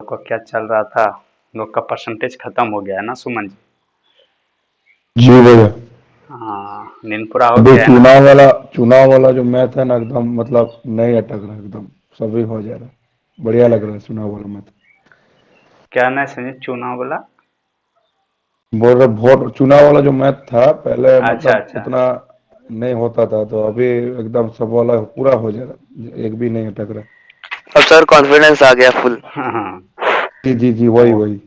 का क्या चल रहा था। लोग का परसेंटेज खत्म हो गया है ना सुमन जी। जी भैया। हाँ, नींद पूरा हो अभी गया है ना। चुनाव वाला जो मैथ है ना, एकदम मतलब नहीं अटक रहा, एकदम सभी हो जा रहा है। बढ़िया लग रहा है चुनाव वाला मैथ। क्या नहीं समझे चुनाव बोला। बोल रहे वोट चुनाव वाला जो मैथ था पहले, अच्छा मतलब अच्छा। उतना नहीं होता था, तो अभी एकदम सब वाला पूरा हो जा रहा है, एक भी नहीं अटक रहा। अब सर कॉन्फिडेंस आ गया फुल। हाँ हाँ। जी जी जी, वही वो- वही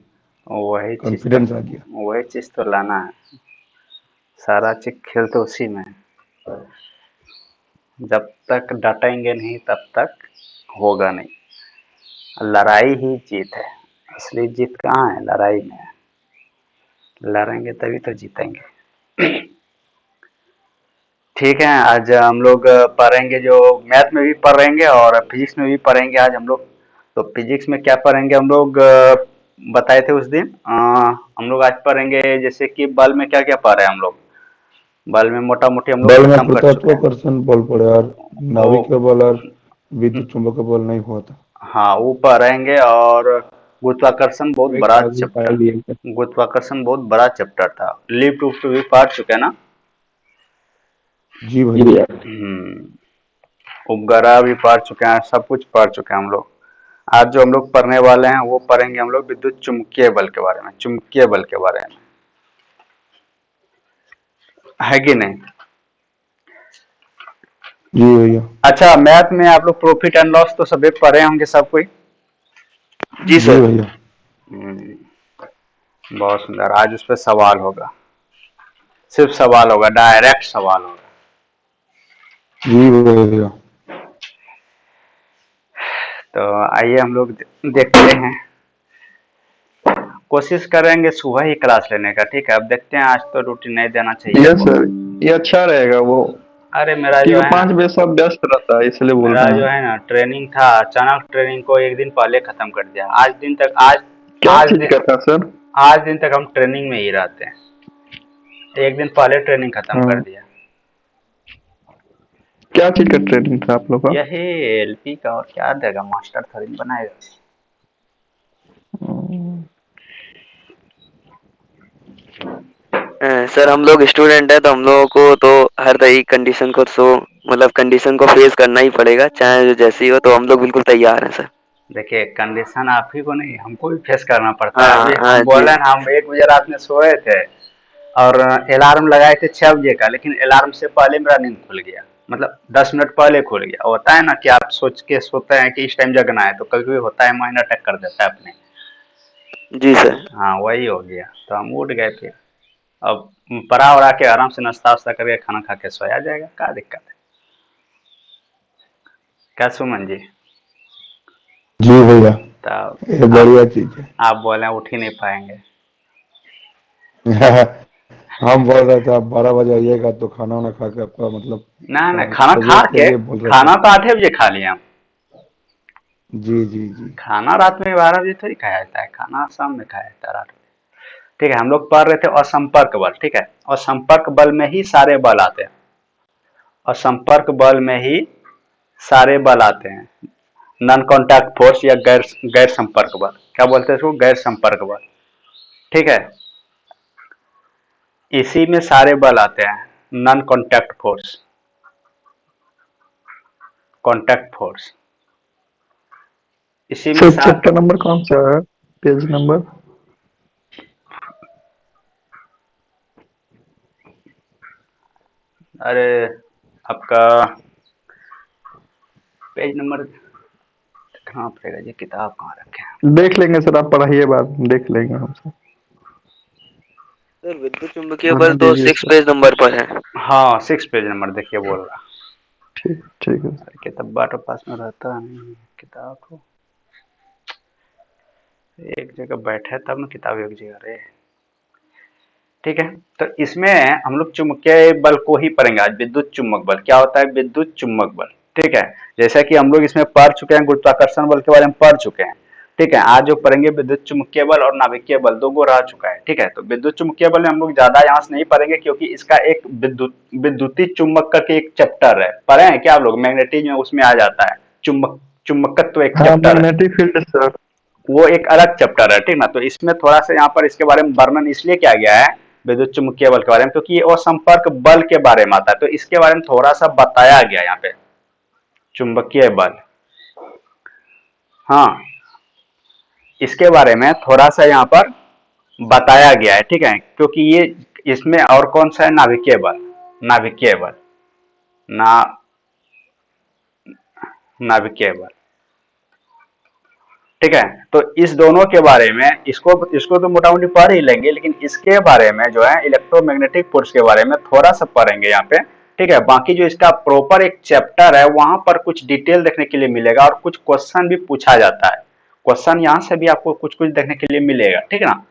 वही चीज तो। कॉन्फिडेंस आ गया। वही चीज तो लाना है। सारा चीज खेल तो उसी में है। जब तक डटेंगे नहीं तब तक होगा नहीं। लड़ाई ही जीत है। असली जीत कहाँ है, लड़ाई में है। लड़ेंगे तभी तो जीतेंगे। ठीक है, आज हम लोग पढ़ेंगे जो मैथ में भी पढ़ेंगे और फिजिक्स में भी पढ़ेंगे आज हम लोग। तो फिजिक्स में क्या पढ़ेंगे हम लोग, बताए थे उस दिन। हम लोग आज पढ़ेंगे जैसे कि बल में क्या क्या पढ़ रहे हैं हम लोग। बल में मोटा मोटी हम लोग बल में खत्म कर चुके हैं। गुरुत्वाकर्षण बल पड़े, और वो नाभिक बल और विद्युत चुंबकीय बल नहीं हुआ था। हाँ वो पढ़ेंगे। और गुरुत्वाकर्षण बहुत एक बड़ा आदमी पाया चैप्टर। लिए थे। गुरुत्वाकर्षण बहुत बड़ा चैप्टर था। लिफ्ट उफ्ट भी पढ़ चुके हैं ना। जी भैया। उपग्रह भी पढ़ चुके हैं, सब कुछ पढ़ चुके हैं हम लोग। आज जो हम लोग पढ़ने वाले हैं वो पढ़ेंगे हम लोग विद्युत चुम्बकीय बल के बारे में, चुम्बकीय बल के बारे में। है कि नहीं। जी भैया। अच्छा, मैथ में आप लोग प्रॉफिट एंड लॉस तो सभी पढ़े होंगे सब कोई। जी जी सर। भैया। हम्म, बहुत सुंदर। आज उस पर सवाल होगा। सिर्फ सवाल होगा, डायरेक्ट सवाल होगा। जी भैया। तो आइए हम लोग देखते हैं। कोशिश करेंगे सुबह ही क्लास लेने का, ठीक है। अब देखते हैं, आज तो रूटीन नहीं देना चाहिए यस बहुत। सर, ये अच्छा रहेगा वो, अरे मेरा जो क्योंकि है ना, 5 बजे सब व्यस्त रहता है इसलिए बोल मेरा रहे जो हैं। है ना ट्रेनिंग था, अचानक ट्रेनिंग को एक दिन पहले खत्म कर दिया। आज दिन तक क्या आज चीज दिन का था सर? आज दिन तक हम ट्रेनिंग में ही रहते हैं। एक दिन पहले ट्रेनिंग खत्म कर हाँ, दिया। क्या चीज का ट्रेनिंग था आप लोग का? यही एलपी का, और क्या देगा, मास्टर थोड़ी बनाएगा। हम्म, सर हम लोग स्टूडेंट है तो हम लोगों को तो हर तरह की कंडीशन को सो मतलब कंडीशन को फेस करना ही पड़ेगा, चाहे जो जैसी हो, तो हम लोग बिल्कुल तैयार हैं सर। देखिए, कंडीशन आप ही को नहीं, हमको भी फेस करना पड़ता है। हाँ अभी हाँ हम जी। बोले ना, हम 1 बजे रात में सोए थे और अलार्म लगाए थे 6 बजे का, लेकिन अलार्म से पहले मेरा नींद खुल गया। मतलब 10 मिनट पहले खुल गया। होता है ना कि आप सोच के सोते हैं कि इस टाइम जगना है, तो कभी कभी होता है माइंड अटैक कर देता है अपने। जी सर। हाँ वही हो गया, तो हम उठ गए फिर। अब परा उरा के आराम से नाश्ता वास्ता करके खाना खा के सोया जाएगा, क्या दिक्कत है। क्या सुमन जी। जी भैया। तब ये आप बढ़िया चीज है। आप बोले उठ ही नहीं पाएंगे। हम बोल रहे थे आप 12 बजे आइएगा, तो खाना वाना खा के आपका मतलब ना ना, खाना खा तबीयत के के, लिए बोल रहे थे। खाना तो 8 बजे खा लिया हम। जी जी जी। खाना रात में 12 बजे थोड़ी खाया जाता है, खाना शाम में खाया जाता है 8 बजे। ठीक है, हम लोग पढ़ रहे थे असंपर्क बल, ठीक है। और संपर्क बल में ही सारे बल आते हैं। और संपर्क बल में ही सारे बल आते हैं। नॉन कॉन्टैक्ट फोर्स या गैर गैर संपर्क बल, क्या बोलते हैं इसको, गैर संपर्क बल। ठीक है, इसी में सारे बल आते हैं। Non contact force, contact force, इसी में सर सार। चैप्टर नंबर कौन सा है? Page number? अरे आपका पेज नंबर कहाँ पड़ेगा जी, किताब कहाँ रखे हैं। देख लेंगे सर, आप पढ़ाइए, बाद में देख लेंगे हमसे। सर विद्युत चुम्बकीय बल रहने तो दीजिए 6 सर। पेज नंबर पर है। हाँ 6 पेज नंबर देखिए बोल रहा। ठीक ठीक है सर। अरे किताब तो पास में रहता नहीं, किताब को एक जगह बैठे तब ना किताब एक जगह रहे। ठीक है, तो इसमें हम लोग चुंबकीय बल को ही पढ़ेंगे आज। विद्युत चुम्बक बल क्या होता है, विद्युत चुम्बक बल। ठीक है, जैसा कि हम लोग इसमें पढ़ चुके हैं, गुरुत्वाकर्षण बल के बारे में पढ़ चुके हैं। ठीक है, आज जो पढ़ेंगे विद्युत चुम्बकीय बल और नाभिकीय बल, दो गो रह चुका है। ठीक है, तो विद्युत चुम्बकीय बल में हम लोग ज्यादा यहाँ से नहीं पढ़ेंगे, क्योंकि इसका एक विद्युतीय चुम्बक का के एक चैप्टर है। पढ़े हैं क्या आप लोग, मैग्नेटिज्म में उसमें आ जाता है। चुम्बकत्व एक हाँ, चैप्टर है। Magnetic field sir. वो एक अलग चैप्टर है, ठीक ना। तो इसमें थोड़ा सा यहाँ पर इसके बारे में वर्णन इसलिए किया गया है विद्युत चुम्बकीय बल के बारे में, क्योंकि वो संपर्क बल के बारे में आता है, तो इसके बारे में थोड़ा सा बताया गया यहाँ पे, चुंबकीय बल। हाँ, इसके बारे में थोड़ा सा यहाँ पर बताया गया है, ठीक है, क्योंकि ये इसमें और कौन सा है, नाभिकीय बल, नाभिकीय बल, ना नाभिकीय बल, ठीक है। तो इस दोनों के बारे में इसको इसको तो मोटा मोटी पढ़ ही लेंगे, लेकिन इसके बारे में जो है इलेक्ट्रोमैग्नेटिक फोर्स के बारे में थोड़ा सा पढ़ेंगे यहाँ पे, ठीक है। बाकी जो इसका प्रॉपर एक चैप्टर है वहां पर कुछ डिटेल देखने के लिए मिलेगा और कुछ क्वेश्चन भी पूछा जाता है, क्वेश्चन यहाँ से भी आपको कुछ कुछ देखने के लिए मिलेगा, ठीक है ना।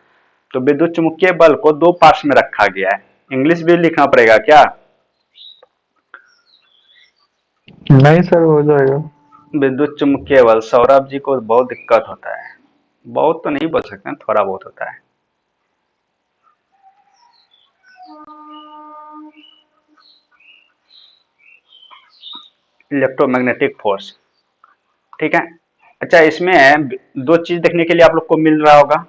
तो विद्युत चुम्बकीय बल को दो पार्ट्स में रखा गया है। इंग्लिश भी लिखना पड़ेगा क्या? नहीं सर, हो जाएगा। विद्युत चुम्बकीय बल, सौरभ जी को बहुत दिक्कत होता है, बहुत तो नहीं बोल सकते हैं, थोड़ा बहुत होता है। इलेक्ट्रोमैग्नेटिक फोर्स, ठीक है। अच्छा, इसमें दो चीज देखने के लिए आप लोग को मिल रहा होगा।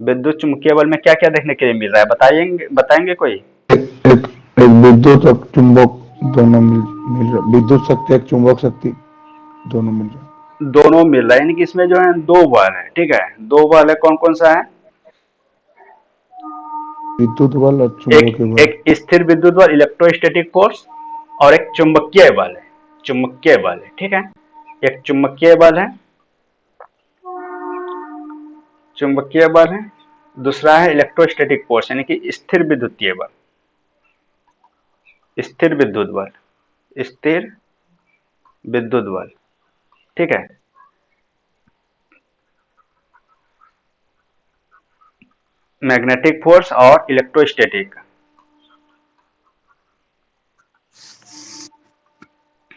विद्युत चुम्बकीय बल में क्या क्या देखने के लिए मिल रहा है, बताएंगे बताएंगे कोई? एक विद्युत और चुंबक दोनों मिल रहा, विद्युत शक्ति एक चुंबक शक्ति दोनों मिल रहा, दोनों मिल रहा है, यानी कि इसमें जो है दो बल है, ठीक है। दो बल है, कौन कौन सा है? विद्युत बल और एक चुंबकीय बल। एक स्थिर विद्युत बल, इलेक्ट्रोस्टैटिक फोर्स, और एक चुंबकीय बल है, चुंबकीय बल है, ठीक है। एक चुंबकीय बल है, चुंबकीय बल है, दूसरा है इलेक्ट्रोस्टैटिक फोर्स यानी कि स्थिर विद्युतीय बल, स्थिर विद्युत बल, स्थिर विद्युत बल, ठीक है। मैग्नेटिक फोर्स और इलेक्ट्रोस्टैटिक,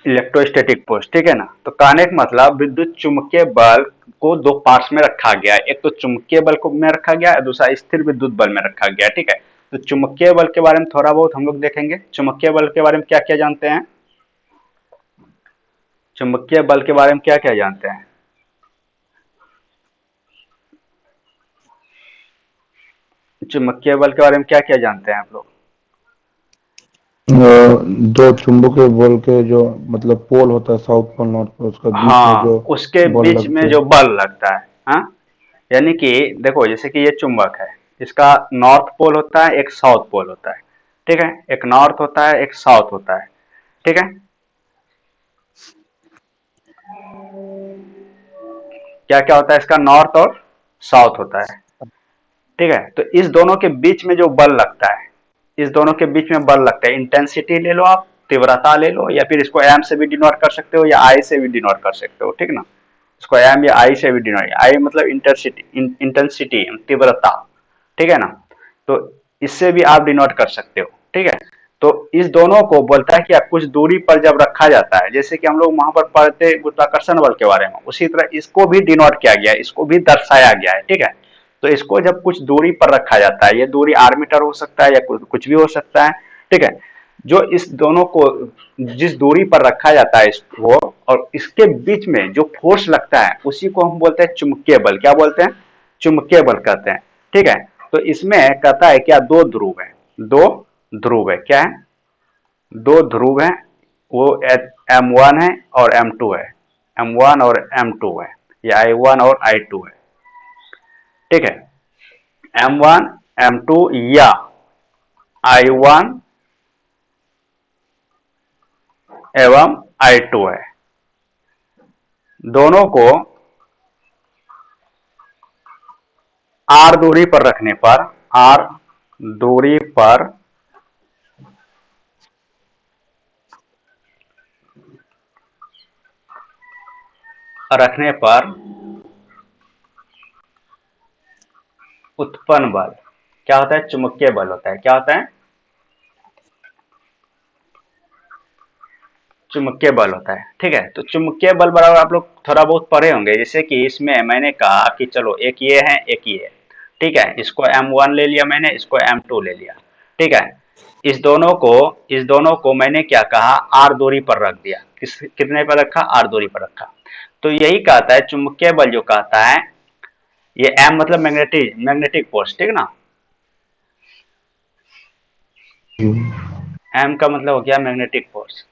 इलेक्ट्रोस्टैटिक फोर्स, ठीक है ना। तो कहने का मतलब विद्युत चुम्बकीय बल को दो पार्ट्स में रखा गया है, एक तो चुम्बकीय बल को में रखा गया है, दूसरा स्थिर विद्युत बल में रखा गया है, ठीक है। तो चुम्बकीय बल के बारे में थोड़ा बहुत हम लोग देखेंगे। चुम्बकीय बल के बारे में क्या क्या जानते हैं? चुम्बकीय बल के बारे में क्या क्या जानते हैं? चुम्बकीय बल के बारे में क्या क्या जानते हैं आप लोग? दो चुंबकीय बल के जो मतलब पोल होता है, साउथ पोल नॉर्थ पोल, उसका बीच में हाँ, जो उसके बल बीच में लगते जो हैं। बल लगता है, हाँ, यानी कि देखो, जैसे कि ये चुंबक है, इसका नॉर्थ पोल होता है, एक साउथ पोल होता है, ठीक है। एक नॉर्थ होता है, एक साउथ होता है, ठीक है। क्या क्या होता है इसका? नॉर्थ और साउथ होता है, ठीक है। तो इस दोनों के बीच में जो बल लगता है, इस दोनों के बीच में बल लगता है, इंटेंसिटी ले लो आप, तीव्रता ले लो, या फिर इसको एम से भी डिनोट कर सकते हो या आई से भी डिनोट कर सकते हो, ठीक ना। इसको एम या आई से भी डिनोट, आई मतलब इंटेंसिटी, इंटेंसिटी तीव्रता, ठीक है ना। तो इससे भी आप डिनोट कर सकते हो, ठीक है। तो इस दोनों को बोलता है कि आप कुछ दूरी पर जब रखा जाता है, जैसे कि हम लोग वहां पर पढ़ते गुरुत्वाकर्षण बल के बारे में, उसी तरह इसको भी डिनोट किया गया है, इसको भी दर्शाया गया है, ठीक है। तो इसको जब कुछ दूरी पर रखा जाता है, ये दूरी आर मीटर हो सकता है या कुछ भी हो सकता है, ठीक है। जो इस दोनों को जिस दूरी पर रखा जाता है इसको, और इसके बीच में जो फोर्स लगता है उसी को हम बोलते हैं चुंबकीय बल। क्या बोलते हैं? चुंबकीय बल कहते हैं, ठीक है। तो इसमें कहता है क्या, दो ध्रुव है, दो ध्रुव है, क्या है? दो ध्रुव है, वो M1 है और M2 है, M1 और M2 है, या I1 और I2 है, ठीक है। M1 M2 या I1 एवं I2 है। दोनों को R दूरी पर रखने पर, R दूरी पर रखने पर उत्पन्न बल क्या होता है? चुंबकीय बल होता है। क्या होता है? चुंबकीय बल होता है, ठीक है। तो चुंबकीय बल बराबर आप लोग थोड़ा बहुत पढ़े होंगे, जैसे कि इसमें मैंने कहा कि चलो एक ये है, एक ये है, ठीक है। इसको M1 ले लिया मैंने, इसको M2 ले लिया, ठीक है। इस दोनों को मैंने क्या कहा, R दूरी पर रख दिया। कितने पर रखा? R दूरी पर रखा। तो यही कहता है चुंबकीय बल, जो कहता है ये एम मतलब मैग्नेटिक फोर्स, ठीक ना। एम का मतलब हो गया मैग्नेटिक फोर्स।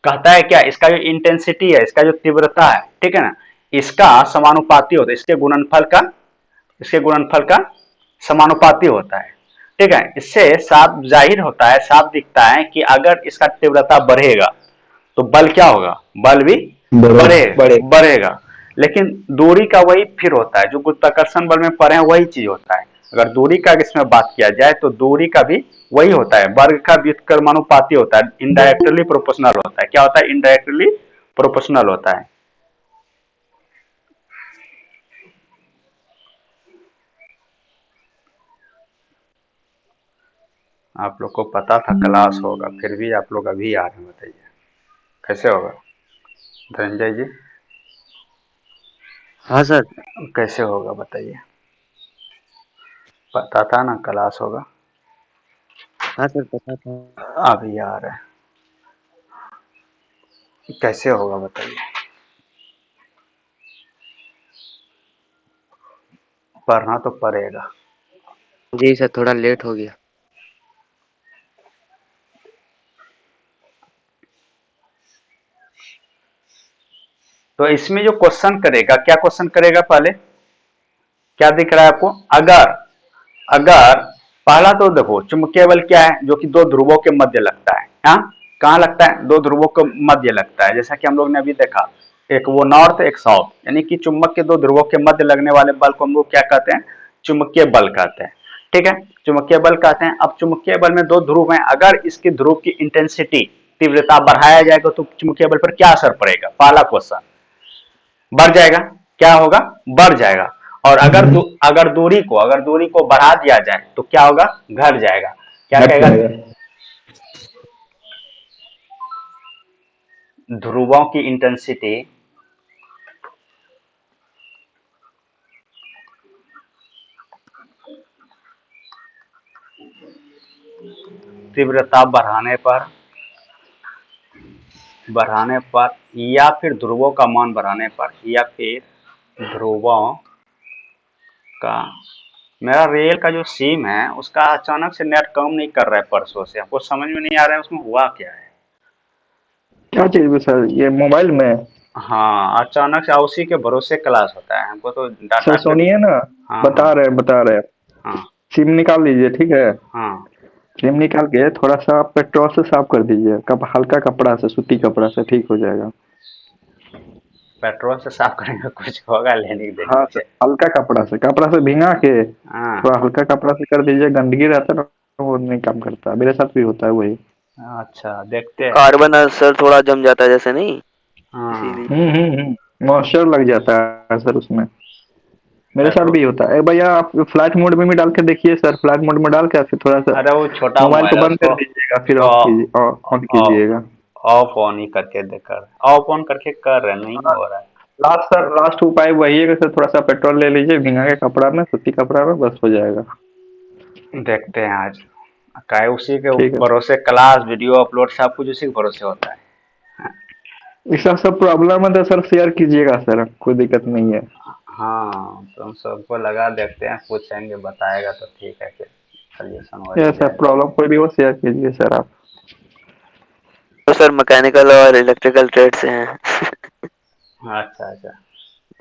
कहता है क्या, इसका जो इंटेंसिटी है, इसका जो तीव्रता है, ठीक है ना, इसका समानुपाती होता है, इसके गुणनफल का समानुपाती होता है, ठीक है। इससे साफ जाहिर होता है, साफ दिखता है कि अगर इसका तीव्रता बढ़ेगा तो बल क्या होगा, बल भी बढ़ेगा। लेकिन दूरी का वही फिर होता है जो गुरुत्वाकर्षण बल में पढ़े हैं, वही चीज होता है। अगर दूरी का इसमें बात किया जाए तो दूरी का भी वही होता है, वर्ग का व्युत्क्रमानुपाती होता है, इनडायरेक्टली प्रोपोर्शनल होता है। क्या होता है, इनडायरेक्टली प्रोपोर्शनल होता है। आप लोग को पता था क्लास होगा, फिर भी आप लोग अभी आ रहे हैं, बताइए कैसे होगा धनंजय जी, हाँ सर। कैसे होगा बताइए। पता था ना क्लास होगा, हाँ सर पता था। अभी आ रहे हैं, कैसे होगा बताइए। पढ़ना तो पड़ेगा। जी सर थोड़ा लेट हो गया। तो इसमें जो क्वेश्चन करेगा, क्या क्वेश्चन करेगा, पहले क्या दिख रहा है आपको, अगर अगर पहला तो देखो चुंबकीय बल क्या है, जो कि दो ध्रुवों के मध्य लगता है। हाँ, कहाँ लगता है, दो ध्रुवों के मध्य लगता है, जैसा कि हम लोग ने अभी देखा, एक वो नॉर्थ एक साउथ, यानी कि चुंबक के दो ध्रुवों के मध्य लगने वाले बल को हम लोग क्या कहते हैं, चुंबकीय बल कहते हैं, ठीक है, चुंबकीय बल कहते हैं। अब चुंबकीय बल में दो ध्रुव हैं, अगर इसके ध्रुव की इंटेंसिटी तीव्रता बढ़ाया जाएगा तो चुंबकीय बल पर क्या असर पड़ेगा, पहला क्वेश्चन, बढ़ जाएगा, क्या होगा, बढ़ जाएगा। और अगर दूरी को बढ़ा दिया जाए तो क्या होगा, घट जाएगा। क्या कहेगा, ध्रुवों की इंटेंसिटी तीव्रता बढ़ाने पर या फिर ध्रुवों का मान बढ़ाने पर, या फिर ध्रुवों का, मेरा रेल का जो सिम है उसका अचानक से नेट काम नहीं कर रहा है परसों से, हमको समझ में नहीं आ रहा है उसमें हुआ क्या है। क्या चीज में सर, ये मोबाइल में? हाँ, अचानक से उसी के भरोसे क्लास होता है, हमको तो डाटा सर के। सुनिए ना, हाँ हाँ बता रहे हैं। हाँ सिम निकाल लीजिए, ठीक है। हाँ। सिम निकाल के थोड़ा सा पेट्रोल से साफ कर दीजिए, हल्का कपड़ा से, सूती कपड़ा से, ठीक हो जाएगा। पेट्रोल से साफ करेंगे कुछ होगा लेने हाँ देने सर, से। हल्का कपड़ा से भिंगा के हाँ, थोड़ा हल्का कपड़ा से कर दीजिए, गंदगी रहता है ना, वो नहीं काम करता, मेरे साथ भी होता है वही। अच्छा देखते हैं। कार्बन सर थोड़ा जम जाता है जैसे, नहीं हाँ, इसीलिए। मॉइस्चर लग जाता है सर उसमें, मेरे साथ पेट्रोल, भी होता है। भैया आप फ्लाइट मोड में भी डाल के देखिए सर, फ्लाइट मोड में डाल के फिर थोड़ा सा अरे वो छोटा मोबाइल को मोबाइल है, बंद कर उसको दीजिएगा, फिर उसको ऑफ कीजिए, ऑन ऑफ कीजिएगा। ऑफ ऑन ही करके देकर, ऑफ ऑन करके कर रहे हैं, नहीं हाँ, हो रहा है। लास्ट उपाय वही है कि सर थोड़ा सा पेट्रोल ले लीजिए, भिंगा के कपड़ा में, सूती कपड़ा में, बस हो जाएगा। देखते हैं आज, क्या है, उसी के ठीक है सर। भरोसे क्लास वीडियो अपलोड सब कुछ उसी के भरोसे होता है। इसका सब प्रॉब्लम है तो सर शेयर कीजिएगा सर, कोई दिक्कत नहीं है। हाँ, तो हम सबको लगा देखते हैं, पूछेंगे बताएगा तो ठीक है, फिर सोल्यूशन हो ये ही सर जाएगा। प्रॉब्लम कोई भी हो शेयर कीजिए सर आप। तो सर मैकेनिकल और इलेक्ट्रिकल ट्रेड से हैं। अच्छा अच्छा।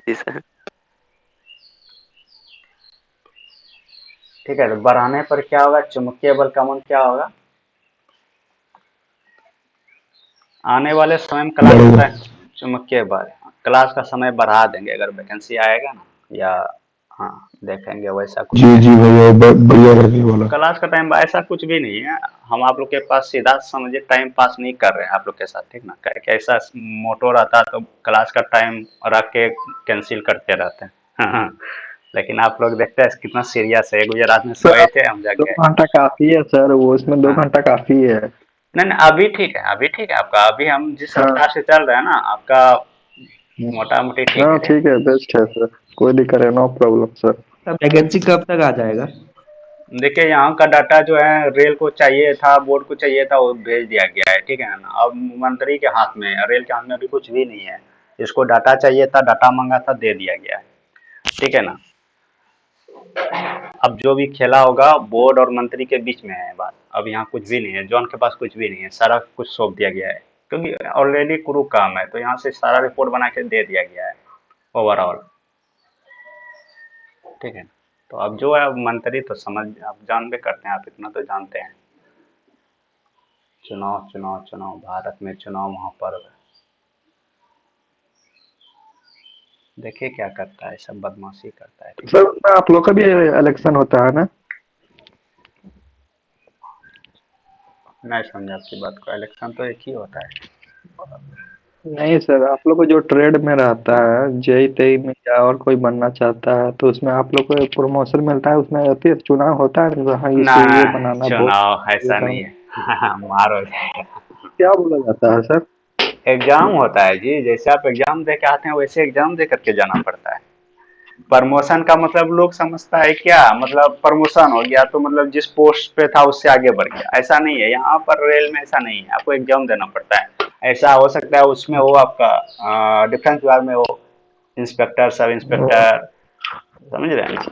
जी सर। ठीक है, तो बढ़ाने पर क्या होगा, चुंबकीय बल का मान क्या होगा, आने वाले समय में क्लास बढ़ेगा। का चुंबकीय बल, क्लास का समय बढ़ा देंगे अगर वैकेंसी आएगा ना, या हाँ देखेंगे वैसा कुछ जी है। जी भैया, बढ़िया रहने वाला। क्लास का टाइम ऐसा कुछ भी नहीं है, हम आप लोग के पास सीधा समझिए टाइम पास नहीं कर रहे हैं आप लोग के साथ, ठीक ना, क्या ऐसा मोटो रहता तो क्लास का टाइम रख के कैंसिल करते रहते हैं। हाँ, लेकिन आप लोग देखते हैं कितना सीरियस है, गुजरात में सर सोए थे हम दो जाके। घंटा काफी है सर, वो इसमें दो हाँ, घंटा काफी है। नहीं नहीं अभी ठीक है, अभी ठीक है आपका, अभी हम जिस हाँ रफ्तार से चल रहे हैं ना आपका, मोटा मोटी ठीक हाँ है। ठीक है, बेस्ट है सर, कोई दिक्कत है, नो प्रॉब्लम सर। वैकेंसी कब तक आ जाएगा? देखिए यहाँ का डाटा जो है, रेल को चाहिए था, बोर्ड को चाहिए था, वो भेज दिया गया है, ठीक है ना। अब मंत्री के हाथ में है, रेल के हाथ में अभी कुछ भी नहीं है। इसको डाटा चाहिए था, डाटा मांगा था, दे दिया गया है, ठीक है ना। अब जो भी खेला होगा बोर्ड और मंत्री के बीच में है बात। अब यहाँ कुछ भी नहीं है, जॉन के पास कुछ भी नहीं है, सारा कुछ सौंप दिया गया है क्योंकि ऑलरेडी गुरु काम है, तो यहाँ से सारा रिपोर्ट बना के दे दिया गया है ओवरऑल। ठीक है, तो अब जो है अब मंत्री तो समझ आप जान भी करते हैं, आप इतना तो जानते हैं। चुनाव चुनाव चुनाव, भारत में चुनाव महापर्व है। देखिए क्या करता है, सब बदमाशी करता है। ठीक है, सर आप लोग का भी इलेक्शन होता है ना? मैं समझा आपकी बात को, इलेक्शन तो एक ही होता है। नहीं सर, आप लोग को जो ट्रेड में रहता है, जेई तेई में या और कोई बनना चाहता है तो उसमें आप लोग को प्रमोशन मिलता है, उसमें होती है चुनाव होता है ना, हाँ ना, इसको ये बनाना वो चुनाव ये ऐसा नहीं है। मार हो जाएगा। क्या बोला जाता है सर? एग्जाम होता है जी, जैसे आप एग्जाम दे के आते हैं वैसे एग्जाम दे करके जाना पड़ता है। प्रमोशन का मतलब लोग समझता है क्या, मतलब प्रमोशन हो गया तो मतलब जिस पोस्ट पे था उससे आगे बढ़ गया, ऐसा नहीं है। यहाँ पर रेल में ऐसा नहीं है, आपको एग्जाम देना पड़ता है। ऐसा हो सकता है उसमें हो आपका डिफेंस विभाग में हो इंस्पेक्टर, सब इंस्पेक्टर, समझ रहे हैं ना।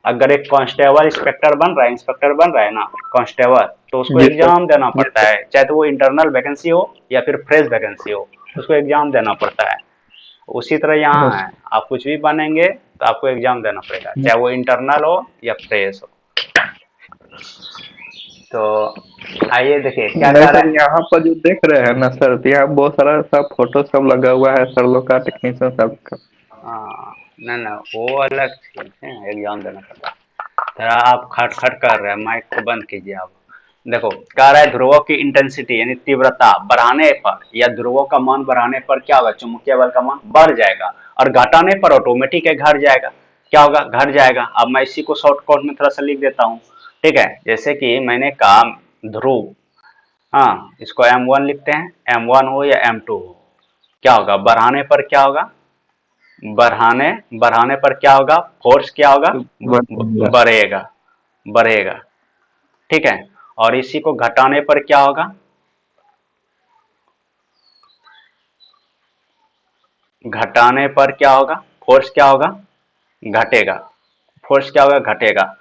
अगर एक कांस्टेबल इंस्पेक्टर बन रहा है, इंस्पेक्टर बन रहा है ना कांस्टेबल, तो उसको जी सर। एग्जाम देना जी पड़ता सर। है, चाहे तो वो इंटरनल वैकेंसी हो या फिर फ्रेश वैकेंसी हो, उसको एग्जाम देना पड़ता है। उसी तरह यहाँ है, आप कुछ भी बनेंगे तो आपको एग्जाम देना पड़ेगा, चाहे वो इंटरनल हो या फ्रेश हो। तो आइए देखिए क्या नहीं कह रहे सर, हैं। यहाँ पर जो देख रहे हैं ना सर, तो यहाँ बहुत सारा सब फोटो सब लगा हुआ है सर लोग का, टेक्नीशियन सब का। हाँ, ना ना वो अलग चीज है, एग्जाम देना पड़ता है। जरा आप खट खट कर रहे हैं, माइक को बंद कीजिए आप। देखो कह रहा है ध्रुवों की इंटेंसिटी यानी तीव्रता बढ़ाने पर या ध्रुवों का मान बढ़ाने पर क्या होगा, चुंबकीय बल का मान बढ़ जाएगा, और घटाने पर ऑटोमेटिक है घट जाएगा। क्या होगा, घट जाएगा। अब मैं इसी को शॉर्टकट में थोड़ा सा लिख देता हूँ। ठीक है, जैसे कि मैंने कहा ध्रुव, हाँ इसको M1 लिखते हैं, M1 हो या M2 हो, क्या होगा बढ़ाने पर क्या होगा, बढ़ाने बढ़ाने पर क्या होगा, फोर्स क्या होगा, बढ़ेगा, बढ़ेगा। ठीक है, और इसी को घटाने पर क्या होगा, घटाने पर क्या होगा, फोर्स क्या होगा, घटेगा। फोर्स क्या होगा, घटेगा।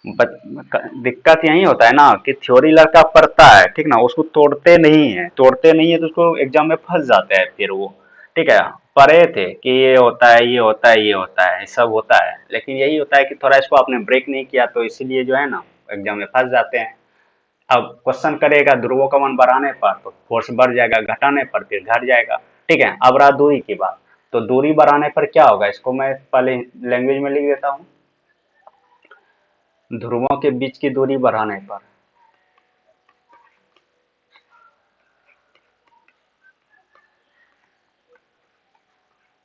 दिक्कत यही होता है ना कि थ्योरी लड़का पढ़ता है, ठीक ना, उसको तोड़ते नहीं है, तोड़ते नहीं है तो उसको एग्जाम में फंस जाता है फिर वो। ठीक है, पढ़े थे कि ये होता है ये होता है ये होता है, सब होता है, लेकिन यही होता है कि थोड़ा इसको आपने ब्रेक नहीं किया, तो इसीलिए जो है ना एग्जाम में फंस जाते हैं। अब क्वेश्चन करेगा ध्रुवों का मान बढ़ाने पर तो फोर्स बढ़ जाएगा, घटाने पर फिर घट जाएगा। ठीक है, अब रहा दूरी की बात, तो दूरी बढ़ाने पर क्या होगा, इसको मैं पहले लैंग्वेज में लिख देता हूँ। ध्रुवों के बीच की दूरी बढ़ाने पर,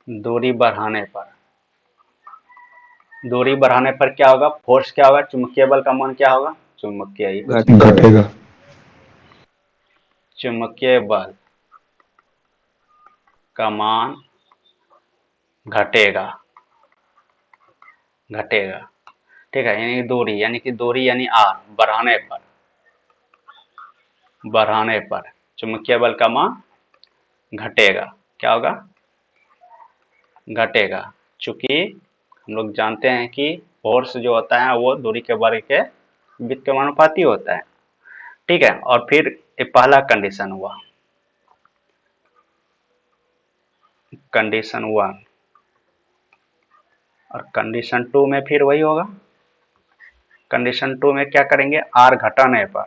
दूरी बढ़ाने पर, दूरी बढ़ाने पर क्या होगा, फोर्स क्या होगा, चुंबकीय बल का मान क्या होगा, चुंबकीय घटेगा। चुंबकीय बल का मान घटेगा, घटेगा। ठीक है, यानी कि दूरी यानी आर, बढ़ाने पर, बढ़ाने पर चुंबकीय बल का मान घटेगा। क्या होगा, घटेगा। चूंकि हम लोग जानते हैं कि फोर्स जो होता है वो दूरी के वर्ग के बीच के समानुपाती होता है। ठीक है, और फिर ये पहला कंडीशन हुआ, कंडीशन 1, और कंडीशन 2 में फिर वही होगा। कंडीशन 2 में क्या करेंगे, आर घटाने पर,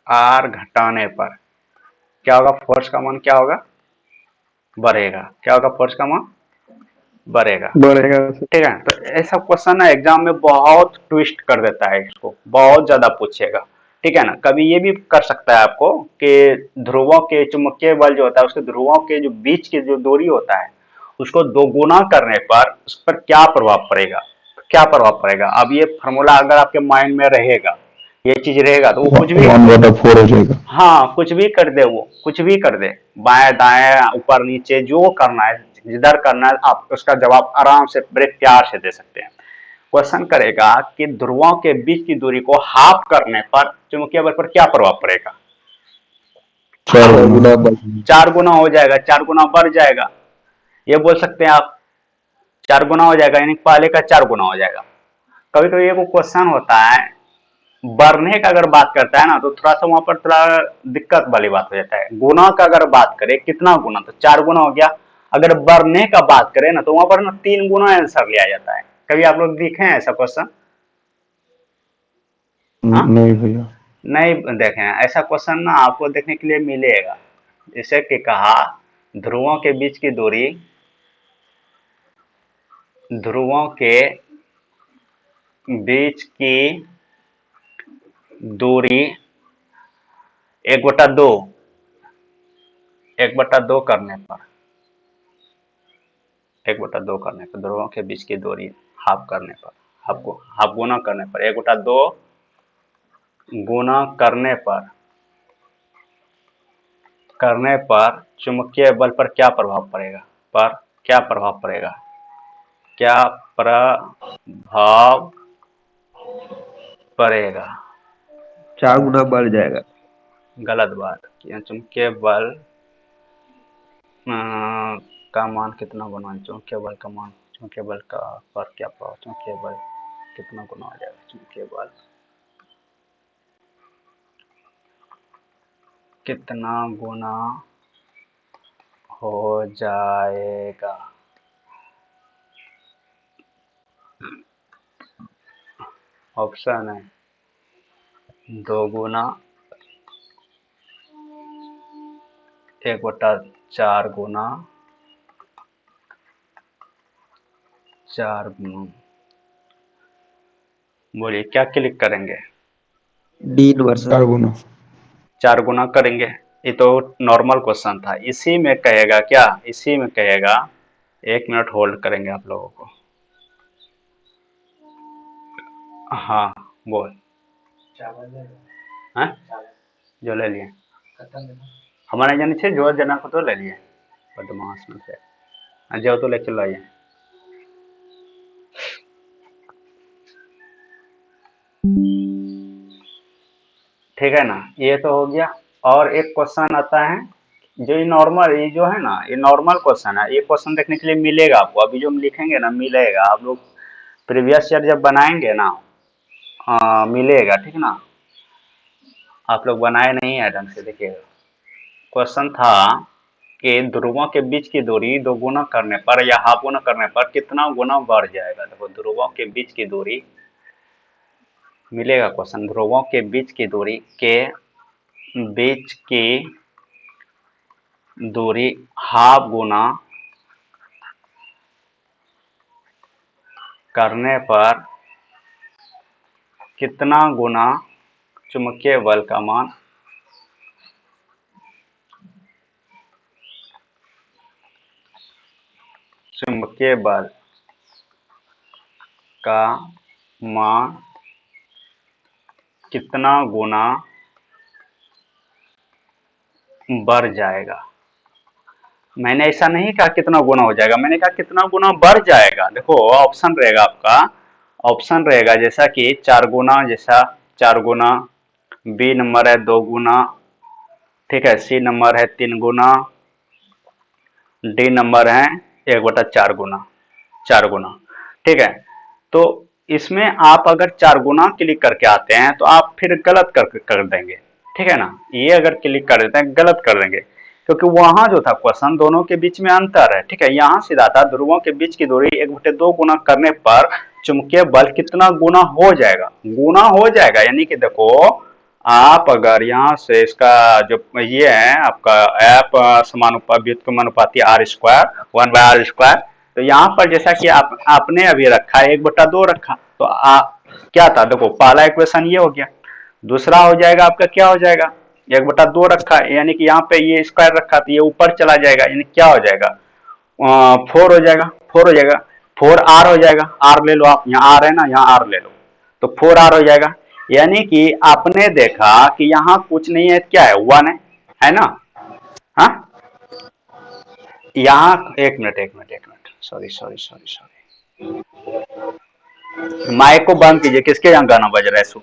आर घटाने पर क्या होगा, फोर्स का मान क्या होगा, बढ़ेगा। क्या होगा, फोर्स का मान बढ़ेगा। बढ़ेगा सर। ठीक है, तो ऐसा क्वेश्चन ना एग्जाम में बहुत ट्विस्ट कर देता है, इसको बहुत ज्यादा पूछेगा। ठीक है ना, कभी ये भी कर सकता है आपको कि ध्रुवों के चुंबकीय बल जो होता है उसके ध्रुवों के जो बीच की जो दूरी होता है उसको दोगुना करने पर उस पर क्या प्रभाव पड़ेगा, क्या प्रभाव पड़ेगा। अब ये फॉर्मूला अगर आपके माइंड में रहेगा, ये चीज रहेगा, तो वो कुछ भी, 1/4 हो जाएगा। हाँ कुछ भी कर दे, वो कुछ भी कर दे, बाएं दाएं ऊपर नीचे जो करना है, जिधर करना है, आप उसका जवाब आराम से बड़े प्यार से दे सकते हैं। क्वेश्चन करेगा कि ध्रुवों के बीच की दूरी को हाफ करने पर चुंबकीय बल पर क्या प्रभाव पड़ेगा। 4 गुना बढ़ 4 गुना हो जाएगा, 4 गुना बढ़ जाएगा, ये बोल सकते हैं आप। 4 गुना हो जाएगा यानी पहले का 4 गुना हो जाएगा। कभी कभी एक क्वेश्चन होता है, बढ़ने का अगर बात करता है ना तो थोड़ा सा वहां पर थोड़ा दिक्कत वाली बात हो जाता है। गुना का अगर बात करें कितना गुना, तो 4 गुना हो गया। अगर बढ़ने का बात करें ना तो वहां पर ना 3 गुना आंसर लिया जाता है। कभी आप लोग देखे हैं ऐसा क्वेश्चन? हाँ, नहीं भैया। नहीं देखे हैं ऐसा क्वेश्चन ना, आपको देखने के लिए मिलेगा। जैसे कि कहा, ध्रुवों के बीच की दूरी, ध्रुवों के बीच की दूरी 1/2, 1/2 करने पर, 1/2 करने पर, ध्रुवों के बीच की दूरी हाफ करने पर, हाफ गुना करने पर, 1/2 गुना करने पर चुंबकीय बल पर क्या प्रभाव पड़ेगा? क्या प्रभाव पड़ेगा? क्या प्रभाव पड़ेगा? 4 गुना बढ़ जाएगा। गलत बात। चुंबकीय बल का मान कितना गुना है? चुंबकीय बल का मान, चुंबकीय बल का पर क्या प्रभाव? चुंबकीय बल कितना गुना हो जाएगा? चुंबकीय बल कितना गुना हो जाएगा? ऑप्शन है 2 गुना, 1/4 गुना, 4 गुना। बोलिए क्या क्लिक करेंगे? D inverse. 4 गुना। 4 गुना करेंगे। ये तो नॉर्मल क्वेश्चन था। इसी में कहेगा क्या? इसी में कहेगा, 1 मिनट होल्ड करेंगे आप लोगों को। हाँ बोल। हाँ? जो ले लिए हमारे जाने छे, जो जना को तो ले लिए बदमाश में से, जाओ तो ले चलो आइए। ठीक है ना, ये तो हो गया। और एक क्वेश्चन आता है जो ये नॉर्मल, ये जो है ना, ये नॉर्मल क्वेश्चन है। ये क्वेश्चन देखने के लिए मिलेगा आपको, अभी जो हम लिखेंगे ना मिलेगा। आप लोग प्रीवियस ईयर जब बनाएंगे ना मिलेगा, ठीक ना। आप लोग बनाए नहीं है ढंग से, देखिएगा। क्वेश्चन था कि ध्रुवों के बीच की दूरी 2 गुना करने पर या हाफ गुना करने पर कितना गुना बढ़ जाएगा? देखो, ध्रुवों के बीच की दूरी मिलेगा क्वेश्चन, ध्रुवों के बीच की दूरी हाफ गुना करने पर कितना गुना चुंबकीय बल का मान चुंबकीय बल का मान कितना गुना बढ़ जाएगा? मैंने ऐसा नहीं कहा कितना गुना हो जाएगा, मैंने कहा कितना गुना बढ़ जाएगा। देखो ऑप्शन रहेगा आपका, ऑप्शन रहेगा जैसा कि 4 गुना, जैसा 4 गुना, बी नंबर है 2 गुना, ठीक है, सी नंबर है 3 गुना, डी नंबर है 1/4 गुना, 4 गुना। ठीक है, तो इसमें आप अगर 4 गुना क्लिक करके आते हैं तो आप फिर गलत कर देंगे, ठीक है ना। ये अगर क्लिक कर देते हैं गलत कर देंगे, क्योंकि वहां जो था क्वेश्चन दोनों के बीच में अंतर है, ठीक है। यहाँ सीधा था ध्रुवों के बीच की दूरी 1/2 गुना करने पर चुंबकीय बल कितना गुना हो जाएगा? गुना हो जाएगा, यानी कि देखो आप अगर यहाँ से इसका जो ये है आपका ऐप व्युत्क्रमानुपाती r², 1/r², तो यहाँ पर जैसा कि आपने अभी रखा है 1/2 रखा, तो क्या था, देखो पहला इक्वेशन ये हो गया। दूसरा हो जाएगा आपका, क्या हो जाएगा, 1/2 रखा है, यानी कि यहाँ पे ये स्क्वायर रखा तो ये ऊपर चला जाएगा, यानी क्या हो जाएगा, 4 हो जाएगा, 4 हो जाएगा, 4r हो जाएगा। r ले लो आप, यहाँ r है ना, यहाँ r ले लो, तो 4r हो जाएगा। यानी कि आपने देखा कि यहाँ कुछ नहीं है, क्या है, 1 है ना। हाँ, यहाँ एक मिनट, सॉरी, माइक को बंद कीजिए, किसके यहाँ गाना बज रहा है सो।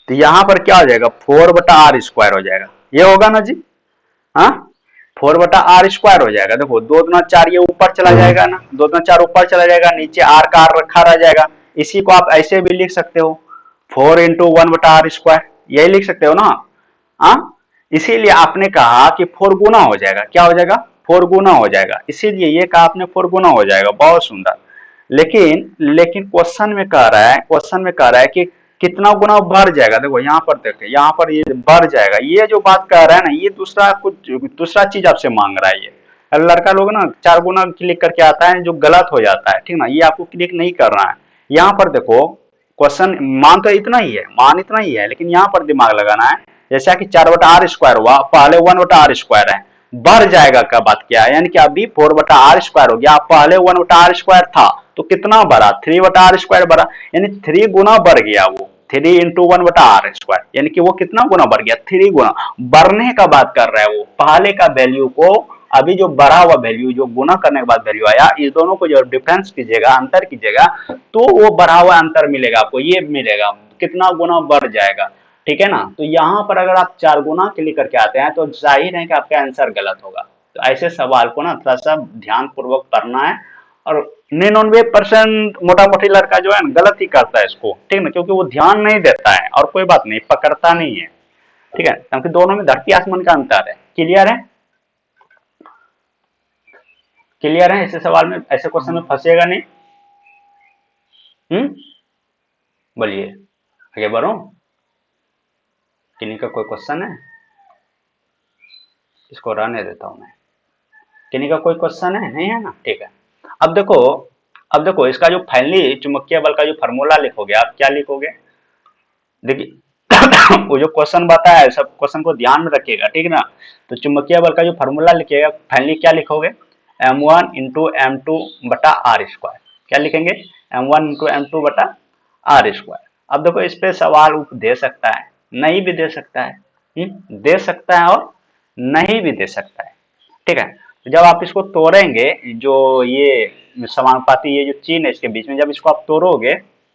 तो यहाँ पर क्या हो जाएगा, 4/r² हो जाएगा, ये होगा ना जी। हाँ, 4/r² हो जाएगा। देखो 2 दूना 4, ये ऊपर चला जाएगा ना, 2 दूना 4 ऊपर चला जाएगा, नीचे r का r रखा रह जाएगा, इसी को आप ऐसे भी लिख सकते हो, 4 × 1/r², यही लिख सकते हो ना। हाँ, इसीलिए आपने कहा कि 4 गुना हो जाएगा, क्या हो जाएगा, 4 गुना हो जाएगा, इसीलिए ये कहा आपने 4 गुना हो जाएगा, बहुत सुंदर। लेकिन लेकिन क्वेश्चन में कह रहा है कि कितना गुना बढ़ जाएगा। देखो यहाँ पर, देखो यहाँ पर ये बढ़ जाएगा, ये जो बात कह रहा है ना, ये दूसरा चीज आपसे मांग रहा है। ये लड़का लोग ना 4 गुना क्लिक करके आता है, जो गलत हो जाता है, ठीक ना, ये आपको क्लिक नहीं करना है। यहाँ पर देखो क्वेश्चन मान तो इतना ही है, लेकिन यहाँ पर दिमाग लगाना है। जैसा कि 4/r² हुआ, पहले 1/r² है, बढ़ जाएगा का बात क्या है, यानी कि अभी 4/r² हो गया, पहले 1/r² था, तो कितना बढ़ा, 3/r² बढ़ा, यानी 3 गुना बढ़ गया वो, 3 × 1/r², यानी कि वो कितना गुना बढ़ गया, 3 गुना बढ़ने का बात कर रहा है वो। पहले का वैल्यू को अभी जो बढ़ा हुआ वैल्यू, जो गुना करने के बाद वैल्यू आया, इस दोनों को जब डिफरेंस कीजिएगा, अंतर कीजिएगा, तो वो बढ़ा हुआ अंतर मिलेगा आपको, ये मिलेगा कितना गुना बढ़ जाएगा, ठीक है ना। तो यहाँ पर अगर आप 4 गुना क्लिक करके आते हैं तो जाहिर है कि आपका आंसर गलत होगा। तो ऐसे सवाल को ना थोड़ा सा ध्यान पूर्वक पढ़ना है, और 99% मोटा मोटी लड़का जो है ना गलत ही करता है इसको, ठीक ना, क्योंकि वो ध्यान नहीं देता है, और कोई बात नहीं, पकड़ता नहीं है, ठीक है, क्योंकि दोनों में धरती आसमान का अंतर है। क्लियर है, क्लियर है, ऐसे सवाल में, ऐसे क्वेश्चन में फंसेगा नहीं। बोलिए, आगे बढ़ो, किन्हीं का कोई क्वेश्चन है, इसको रहने देता हूं मैं। किन्हीं का कोई क्वेश्चन है, नहीं है ना, ठीक है। अब देखो इसका जो फाइनली चुंबकीय बल का जो फार्मूला लिखोगे, आप क्या लिखोगे, देखिए वो जो क्वेश्चन बताया है, सब क्वेश्चन को ध्यान में रखिएगा, ठीक है ना। तो चुंबकीय बल का जो फार्मूला लिखिएगा, फाइनली क्या लिखोगे, m1 × m2/r², क्या लिखेंगे, m1 × m2/r²। अब देखो इस पे सवाल दे सकता है, नहीं भी दे सकता है, दे सकता है और नहीं भी दे सकता है, ठीक है। तो जब आप इसको तोड़ेंगे, जो ये समानुपाती ये जो चिन्ह है इसके बीच में, जब इसको आप तोड़ोगे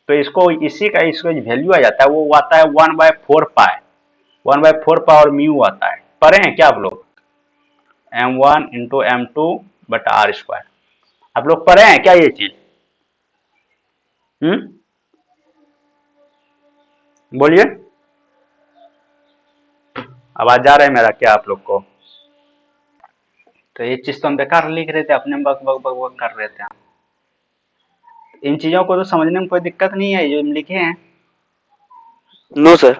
तो इसको इसको वैल्यू आ जाता है, वो आता है 1/4 पाई, 1/4 पाई और म्यू आता है। पढ़े हैं क्या आप लोग, m1 × m2/r², आप लोग पढ़े हैं क्या ये चीज, बोलिए, आवाज जा रहा है मेरा क्या आप लोग को। तो ये चीज तो हम बेकार लिख रहे थे, अपने बक बक बक बक कर रहे थे हम। इन चीजों को तो समझने में कोई दिक्कत नहीं है जो हम लिखे हैं। No sir.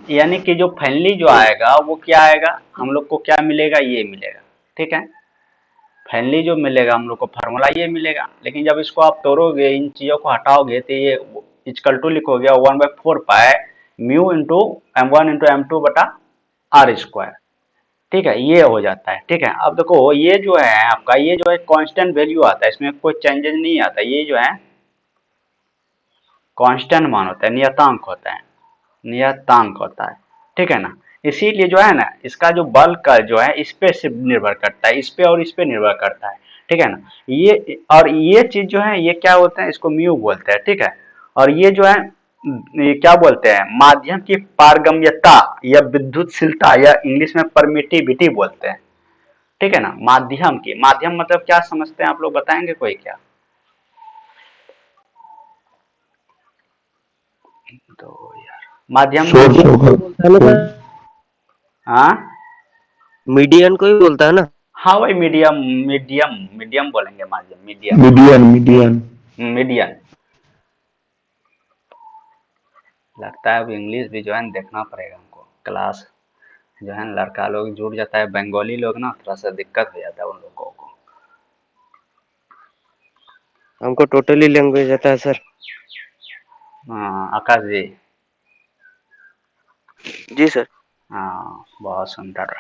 यानी कि जो फाइनली जो आएगा वो क्या आएगा, हम लोग को क्या मिलेगा, ये मिलेगा, ठीक है। फाइनली जो मिलेगा हम लोग को फार्मूला ये मिलेगा, लेकिन जब इसको आप तोड़ोगे, इन चीजों को हटाओगे, तो ये इक्वल टू लिखोगे 1/4 पाई म्यू × m1 × m2/r², ठीक है, ये हो जाता है, ठीक है। अब देखो ये जो है आपका, ये जो है कांस्टेंट वैल्यू आता है, इसमें कोई चेंजेस नहीं आता, ये जो है कांस्टेंट मान होता है, नियतांक होता है, नियतांक होता है, ठीक है ना। इसीलिए जो है ना, इसका जो बल का जो है इस पे से निर्भर करता है, इस पे और इस पे निर्भर करता है, ठीक है ना। ये और ये चीज जो है ये क्या होता है, इसको म्यू बोलते हैं, ठीक है। और ये जो है ये क्या बोलते हैं, माध्यम की पारगम्यता या विद्युतशीलता, या इंग्लिश में परमिटिविटी बोलते हैं, ठीक है ना। माध्यम की, माध्यम मतलब क्या समझते हैं आप लोग, बताएंगे कोई क्या, तो यार माध्यम सोर्स होगा, हाँ मीडियन को ही बोलता है ना। हाँ वही मीडियम, मीडियम बोलेंगे, माध्यम, मीडियम, मीडियन मीडियन मीडियन। लगता है अब इंग्लिश भी जो है देखना पड़ेगा हमको, क्लास जो है लड़का लोग जुड़ जाता है, बंगाली लोग ना थोड़ा सा दिक्कत हो जाता है उन लोगों को। हमको टोटली लैंग्वेज आता है सर। हाँ आकाश जी, जी सर। हाँ बहुत सुंदर,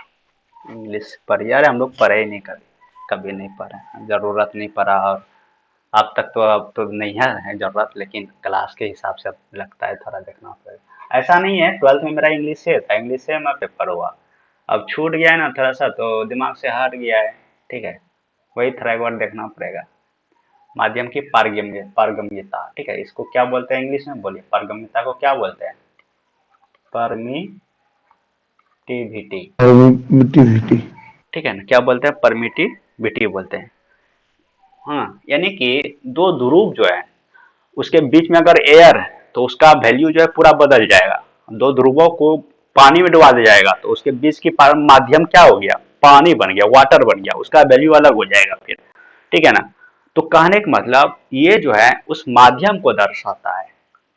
इंग्लिश पढ़ यार, हम लोग पढ़े ही नहीं, कभी कभी नहीं पढ़े, जरूरत नहीं पड़ा, और अब तो नहीं है जरूरत, लेकिन क्लास के हिसाब से अब लगता है थोड़ा देखना पड़ेगा। ऐसा नहीं है, 12th में मेरा इंग्लिश से था, इंग्लिश से मैं पेपर हुआ, अब छूट गया है ना थोड़ा सा, तो दिमाग से हट गया है, ठीक है, वही थोड़ा एक बार देखना पड़ेगा। माध्यम की पारगम्यता, ठीक है, इसको क्या बोलते हैं इंग्लिश में, बोलिए, पारगम्यता को क्या बोलते हैं, परमिटिविटी, परमिटिविटी, ठीक है ना, क्या बोलते हैं, परमिटिविटी बोलते हैं। हाँ, यानी कि दो ध्रुव जो है, उसके बीच में अगर एयर है तो उसका वैल्यू जो है पूरा बदल जाएगा। दो ध्रुवों को पानी में डुबा दिया जाएगा तो उसके बीच की माध्यम क्या हो गया, पानी बन गया, वाटर बन गया, उसका वैल्यू अलग हो जाएगा फिर, ठीक है ना। तो कहने का मतलब ये जो है उस माध्यम को दर्शाता है।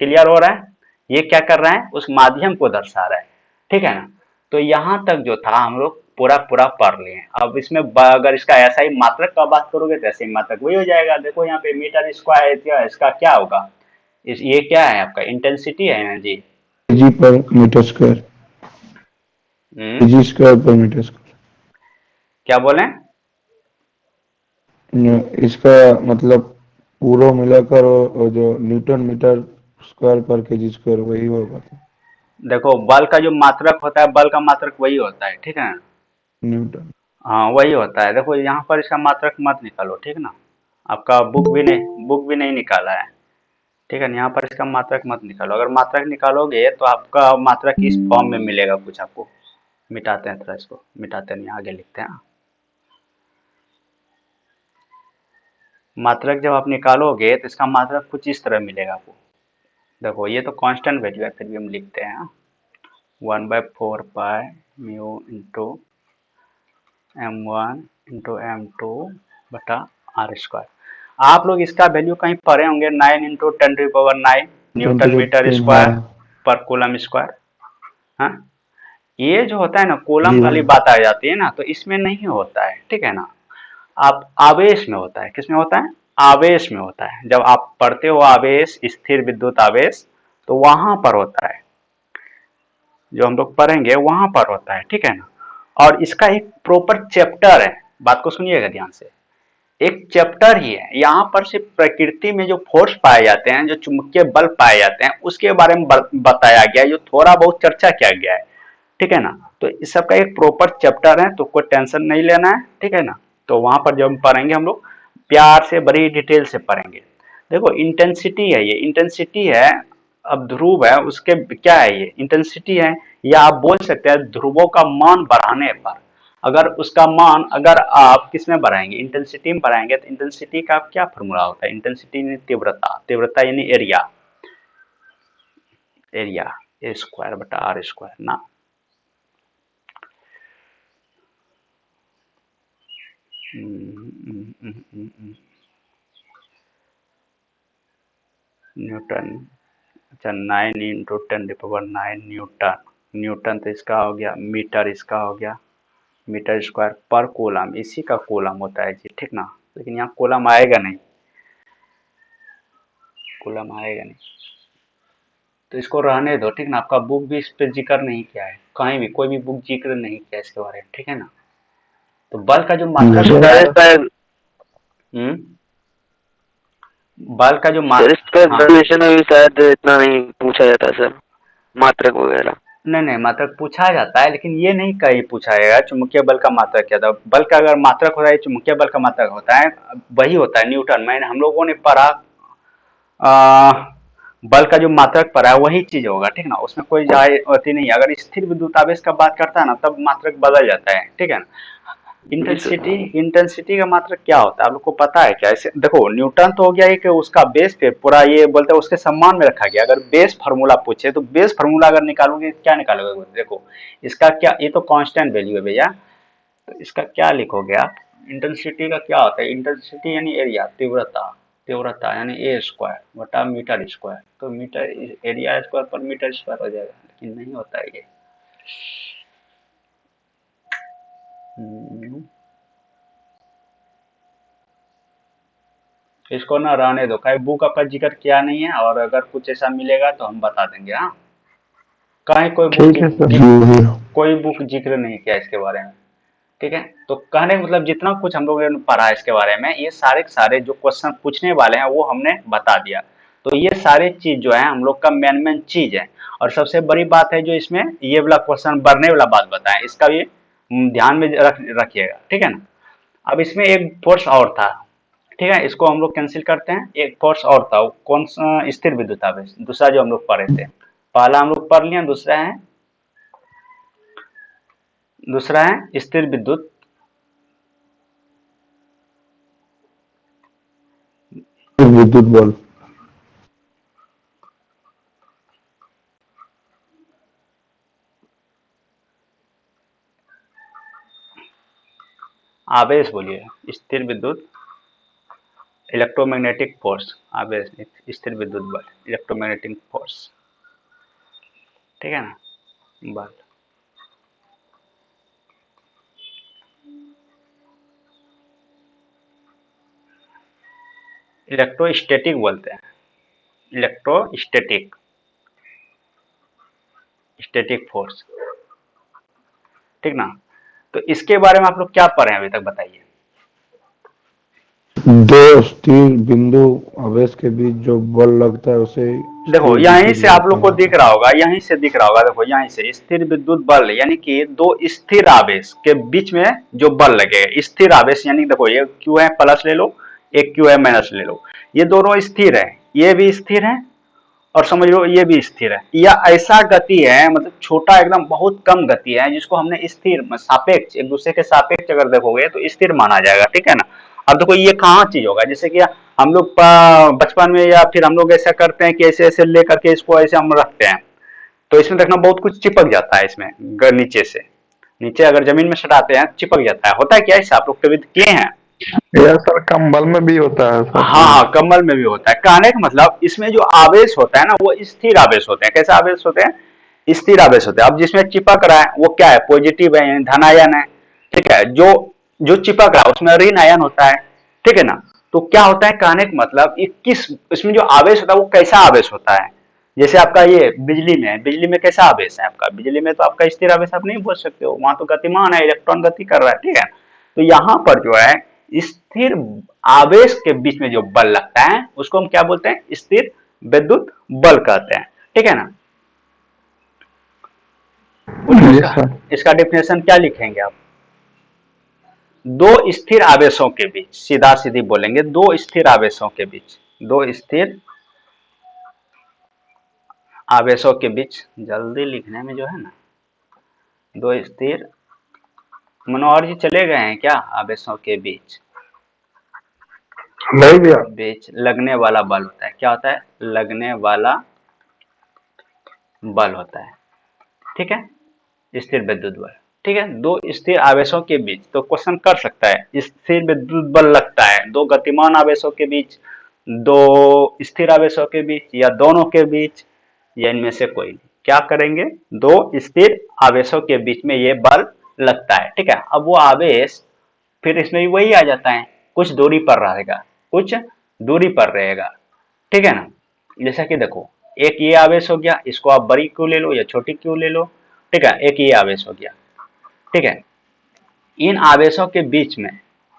क्लियर हो रहा है, ये क्या कर रहा है, उस माध्यम को दर्शा रहा है, ठीक है ना। तो यहां तक जो था हम लोग पूरा पूरा पढ़ लिए। अब इसमें अगर इसका ऐसा ही मात्रक का बात करोगे तो ऐसे ही मात्रक वही हो जाएगा। देखो यहाँ पे मीटर स्क्वायर, इसका क्या होगा, ये क्या है आपका इंटेंसिटी है ना जी। केजी पर मीटर स्क्वायर, केजी स्क्वायर पर मीटर स्क्वायर। क्या बोले, इसका मतलब पूरा मिलाकर और जो न्यूटन मीटर स्क्वायर पर केजी स्क्वायर वही होगा। देखो बल का जो मात्रक होता है, बल का मात्रक वही होता है, ठीक है ना। न्यूटन। हाँ वही होता है। देखो यहाँ पर इसका मात्रक मत निकालो, ठीक ना। आपका बुक भी नहीं निकाला है, ठीक है ना। यहाँ पर इसका मात्रक मत निकालो। अगर मात्रक निकालोगे तो आपका मात्रक इस फॉर्म में मिलेगा कुछ आपको। मिटाते हैं थोड़ा, इसको मिटाते नहीं, आगे लिखते हैं। मात्रक जब आप निकालोगे तो इसका मात्रक कुछ इस तरह मिलेगा आपको। देखो ये तो कांस्टेंट वैल्यू है, फिर भी हम लिखते हैं 1/4 पाई mu into m1 into m2 बटा आर स्क्वायर। आप लोग इसका वैल्यू कहीं पढ़े होंगे, 9 इंटू 10⁹9 न्यूटन मीटर 10 स्क्वायर हाँ पर कूलम स्क्वायर। हाँ, ये जो होता है ना कूलम जी वाली हाँ। बात आ जाती है ना, तो इसमें नहीं होता है, ठीक है ना। आप आवेश में होता है, किसमें होता है, आवेश में होता है। जब आप पढ़ते हो आवेश, स्थिर विद्युत आवेश, तो वहां पर होता है, जो हम लोग पढ़ेंगे वहां पर होता है, ठीक है ना। और इसका एक प्रॉपर चैप्टर है, बात को सुनिएगा ध्यान से। एक चैप्टर ही है, यहाँ पर सिर्फ प्रकृति में जो फोर्स पाए जाते हैं, जो चुंबकीय बल पाए जाते हैं, उसके बारे में बताया गया है, जो थोड़ा बहुत चर्चा किया गया है, ठीक है ना। तो इस सब का एक प्रॉपर चैप्टर है, तो कोई टेंशन नहीं लेना है, ठीक है ना। तो वहां पर जब हम पढ़ेंगे हम लोग प्यार से बड़ी डिटेल से पढ़ेंगे। देखो इंटेंसिटी है, ये इंटेंसिटी है। अब ध्रुव है, उसके क्या है, ये इंटेंसिटी है, या आप बोल सकते हैं ध्रुवों का मान बढ़ाने पर, अगर उसका मान अगर आप किस में बढ़ाएंगे, इंटेंसिटी में बढ़ाएंगे, तो इंटेंसिटी का क्या फॉर्मूला होता है, इंटेंसिटी यानी तीव्रता, तीव्रता यानी एरिया, एरिया ए स्क्वायर बटा आर स्क्वायर ना। न्यूटन, अच्छा 9 इंटू 10⁹9 न्यूटन, न्यूटन तो इसका हो गया, मीटर इसका हो गया, मीटर स्क्वायर पर कूलम, इसी का कूलम होता है जी, ठीक ना। लेकिन यहाँ कूलम आएगा नहीं, कूलम आएगा नहीं, तो इसको रहने दो, ठीक ना। आपका बुक भी इस पे जिक्र नहीं किया है, कहीं भी कोई भी बुक जिक्र नहीं किया इसके बारे में, ठीक है ना। तो बल का जो मात्रक सर। होता है, सर हम्म, बल का जो सर इसका हाँ, ग्रेजुएशन में भी शायद इतना नहीं पूछा जाता सर, मात्रक वगैरह। नहीं नहीं मात्रक पूछा जाता है, लेकिन ये नहीं कहीं पूछा जाएगा चुंबकीय बल का मात्रक क्या था। बल का अगर मात्रक होता है, चुंबकीय बल का मात्रक होता है, वही होता है न्यूटन। मैंने हम लोगों ने पढ़ा बल का जो मात्रक पढ़ा है वही चीज होगा, ठीक ना। उसमें कोई जाए होती नहीं। अगर स्थिर विद्युत आवेश का बात करता है ना, तब मात्रक बदल जाता है, ठीक है ना। जी सर। इंटेंसिटी, इंटेंसिटी का मात्रक क्या होता है आप लोग को पता है क्या? ऐसे देखो न्यूटन तो हो गया है कि उसका बेस पे पूरा ये बोलते हैं उसके सम्मान में रखा गया। अगर बेस फार्मूला पूछे तो बेस फार्मूला अगर निकालोगे क्या निकालोगे, देखो इसका क्या, ये तो कांस्टेंट वैल्यू है भैया, तो इसका क्या लिखोगे आप, इंटेंसिटी का क्या होता है, इंटेंसिटी यानी एरिया, तीव्रता, तीव्रता यानी ए स्क्वायर बटा मीटर स्क्वायर। तो मीटर एरिया स्क्वायर पर मीटर स्क्वायर हो जाएगा, लेकिन नहीं होता है ये। हम्म, इसको ना रहने दो, कहीं बुक का जिक्र किया नहीं है, और अगर कुछ ऐसा मिलेगा तो हम बता देंगे। हाँ, कहीं कोई बुक ठीक है सर। जी जी। कोई बुक जिक्र नहीं किया इसके बारे में, ठीक है। तो कहने का मतलब जितना कुछ हम लोगों ने पढ़ा है इसके बारे में, ये सारे के सारे जो क्वेश्चन पूछने वाले हैं वो हमने बता दिया। तो ये सारे चीज जो है हम लोग का मेन मेन चीज है। और सबसे बड़ी बात है जो इसमें ये वाला क्वेश्चन बढ़ने वाला बात बताएं, इसका भी ध्यान में रखिएगा, ठीक है ना। अब इसमें एक फोर्स और था, ठीक है, इसको हम लोग कैंसिल करते हैं। एक फोर्स और था, वो कौन सा, स्थिर विद्युत आवेश, दूसरा जो हम लोग पढ़े थे। पहला हम लोग पढ़ लिया, दूसरा है स्थिर विद्युत, विद्युत बल। आवेश बोलिए, स्थिर विद्युत इलेक्ट्रोमैग्नेटिक फोर्स, आवेश स्थिर विद्युत बल, इलेक्ट्रोमैग्नेटिक फोर्स, ठीक है ना, बल। इलेक्ट्रोस्टैटिक बोलते हैं, इलेक्ट्रोस्टैटिक, स्टैटिक फोर्स, ठीक ना। तो इसके बारे में आप लोग क्या पढ़े हैं अभी तक, बताइए। दो स्थिर बिंदु आवेश के बीच जो बल लगता है उसे देखो स्थिर यहीं विद्युत से बल आप लोग कहा को जाता दिख है। रहा होगा, यहीं से दिख रहा होगा, देखो यहीं से स्थिर विद्युत बल यानी कि दो स्थिर आवेश के बीच में जो बल लगेगा, स्थिर आवेश यानी देखो ये क्यू है प्लस ले लो, एक क्यू है माइनस ले लो, ये दोनों स्थिर है, ये भी स्थिर है और समझ लो ये भी स्थिर है। या ऐसा गति है, मतलब छोटा एकदम बहुत कम गति है जिसको हमने स्थिर सापेक्ष, एक दूसरे के सापेक्ष अगर देखोगे तो स्थिर माना जाएगा, ठीक है ना। अब देखो ये कहाँ चीज होगा, जैसे कि हम लोग बचपन में या फिर हम लोग ऐसा करते हैं कि ऐसे ऐसे ले करके इसको ऐसे हम रखते हैं, तो इसमें देखना बहुत कुछ चिपक जाता है इसमें, नीचे से, नीचे अगर जमीन में सटाते हैं चिपक जाता है, होता है क्या ऐसा, आप लोग कभी किए हैं। यह सर कंबल में भी होता है सर। हाँ हाँ, कमल में भी होता है। कहने का मतलब इसमें जो आवेश होता है ना वो स्थिर आवेश होते हैं। कैसे आवेश होते हैं, स्थिर आवेश होते हैं। अब जिसमें चिपक रहा है वो क्या है, पॉजिटिव है यानी धनायन है, ठीक है। जो जो चिपक रहा है उसमें ऋण आयन होता है, ठीक है ना। तो क्या होता है, कहने का मतलब ये किस, इसमें जो आवेश होता है वो कैसा आवेश होता है। जैसे आपका ये बिजली में, बिजली में कैसा आवेश है आपका, बिजली में तो आपका स्थिर आवेश आप नहीं बोल सकते हो, वहां तो गतिमान है, इलेक्ट्रॉन गति कर रहा है, ठीक है। तो यहाँ पर जो है स्थिर आवेश के बीच में जो बल लगता है उसको हम क्या बोलते हैं, स्थिर विद्युत बल कहते हैं, ठीक है ना। बोलिए जी इसका, सर। इसका डेफिनेशन क्या लिखेंगे आप। दो स्थिर आवेशों के बीच, सीधा सीधी बोलेंगे, दो स्थिर आवेशों के बीच, दो स्थिर आवेशों के बीच, जल्दी लिखने में जो है ना, दो स्थिर, मनोहर जी चले गए हैं क्या, आवेशों के बीच, नहीं भैया। बीच लगने वाला बल होता है, क्या होता है, लगने वाला बल होता है, ठीक है, स्थिर विद्युत बल, ठीक है। दो स्थिर आवेशों के बीच, तो क्वेश्चन कर सकता है स्थिर विद्युत बल लगता है दो गतिमान आवेशों के बीच, दो स्थिर आवेशों के बीच, या दोनों के बीच, या इनमें से कोई नहीं। क्या करेंगे, दो स्थिर आवेशों के बीच में ये बल लगता है, ठीक है। अब वो आवेश फिर इसमें भी वही आ जाता है, कुछ दूरी पर रहेगा, कुछ दूरी पर रहेगा, ठीक है ना। जैसा कि देखो एक ये आवेश हो गया, इसको आप बड़ी क्यू ले लो या छोटी क्यू ले लो, ठीक है, एक ये आवेश हो गया, ठीक है। इन आवेशों के बीच में,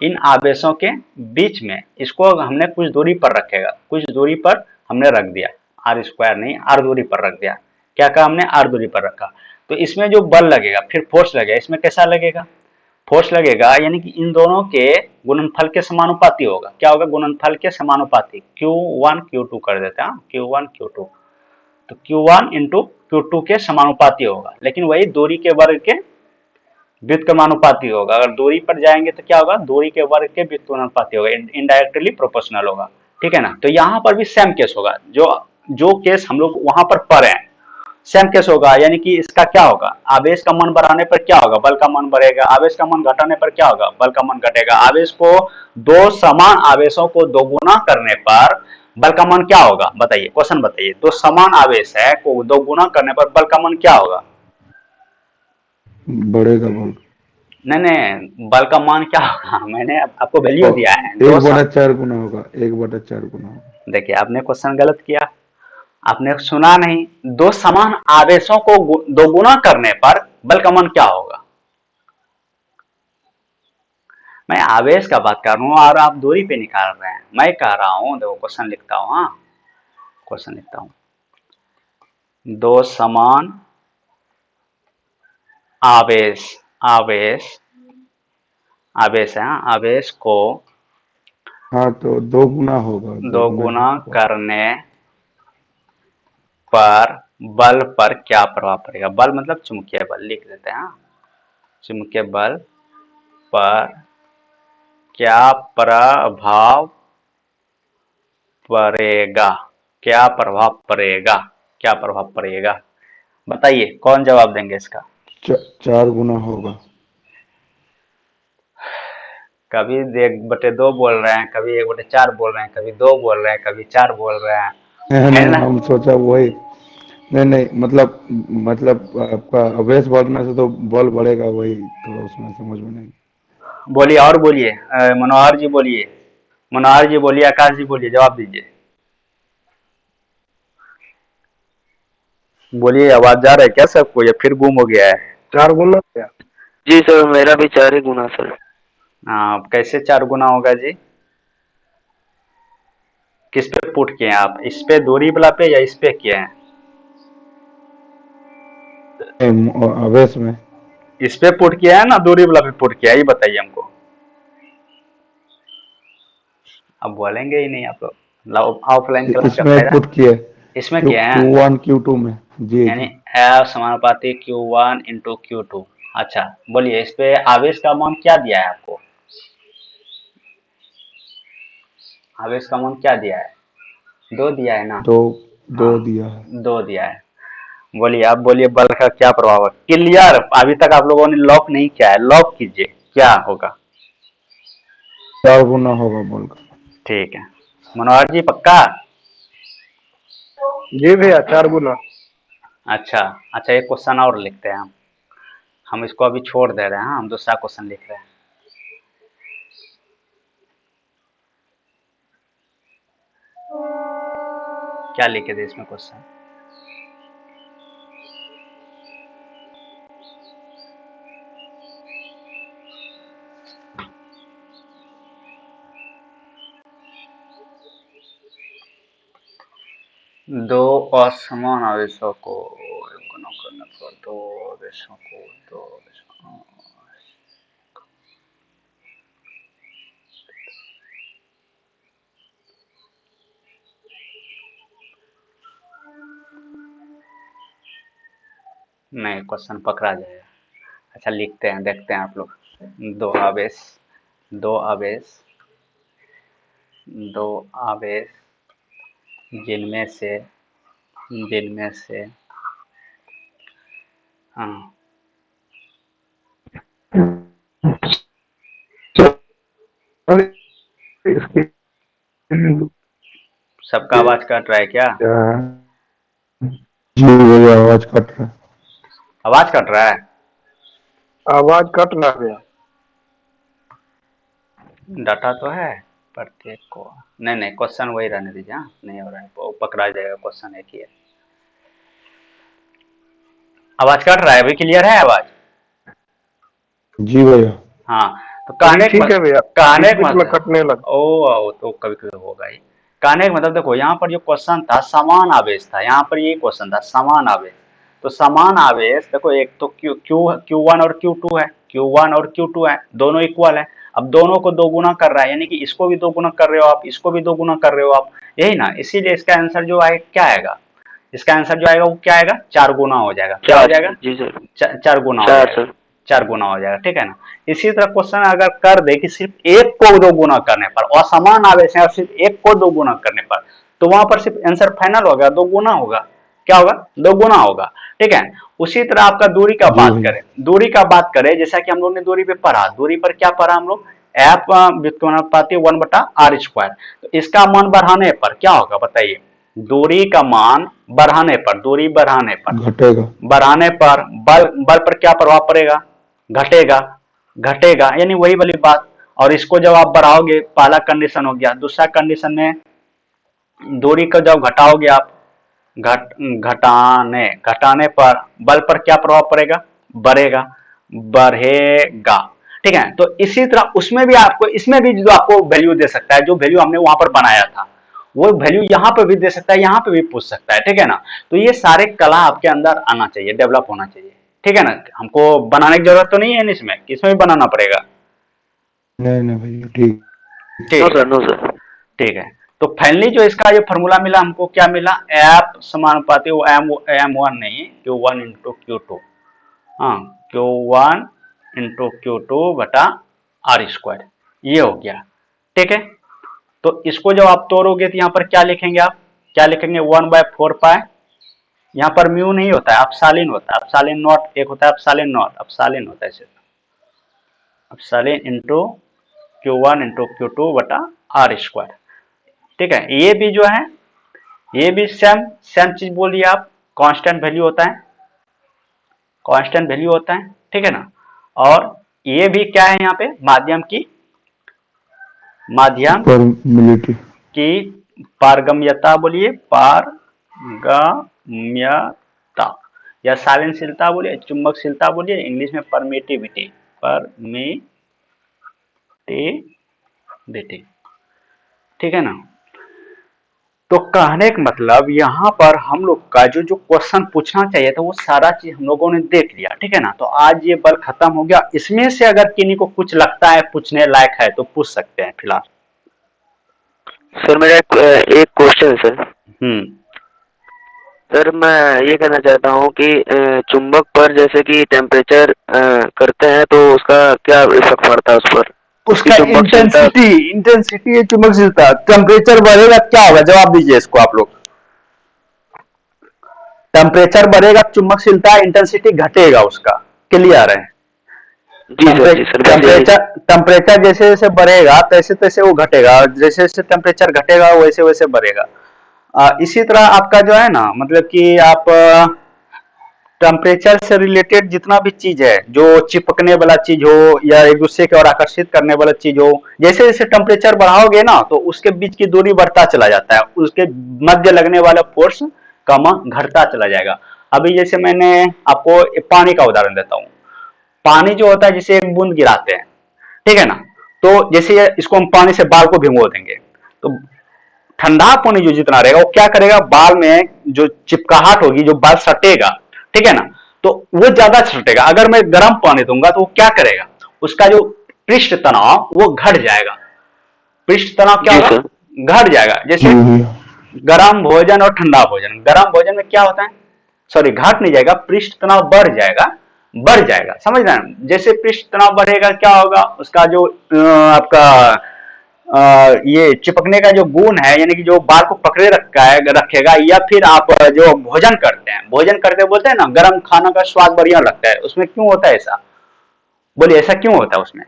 इन आवेशों के बीच में इसको हमने कुछ दूरी पर रखेगा, कुछ दूरी पर हमने रख दिया, आर स्क्वायर नहीं, आर दूरी पर रख दिया। क्या कहा हमने, आर दूरी पर रखा। तो इसमें जो बल लगेगा, फिर फोर्स लगेगा, इसमें कैसा लगेगा, फोर्स लगेगा यानी कि इन दोनों के गुणनफल के समानुपाती होगा। क्या होगा, गुणनफल के समानुपाती, Q1 Q2 कर देते हैं, Q1 Q2, तो Q1 इंटू Q2 के समानुपाती होगा, लेकिन वही दूरी के वर्ग के व्युत्क्रमानुपाती होगा। अगर दूरी पर जाएंगे तो क्या होगा, दूरी के वर्ग के व्युत्क्रमानुपाती होगा, इनडायरेक्टली प्रोपोर्शनल होगा, ठीक है ना। तो यहाँ पर भी सेम केस होगा, जो जो केस हम लोग वहां पर पढ़े हैं सेम केस होगा, यानी कि इसका क्या होगा, आवेश का मन बढ़ाने पर क्या होगा, बल का मन बढ़ेगा, आवेश का मन घटाने पर क्या होगा, बल का मन घटेगा। आवेश को, दो समान आवेशों को दोगुना करने पर बल का मन क्या होगा, बताइए, क्वेश्चन बताइए, दो समान आवेश है को दोगुना करने पर बल का मन क्या होगा। बढ़ेगा बल। नहीं नहीं, बल का मान क्या होगा, मैंने आपको वैल्यू और दिया है, एक बटा चार गुना होगा, एक बटा चार गुना होगा। देखिए आपने क्वेश्चन गलत किया, आपने सुना नहीं, दो समान आवेशों को दोगुना करने पर बल का मान क्या होगा। मैं आवेश का बात कर रहा हूं और आप दूरी पे निकाल रहे हैं। मैं कह रहा हूं, देखो क्वेश्चन लिखता हूं, हाँ क्वेश्चन लिखता हूं, दो समान आवेश, आवेश, आवेश है, हाँ, आवेश को हाँ तो दो गुना होगा, दो गुना दोगुना होगा। करने पर बल पर क्या प्रभाव पड़ेगा, बल मतलब चुंबकीय बल, लिख देते हैं, हाँ? चुंबकीय बल पर क्या प्रभाव पड़ेगा, क्या प्रभाव पड़ेगा, क्या प्रभाव पड़ेगा, बताइए कौन जवाब देंगे इसका। चार गुना होगा। कभी 1/2 बोल रहे हैं, कभी 1/4 बोल रहे हैं, कभी 2 बोल रहे हैं, कभी 4 बोल रहे हैं, नहीं है नहीं, ना? हम सोचा वही। नहीं नहीं, मतलब आपका अवेश बढ़ने से तो बल बढ़ेगा, वही थोड़ा उसमें समझ में नहीं। बोलिए और बोलिए, मनोहर जी बोलिए, मनोहर जी बोलिए, आकाश जी बोलिए, जवाब दीजिए। बोलिए, आवाज जा रहा है क्या सबको या फिर गुम हो गया है? 4 गुना क्या? जी सर, मेरा भी 4 ही गुना सर। कैसे 4 गुना होगा जी? किस पे पुट किए हैं आप? इस पे दूरी वाला पे या इस पे किए हैं? अवेश में। इस पे पुट किया है ना दूरी वाला पे पुट किया है, ये बताइए हमको। अब बोलेंगे ही नहीं आप लोग, ऑफलाइन क्लास का इसमें फायदा। पुट किए। इसमें क्यू क्या है? Q1 Q2 में। जी यानी जी। F समानुपाती Q1 इंटू Q2। अच्छा, बोलिए इस पे आवेश का मान क्या दिया है आपको? आवेश का मान क्या दिया है? 2 दिया है ना? दो हाँ, दो दिया है। 2 दिया है। बोलिए, आप बोलिए बल का क्या प्रभाव है? क्लियर, अभी तक आप लोगों ने लॉक नहीं किया है, लॉक कीजिए, क्या होगा? 4 गुना होगा बल का। ठीक है, मनोहर जी पक्का? जी भैया, 4 गुना। अच्छा अच्छा, एक क्वेश्चन और लिखते हैं हम इसको अभी छोड़ दे रहे हैं, हम दूसरा क्वेश्चन लिख रहे हैं। क्या लिखे थे इसमें क्वेश्चन? दो असमान आवेशों को गुणा करने पर दो आवेशों को दो आवेशों नहीं, क्वेश्चन पकड़ा जाएगा। अच्छा, लिखते हैं, देखते हैं आप लोग। दो आवेश दो आवेश दो आवेश जिनमें से जिनमें से हाँ, सर, इसकी सबका आवाज कट रहा है क्या? क्या है? जी भैया, आवाज कट रहा है। आवाज कट रहा है? आवाज कट रहा है भैया। डाटा तो है प्रत्येक को। नहीं नहीं, क्वेश्चन वही रहने दीजिए, हाँ, नहीं हो रहा है, वो पकड़ा जाएगा, क्वेश्चन एक ही है। आवाज कट रहा है, अभी क्लियर है आवाज? जी भैया। हाँ, तो अभी कहने ठीक है भैया, कहने बीच का बीच में मतलब, कटने लगा। ओ तो कभी कभी होगा ही। कहने का मतलब देखो, यहाँ पर जो क्वेश्चन था समान आवेश था, यहाँ पर ये क्वेश्चन था समान आवेश। तो समान आवेश देखो, एक तो Q1 और Q2 है, Q1 और Q2 है, दोनों इक्वल है। अब दोनों को 2 गुना कर रहा है, यानी कि इसको भी 2 गुना कर रहे हो आप, इसको भी 2 गुना कर रहे हो आप, यही ना? इसीलिए इसका आंसर जो आएगा क्या आएगा? इसका आंसर जो आएगा वो क्या आएगा? 4 गुना हो जाएगा। क्या हो 4 जाएगा? सर। जी सर। 4 गुना हो 4 जाएगा। सर। 4 गुना हो जाएगा, ठीक है ना? इसी तरह क्वेश्चन अगर कर दे कि सिर्फ एक को 2 गुना करने पर, असमान आवेश है और सिर्फ एक को 2 गुना करने पर, तो वहां पर सिर्फ आंसर फाइनल होगा, 2 गुना होगा। क्या होगा? 2 गुना होगा, ठीक है। उसी तरह आपका दूरी का जी बात भैया। करें, दूरी का बात करें, जैसा कि हम लोग ने दूरी पे पढ़ा, दूरी पर क्या पढ़ा हम लोग? एफ व्युत्क्रमानुपाती 1/r²। तो इसका मान बढ़ाने पर क्या होगा बताइए? दूरी का मान बढ़ाने पर, दूरी बढ़ाने पर, घटेगा। बढ़ाने पर बल बल पर क्या प्रभाव पड़ेगा? घटेगा। घटेगा, यानी वही वाली बात। और इसको जब आप बढ़ाओगे, पहला कंडीशन हो गया। दूसरा कंडीशन में दूरी को जब घटाओगे आप, घट घटाने घटाने पर बल पर क्या प्रभाव पड़ेगा? बढ़ेगा, बढ़ेगा, ठीक है। तो इसी तरह उसमें भी आपको, इसमें भी जो आपको वैल्यू दे सकता है, जो वैल्यू हमने वहां पर बनाया था, वो वैल्यू यहाँ पे भी दे सकता है, यहाँ पे भी पूछ सकता है, ठीक है ना? तो ये सारे कला आपके अंदर आना चाहिए, डेवलप होना चाहिए, ठीक है ना? हमको बनाने की जरूरत तो नहीं है इसमें, इसमें भी बनाना पड़ेगा। नहीं नहीं भैया, ठीक। नो ठीक है, सर, नो सर। ठीक है। तो फाइनली जो इसका जो फॉर्मूला मिला हमको, क्या मिला? एफ समानुपाती, वो M1 नहीं, Q1 इंटू Q2। हाँ, Q1 इंटू Q2 बटा R², ये हो गया, ठीक है। तो इसको जब आप तोड़ोगे तो यहाँ पर क्या लिखेंगे आप? क्या लिखेंगे? 1/4 पाई। यहाँ पर म्यू नहीं होता है, अपसालिन होता है, अपसालिन नॉट, एक होता है अपसालिन नॉट, अपसालिन होता है सिर्फ, अपसालिन इंटू Q1 इंटू Q2 बटा आर स्क्वायर। ठीक है, ये भी जो है ये भी सेम सेम चीज बोलिए आप, कांस्टेंट वैल्यू होता है, कांस्टेंट वैल्यू होता है, ठीक है ना। और ये भी क्या है यहाँ पे, माध्यम परमिलिटी। की पारगम्यता, बोलिए पारगम्यता, या साधनशीलता बोलिए, चुंबकशीलता बोलिए, इंग्लिश में परमिटिविटी, परमिटिविटी, ठीक है ना। तो कहने का मतलब यहाँ पर हम लोग का जो जो क्वेश्चन पूछना चाहिए था वो सारा चीज हम लोगों ने देख लिया, ठीक है ना। तो आज ये बल खत्म हो गया। इसमें से अगर किन्हीं को कुछ लगता है पूछने लायक है तो पूछ सकते हैं फिलहाल। सर मेरा एक क्वेश्चन है सर। हम्म सर मैं ये कहना चाहता हूँ कि चुंबक पर जैसे कि टेम्परेचर करते हैं तो उसका क्या इफेक्ट पड़ता है उस पर, उसकी उसका चुंबकशीलता। इंटेंसिटी चुंबकशीलता, टेम्परेचर बढ़ेगा क्या होगा, जवाब दीजिए इसको आप लोग। टेम्परेचर बढ़ेगा, चुंबकशीलता इंटेंसिटी घटेगा उसका, क्लियर है। जी सर, जी सर, बस यही। टेम्परेचर टेम्परेचर जैसे जैसे बढ़ेगा तैसे तैसे वो घटेगा, और जैसे जैसे टेम्परेचर घटेगा वैसे वैसे बढ़ेगा। इसी तरह आपका जो है ना, मतलब कि आप टेम्परेचर से रिलेटेड जितना भी चीज है, जो चिपकने वाला चीज हो या एक दूसरे की ओर आकर्षित करने वाला चीज हो, जैसे जैसे टेम्परेचर बढ़ाओगे ना तो उसके बीच की दूरी बढ़ता चला जाता है, उसके मध्य लगने वाला फोर्स कम घटता चला जाएगा। अभी जैसे मैंने आपको पानी का उदाहरण देता हूँ। पानी जो होता है, जैसे एक बूंद गिराते हैं, ठीक है ना, तो जैसे इसको हम पानी से बाल को भिगो देंगे, तो ठंडा पानी जो जितना रहेगा वो क्या करेगा, बाल में जो चिपकाहट होगी, जो बाल सटेगा, ठीक है ना, तो वो ज्यादा सटेगा। अगर मैं गर्म पानी दूंगा तो वो क्या करेगा, उसका जो पृष्ठ तनाव वो घट जाएगा। पृष्ठ तनाव क्या जी होगा, सर। घट जाएगा। जी जैसे भैया। गर्म भोजन और ठंडा भोजन, गर्म भोजन में क्या होता है, सॉरी घट नहीं जाएगा, पृष्ठ तनाव बढ़ जाएगा, बढ़ जाएगा, समझ रहे हैं। जैसे पृष्ठ तनाव बढ़ेगा क्या होगा, उसका जो आपका ये चिपकने का जो गुण है, यानी कि जो बाल को पकड़े रखेगा, या फिर आप जो भोजन करते हैं, भोजन करते बोलते हैं ना गर्म खाना का स्वाद बढ़िया लगता है, उसमें क्यों होता है ऐसा, बोलिए ऐसा क्यों होता है उसमें।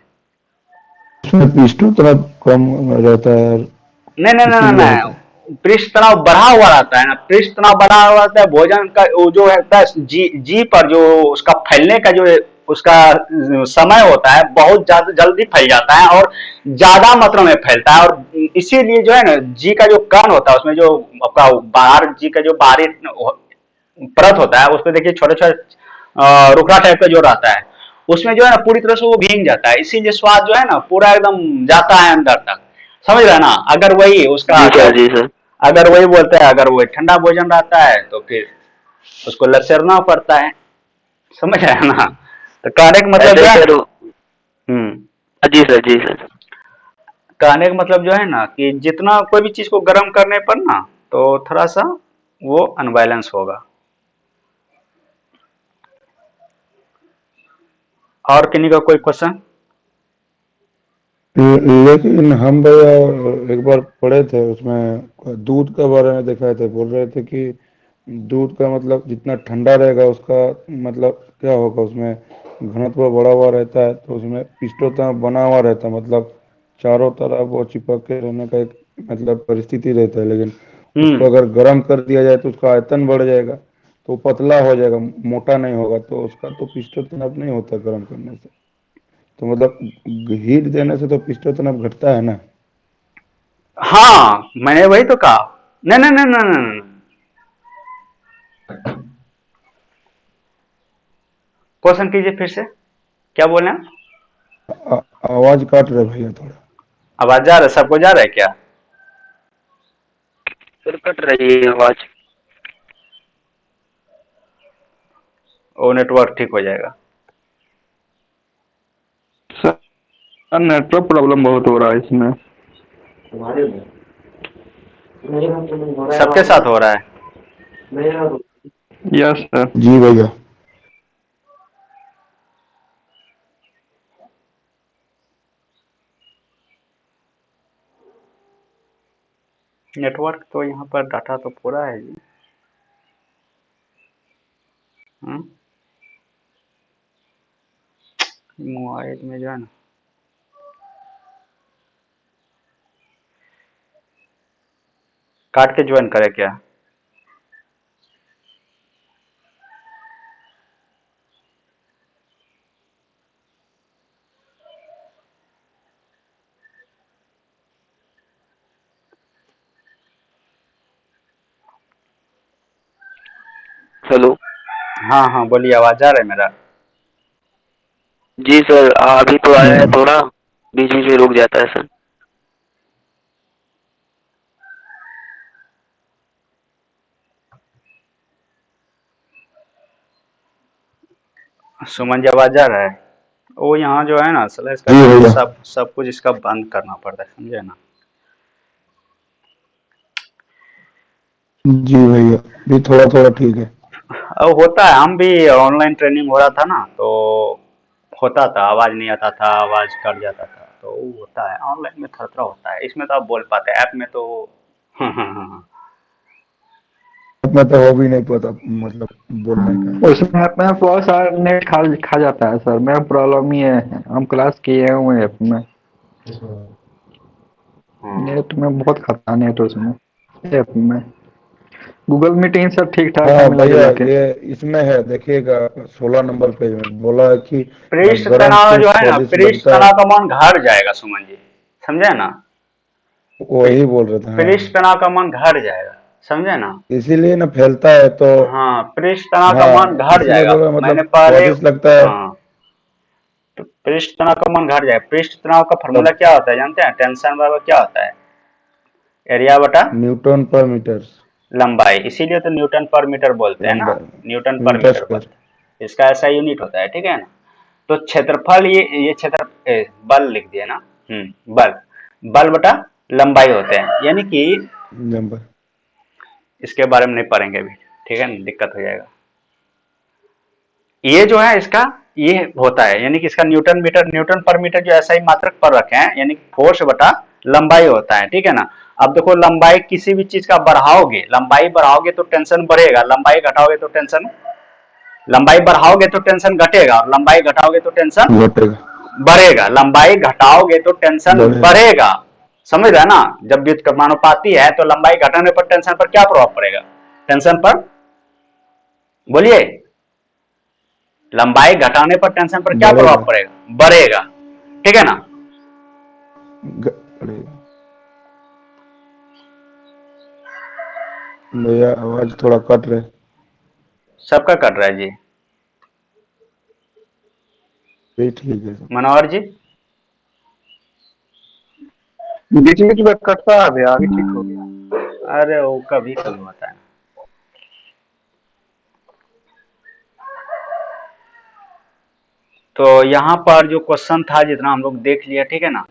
उसमें पिस्टन तरफ कम रहता है, नहीं नहीं नहीं इसीलिए होता है। नहीं, पृष्ठ तनाव बढ़ा हुआ रहता है ना, पृष्ठ तनाव बढ़ा हुआ रहता है, भोजन का वो जो रहता है जी पर जो उसका फैलने का जो उसका समय होता है बहुत ज्यादा जल्दी फैल जाता है और ज्यादा मात्रा में फैलता है, और इसीलिए जो है ना जी का जो कण होता है उसमें जो आपका बाहर जी का जो बाहरी परत होता है, उसमें देखिए छोटे छोटे रुखड़ा टाइप का जो रहता है, उसमें जो है ना पूरी तरह से वो भीग जाता है, इसीलिए स्वाद जो है ना पूरा एकदम जाता है अंदर तक, समझ रहे हैं ना। अगर वही उसका जी क्या, सर, जी सर। अगर वही बोलते हैं, अगर वही ठंडा भोजन रहता है तो फिर उसको लसेरना पड़ता है, समझ रहे हैं ना। तो कहने का मतलब ऐसे जो है, सर। हम्म जी सर, जी सर। कहने का मतलब जो है ना कि जितना कोई भी चीज को गर्म करने पर ना तो थोड़ा सा वो अनबैलेंस होगा। और किन्हीं का कोई क्वेश्चन। लेकिन हम भैया एक बार पढ़े थे, उसमें दूध के बारे में दिखाए थे, बोल रहे थे कि दूध का मतलब जितना ठंडा रहेगा उसका मतलब क्या होगा, उसमें घनत्व बढ़ा हुआ रहता है, तो उसमें पिस्टोतंत्र बना हुआ रहता है, मतलब चारों तरफ वो चिपक के रहने का एक मतलब परिस्थिति रहता है। लेकिन उसको हम्म अगर गर्म कर दिया जाए तो उसका आयतन बढ़ जाएगा, तो वो पतला हो जाएगा, मोटा नहीं होगा, तो उसका तो पिस्टोतंत्र नहीं होता गर्म करने से। तो मतलब हीट देने से तो पिस्टोतंत्र घटता है ना। हाँ मैंने वही तो कहा। नहीं नहीं नहीं नहीं नहीं नहीं। क्वेश्चन कीजिए फिर से, क्या बोले आप? आवाज काट रहे भैया थोड़ा। आवाज जा रहा है, सबको जा रहा है क्या? सर कट रही है आवाज। वो नेटवर्क ठीक हो जाएगा। सर नेटवर्क प्रॉब्लम बहुत हो रहा है इसमें। सबके साथ हो रहा है। Yes sir. जी भैया। नेटवर्क तो यहाँ पर डाटा तो पूरा है जी। हम्म, मोबाइल में जो है ना काट के ज्वाइन करे क्या? हेलो। हाँ हाँ बोलिए, आवाज आ रहा है मेरा? जी सर, अभी तो आया है, थोड़ा बीच बीच में रुक जाता है सर। सुमन जी आवाज आ रहा है? वो यहाँ जो है ना असल इसका जी भैया। सब सब कुछ इसका बंद करना पड़ता है, समझे ना? जी भैया, भी थोड़ा थोड़ा ठीक है। अब होता है, हम भी ऑनलाइन ट्रेनिंग हो रहा था ना, तो होता था, आवाज नहीं आता था, आवाज कट जाता था, तो वो होता है ऑनलाइन में, थोड़ा थोड़ा होता है। इसमें तो आप बोल पाते हैं, ऐप में तो मैं तो हो भी नहीं पता मतलब बोलने का। उसमें ऐप में बहुत सारा नेट खा खा जाता है सर, मेरा प्रॉब्लम ही है। हम क्लास किए हुए ऐप में, नेट में बहुत खाता है नेट उसमें, ऐप में। गूगल मीटिंग सब ठीक ठाक है हाँ मिला भैया, जुला के। ये इसमें है, देखिएगा 16 नंबर पेज में बोला है कि पृष्ठ गरम तनाव जो सूप है ना, स्वादिष्ट पृष्ठ लगता है। तनाव का मान घट जाएगा सुमन जी, समझे ना? वही बोल रहे थे, पृष्ठ हाँ। तनाव का मान घट जाएगा, समझे ना? इसीलिए ना फैलता है तो। हाँ, पृष्ठ तनाव का मान हाँ, घट इसीलिए जाएगा। बोला मैंने मतलब पहले, स्वादिष्ट लगता है। हाँ, तो पृष्ठ तनाव का मान घट जाएगा। पृष्ठ तनाव का फॉर्मूला तब क्या होता है जानते हैं? टेंशन बराबर क्या होता है? एरिया बटा न्यूटन पर मीटर। लंबाई, इसीलिए तो न्यूटन पर मीटर बोलते हैं ना, लंबाई न्यूटन पर मीटर मीटर स्क्वायर। बोलते हैं। इसका ऐसा यूनिट होता है, ठीक है ना? तो क्षेत्रफल, ये क्षेत्र बल लिख दिया ना, बल, बल बटा लंबाई होते हैं, यानी कि लंबाई। इसके बारे में नहीं पढ़ेंगे अभी, ठीक है ना, दिक्कत हो जाएगा। ये जो है इसका, ये होता है, यानी कि इसका न्यूटन मीटर, न्यूटन पर मीटर जो ऐसा ही मात्रक पर रखे हैं, यानी फोर्स बटा लंबाई होता है, ठीक है ना? अब देखो, लंबाई किसी भी चीज का बढ़ाओगे, लंबाई बढ़ाओगे तो टेंशन बढ़ेगा, लंबाई घटाओगे तो टेंशन, लंबाई बढ़ाओगे तो टेंशन घटेगा, और लंबाई घटाओगे तो टेंशन घटेगा। बढ़ेगा। लंबाई घटाओगे तो टेंशन बढ़ेगा। बढ़ेगा, समझ रहे हैं ना? जब व्युत्क्रमानुपाती है तो लंबाई घटाने पर टेंशन पर क्या प्रभाव पड़ेगा? टेंशन पर, बोलिए, लंबाई घटाने पर टेंशन पर क्या प्रभाव बढ़ेगा। पड़ेगा? बढ़ेगा, ठीक है ना? बढ़ेगा। भैया आवाज थोड़ा कट रहे। सबका कट रहा है जी। ये ठीक है सर। मनोहर जी, बीच बीच में कटता है भैया, अभी ठीक हो गया। अरे वो कभी कभी होता है। तो यहाँ पर जो क्वेश्चन था जितना हम लोग देख लिया, ठीक है ना?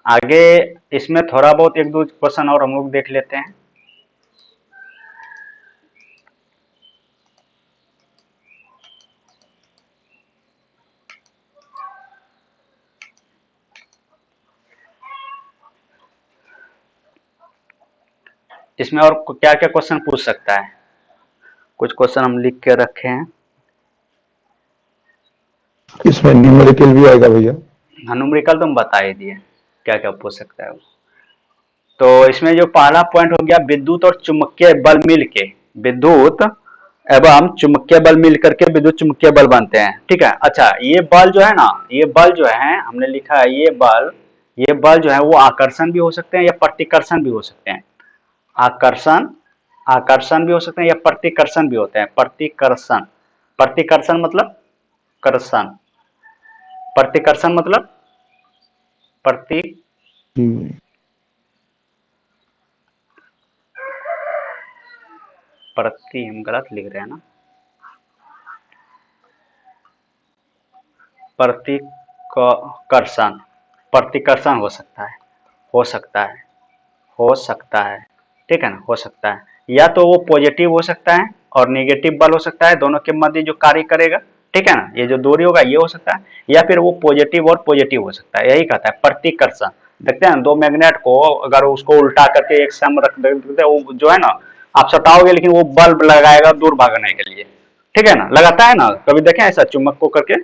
आगे इसमें थोड़ा बहुत एक दो क्वेश्चन और हम लोग देख लेते हैं। इसमें और क्या क्या क्वेश्चन पूछ सकता है? कुछ क्वेश्चन हम लिख के रखे हैं। इसमें न्यूमेरिकल भी आएगा भैया। न्यूमेरिकल तो हम बता ही दिए क्या क्या पूछ सकता है वो। तो इसमें जो पहला पॉइंट हो गया, विद्युत और चुंबकीय बल मिलके, विद्युत एवं चुंबकीय बल मिल करके विद्युत चुंबकीय बल बनते हैं, ठीक है? अच्छा, ये बल जो है ना, ये बल जो है हमने लिखा है, ये बल जो है वो आकर्षण भी हो सकते हैं या प्रतिकर्षण भी हो सकते हैं। आकर्षण, आकर्षण भी हो सकते हैं या प्रतिकर्षण भी होते हैं। प्रतिकर्षण, प्रतिकर्षण मतलब कर्षण, प्रतिकर्षण मतलब प्रति, हम्म, प्रति हम गलत लिख रहे हैं ना, प्रतिकर्षण, प्रतिकर्षण हो सकता है, हो सकता है, हो सकता है, ठीक है ना? हो सकता है, या तो वो पॉजिटिव हो सकता है और नेगेटिव बल हो सकता है, दोनों के मध्य जो कार्य करेगा, ठीक है ना? ये जो दूरी होगा ये हो सकता है, या फिर वो पॉजिटिव और पॉजिटिव हो सकता है, यही कहता है प्रतिकर्षण। देखते हैं दो मैग्नेट को अगर उसको उल्टा करके एक सम रख देते हैं, वो जो है ना, आप सटाओगे लेकिन वो बल्ब लगाएगा दूर भागने के लिए, ठीक है ना? लगाता है ना, कभी देखें ऐसा चुम्बक को करके?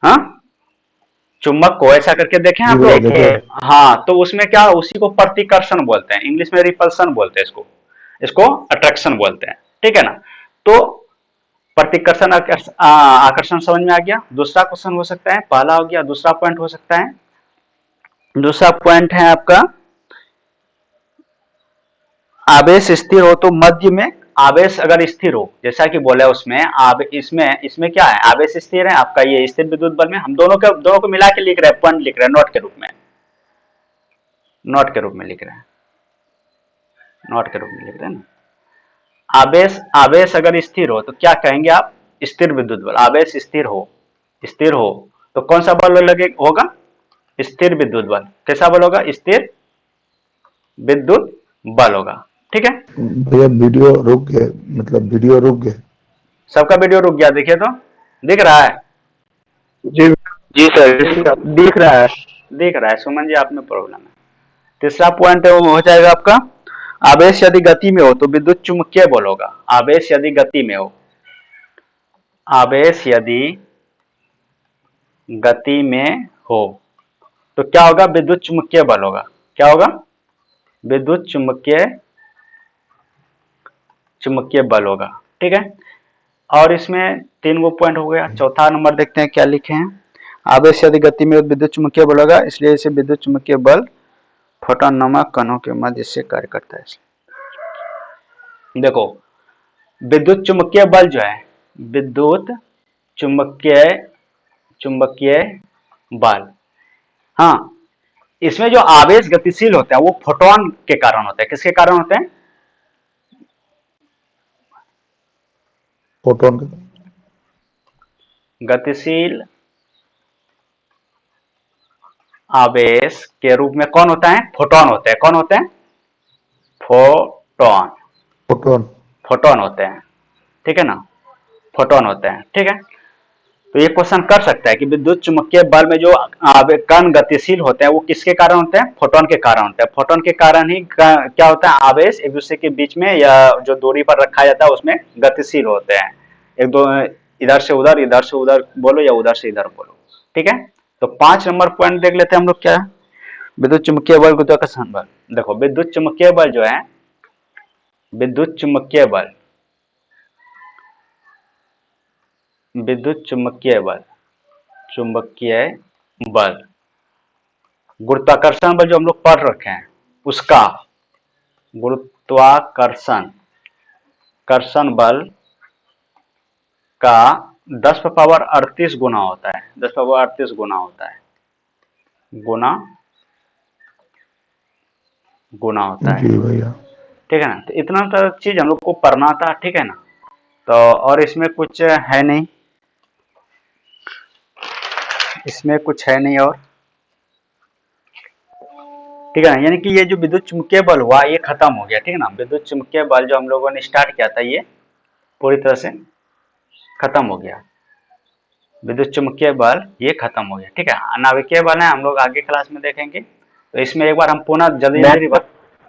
हाँ, चुम्बक को ऐसा करके देखें जी आप भैया लोग। देखे। हाँ, तो उसमें क्या, उसी को प्रतिकर्षण बोलते हैं, इंग्लिश में रिपल्सन बोलते हैं इसको, इसको अट्रैक्शन बोलते हैं, ठीक है ना। तो प्रतिकर्षण आकर्षण समझ में आ गया। दूसरा क्वेश्चन हो सकता है, पहला हो गया, दूसरा पॉइंट हो सकता है, दूसरा पॉइंट है आपका, आवेश स्थिर हो तो मध्य में, आवेश अगर स्थिर हो, जैसा कि बोला उसमें, इसमें क्या है, आवेश स्थिर है आपका, ये स्थिर विद्युत बल में हम दोनों को मिला के लिख रहे हैं, पॉइंट लिख रहे हैं, नोट के रूप में, नोट के रूप में लिख रहे हैं, नोट के रूप में लिख रहे हैं ना। आवेश आवेश अगर स्थिर हो तो क्या कहेंगे आप, स्थिर विद्युत बल। आवेश स्थिर हो, स्थिर हो तो कौन सा बल लगे होगा, स्थिर विद्युत बल। कैसा बल होगा, स्थिर विद्युत बल होगा, ठीक है। भैया वीडियो रुक गए, मतलब वीडियो रुक गए। सबका वीडियो रुक गया, देखिए तो, दिख रहा है, जी जी सर। दिख रहा है। दिख रहा है, सुमन जी आप में प्रॉब्लम है। तीसरा पॉइंट है वो हो जाएगा आपका, आवेश यदि गति में हो तो विद्युत चुम्बकीय बल होगा। आवेश यदि गति में हो, आवेश यदि गति में हो तो क्या होगा, विद्युत चुम्बकीय बल होगा। क्या होगा, विद्युत चुम्बकीय बल होगा, ठीक है। और इसमें 3 गो पॉइंट हो गया। चौथा नंबर देखते हैं क्या लिखे हैं, आवेश यदि गति में हो तो विद्युत चुम्बकीय बल होगा, इसलिए इसे विद्युत चुम्बकीय बल फोटोन नामक कणों के मध्य से कार्य करता है। देखो, विद्युत चुम्बकीय बल जो है, विद्युत चुम्बकीय चुम्बकीय बल, हाँ, इसमें जो आवेश गतिशील होता है वो फोटोन के कारण होता है। किसके कारण होते हैं, फोटोन के। गतिशील आवेश के रूप में कौन होता है, फोटोन होते हैं। कौन होते हैं, फोटोन, फोटोन। फोटोन होते हैं, ठीक है ना, फोटोन होते हैं, ठीक है। तो ये क्वेश्चन कर सकता है कि विद्युत चुम्बकीय बल में जो कण गतिशील होते हैं वो किसके कारण होते हैं, फोटोन के कारण होते हैं। फोटोन के कारण ही क्या होता है, आवेश एक दूसरे के बीच में या जो दूरी पर रखा जाता है उसमें गतिशील होते हैं। एक दो इधर से उधर बोलो या उधर से इधर बोलो, ठीक है। तो 5 नंबर पॉइंट देख लेते हैं हम लोग, क्या है, विद्युत चुम्बकीय बल, गुरुत्वाकर्षण बल। देखो, विद्युत चुम्बकीय बल जो है, विद्युत चुम्बकीय बल, विद्युत चुम्बकीय बल, चुंबकीय बल, गुरुत्वाकर्षण बल जो हम लोग पढ़ रखे हैं उसका, गुरुत्वाकर्षण कर्षण बल का 10⁻38 गुना होता है, 10⁻38 गुना होता है, गुना गुना होता है, जी भैया। ठीक है ना। तो इतना तो चीज हम लोग को पढ़ना था, ठीक है ना। तो और इसमें कुछ है नहीं, इसमें कुछ है नहीं और, ठीक है ना। यानी कि ये जो विद्युत चुम्बकीय बल हुआ ये खत्म हो गया, ठीक है ना। विद्युत चुम्बकीय बल जो हम लोगों ने स्टार्ट किया था ये पूरी तरह से खत्म हो गया, विद्युत चुम्बकीय बल ये खत्म हो गया, ठीक है। नाभिकीय बल है हम लोग आगे क्लास में देखेंगे। तो इसमें एक बार हम पुनः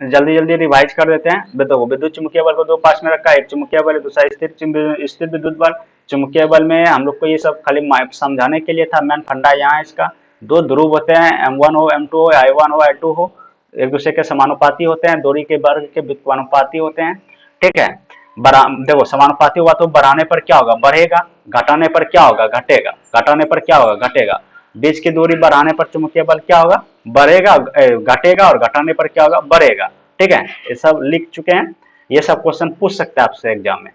जल्दी रिवाइज कर देते हैं। देखो, विद्युत चुम्बकीय बल को 2 पार्ट में रखा है, एक चुम्बकीय बल, दूसरा स्थिर विद्युत बल। चुम्बकीय बल में हम लोग को ये सब खाली समझाने के लिए था, मेन फंडा यहाँ है इसका। 2 ध्रुव होते हैं, M1 हो, M2 हो, I1 हो, I2 हो, एक दूसरे के समानुपाती होते हैं, दूरी के वर्ग के व्युत्क्रमानुपाती होते हैं, ठीक है। देखो, समानुपाती हुआ तो बढ़ाने पर क्या होगा, बढ़ेगा, घटाने पर क्या होगा, घटेगा, घटाने पर क्या होगा, घटेगा। बीच की दूरी बढ़ाने पर चुंबकीय बल क्या होगा, बढ़ेगा, घटेगा, और घटाने पर क्या होगा, बढ़ेगा, ठीक है। ये सब लिख चुके हैं, ये सब क्वेश्चन पूछ सकते हैं आपसे एग्जाम में,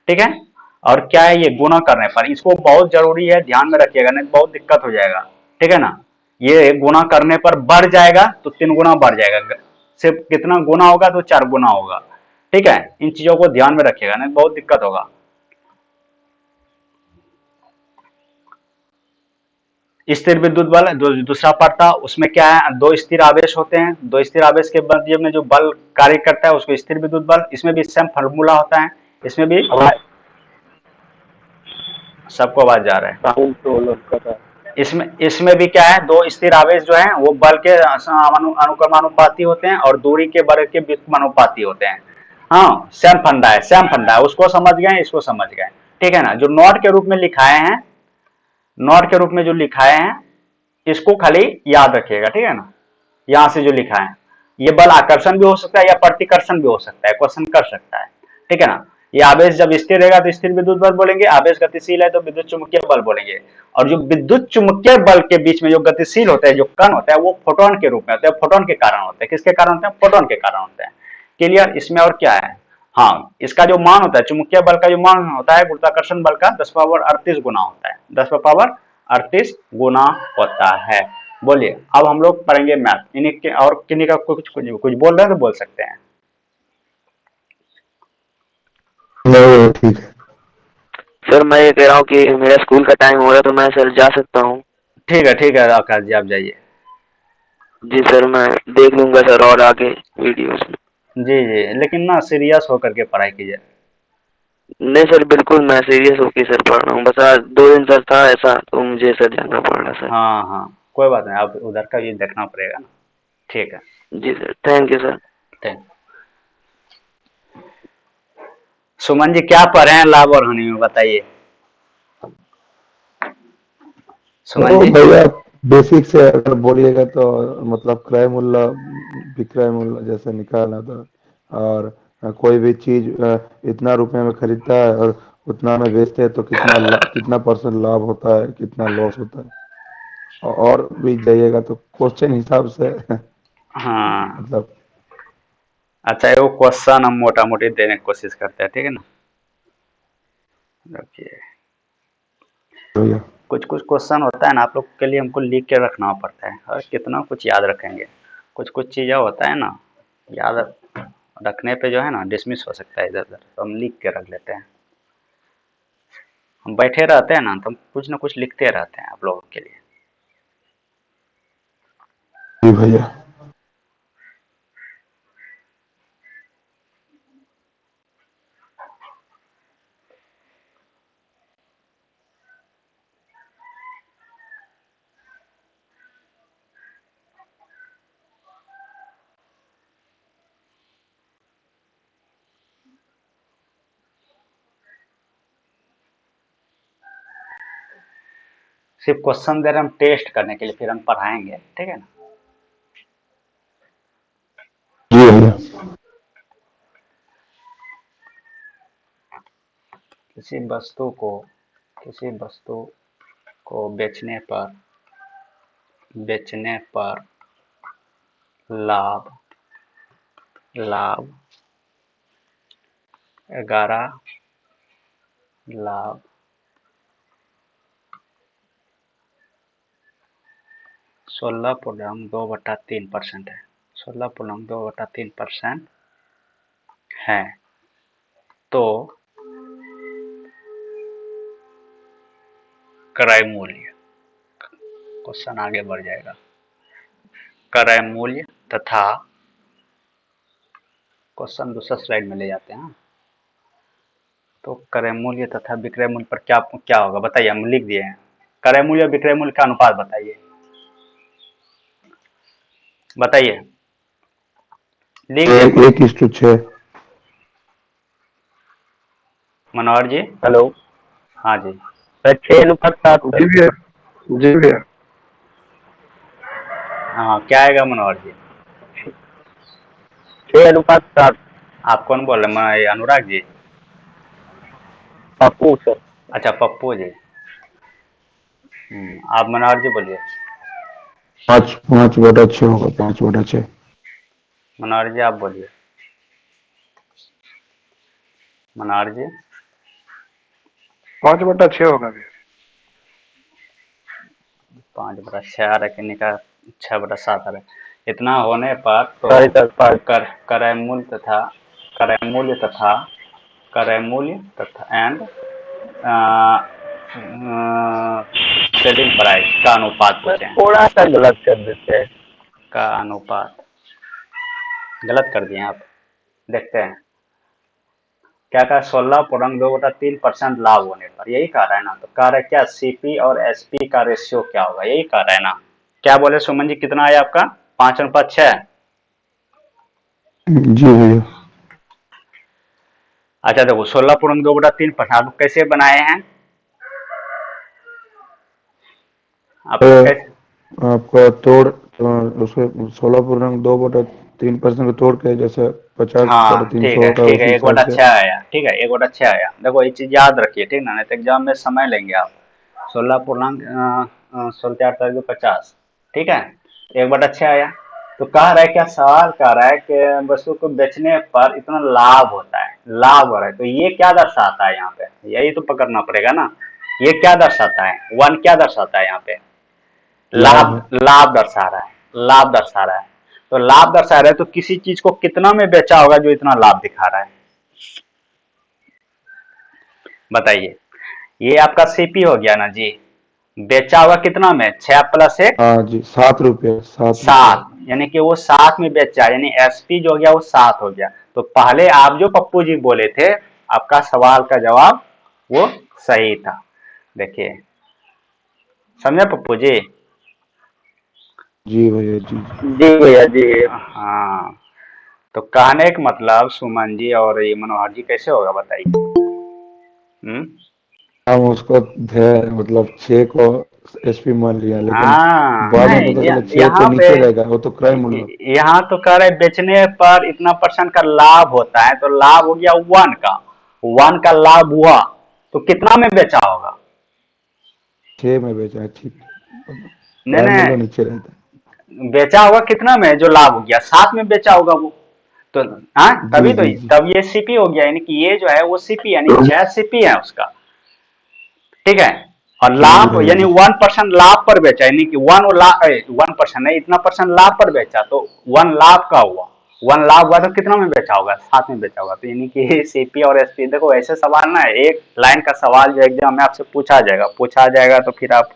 ठीक है। और क्या है, ये गुणा करने पर, इसको बहुत जरूरी है, ध्यान में रखिएगा, नहीं बहुत दिक्कत हो जाएगा, ठीक है ना। ये गुणा करने पर बढ़ जाएगा तो 3 गुना बढ़ जाएगा, सिर्फ कितना गुना होगा तो 4 गुना होगा, ठीक है। इन चीजों को ध्यान में रखिएगा, नहीं बहुत दिक्कत होगा। स्थिर विद्युत बल दूसरा पार्ट था, उसमें क्या है, 2 स्थिर आवेश होते हैं, 2 स्थिर आवेश के मध्य में जो बल कार्य करता है उसको स्थिर विद्युत बल। इसमें भी सेम फार्मूला होता है, इसमें भी सबको आवाज जा रहा है। इसमें भी क्या है, 2 स्थिर आवेश जो है वो बल के अनुक्रमानुपाती होते हैं और दूरी के वर्ग के व्युत्क्रमानुपाती होते हैं। हाँ, सेम फंडा है, सेम फंडा है, उसको समझ गए, इसको समझ गए, ठीक है ना। जो नोट के रूप में लिखाए हैं, नोट के रूप में जो लिखाए हैं इसको खाली याद रखिएगा, ठीक है ना। यहां से जो लिखा है, ये बल आकर्षण भी हो सकता है या प्रतिकर्षण भी हो सकता है, क्वेश्चन कर सकता है, ठीक है ना। ये आवेश जब स्थिर रहेगा तो स्थिर विद्युत बल बोलेंगे, आवेश गतिशील है तो विद्युत चुम्बकीय बल बोलेंगे। और जो विद्युत चुम्बकीय बल के बीच में जो गतिशील होता है, जो कण होता है, वो फोटोन के रूप में होता है, फोटोन के कारण होता है। किसके कारण होता है? फोटोन के कारण होता है। क्लियर? इसमें और क्या है? हाँ, इसका जो मान होता है, चुंबकीय बल का जो मान होता है, गुरुत्वाकर्षण बल का 10⁻38 गुना होता है, 10⁻38 गुना होता है। बोलिए, अब हम लोग पढ़ेंगे मैथ। इन्हीं के और किन्हीं का कुछ बोल रहे हैं तो बोल सकते हैं। नहीं ठीक है। सर मैं ये कह रहा हूँ कि मेरा स्कूल का टाइम हो रहा है, तो मैं सर जा सकता हूँ? ठीक है आकाश जी, आप जाइए। जी सर, मैं देख लूंगा सर और आगे वीडियोस में। जी जी, लेकिन ना सीरियस होकर के पढ़ाई कीजिए। नहीं सर, बिल्कुल मैं सीरियस होके सर पढ़ रहा हूँ। बस आज 2 दिन सर था ऐसा, तो मुझे सर जाना पड़ रहा सर। हाँ हाँ, कोई बात नहीं, आप उधर का भी देखना पड़ेगा ना। ठीक है, जी sir, thank you sir. Thank. Suman ji क्या पढ़े हैं लाभ और हानि में, बताइए। सुमन तो जी। भैया बेसिक से अगर बोलिएगा तो मतलब क्रय मूल्य विक्रय मूल्य जैसे निकालना था, और कोई भी चीज इतना रुपए में खरीदता है और उतना में बेचते हैं तो कितना परसेंट लाभ होता है, कितना लॉस होता है। और भी जाइएगा तो क्वेश्चन हिसाब से हाँ, मतलब। अच्छा, वो क्वेश्चन हम मोटा मोटी देने की कोशिश करते हैं, ठीक है ना। देखिए, भैया कुछ कुछ क्वेश्चन होता है ना, आप लोग के लिए हमको लिख के रखना पड़ता है, और कितना कुछ याद रखेंगे। कुछ कुछ चीज़ें होता है ना, याद रखने पे जो है ना डिसमिस हो सकता है इधर उधर, तो हम लिख के रख लेते हैं। हम बैठे रहते हैं ना तो हम कुछ ना कुछ लिखते रहते हैं आप लोगों के लिए। जी भैया। सिर्फ क्वेश्चन दे रहे हम टेस्ट करने के लिए, फिर हम पढ़ाएंगे, ठीक है ना। जी भैया। किसी वस्तु को किसी वस्तु को बेचने पर लाभ लाभ 11 लाभ 16.2/3% है। 16.2/3% है। तो क्रय मूल्य, क्वेश्चन आगे बढ़ जाएगा। क्रय मूल्य तथा, क्वेश्चन दूसरा स्लाइड में ले जाते हैं। तो क्रय मूल्य तथा विक्रय मूल्य पर क्या क्या होगा बताइए, हम लिख दिए हैं। क्रय मूल्य और विक्रय मूल्य का अनुपात बताइए, बताइए, लिख दिए। 1:6। मनोहर जी। हेलो हाँ जी। सर, 6:7 जी सर। भैया। जी भैया। हाँ, क्या आएगा मनोहर जी? 6:7। आप कौन बोल रहे हैं? अनुराग जी? पप्पू सर। अच्छा, पप्पू जी। आप मनोहर जी बोलिए। 5/6 होगा, 5/6। मनोहर जी आप बोलिए। मनोहर जी। 5/6 होगा भैया। 5/6 आ रहा है का? 6/7 आ रहा है। इतना होने पर तो सॉरी सर, 5। क्रय मूल्य तथा क्रय मूल्य तथा क्रय मूल्य तथा एंड सेलिंग प्राइस का अनुपात सर पूछे हैं। थोड़ा सा गलत कर देते हैं। का अनुपात गलत कर दिए आप, देखते हैं क्या कहा। 16.2/3% लाभ होने पर, यही कह रहा है ना। तो कह रहा है क्या, सीपी और एसपी का रेशियो क्या होगा, यही कह रहा है ना। क्या बोले सुमन जी, कितना है आपका? 5/6। जी भैया। अच्छा देखो, 16.2/3% आप कैसे बनाए हैं? आप तो कैसे? आपका तोड़ तो उसके 16 2 बटा 3% को तोड़ के जैसे 50 बटा हाँ तीन ठीक सौ है होता है ठीक है, उसी एक वर्ड हिसाब से। अच्छा आया, ठीक है, एक वर्ड अच्छा आया। देखो ये चीज याद रखिए, ठीक ना, नहीं तो एग्जाम में समय लेंगे आप। 16 पूर्णांक 16 4 50, ठीक है, एक वर्ड अच्छा आया। तो कह रहा है, क्या सवाल कह रहा है कि वस्तु को बेचने पर इतना लाभ होता है, लाभ हो रहा है, तो ये क्या दर्शाता है यहाँ पे, यही तो पकड़ना पड़ेगा ना। ये क्या दर्शाता है, वन क्या दर्शाता है यहाँ पे, लाभ लाभ, है। लाभ दर्शा रहा है, लाभ दर्शा रहा है। तो लाभ दर्शा रहा है, तो किसी चीज को कितना में बेचा होगा जो इतना लाभ दिखा रहा है, बताइए। ये आपका सीपी हो गया ना जी, बेचा होगा कितना में, 6 + 1 हाँ जी, 7 रुपये, 7 रुपये। 7, यानी कि वो 7 में बेचा, यानी एसपी जो हो गया वो 7 हो गया। तो पहले आप जो पप्पू जी बोले थे, आपका सवाल का जवाब वो सही था। देखिए, समझे पप्पू जी। जी भैया, जी जी। जी भैया जी। हाँ, तो कहने का मतलब सुमन जी और ये मनोहर जी कैसे होगा बताइए। हम्म। हम उसको थे मतलब 6 को एसपी मान लिया, लेकिन हाँ बाद में नहीं, पता चला 6 के यहाँ पे नीचे रहेगा, वो तो क्रय मूल्य होता यहाँ तो कह रहे बेचने पर इतना परसेंट का लाभ होता है, तो लाभ हो गया 1 का, 1 का लाभ हुआ, तो कितना में बेचा होगा। है। 6 में बेचा है, ठीक। नहीं क्रय मूल्य नीचे रहता बेचा होगा कितना में, जो लाभ हो गया 7 में बेचा होगा वो। तो हाँ, है। जी तभी तो जी जी। तब ये सीपी हो गया, यानी कि ये जो है वो सीपी, यानी 6 सीपी है उसका, ठीक है। और जी लाभ भैया यानी जी। 1% लाभ पर बेचा, यानी कि 1% नहीं, इतना परसेंट लाभ पर बेचा, तो 1 लाभ का हुआ, 1 लाभ हुआ तो कितना में बेचा होगा, 7 में बेचा होगा। तो यानी कि सीपी और एसपी, देखो ऐसे सवाल ना, एक लाइन का सवाल जो एग्जाम में आपसे पूछा जाएगा तो फिर आप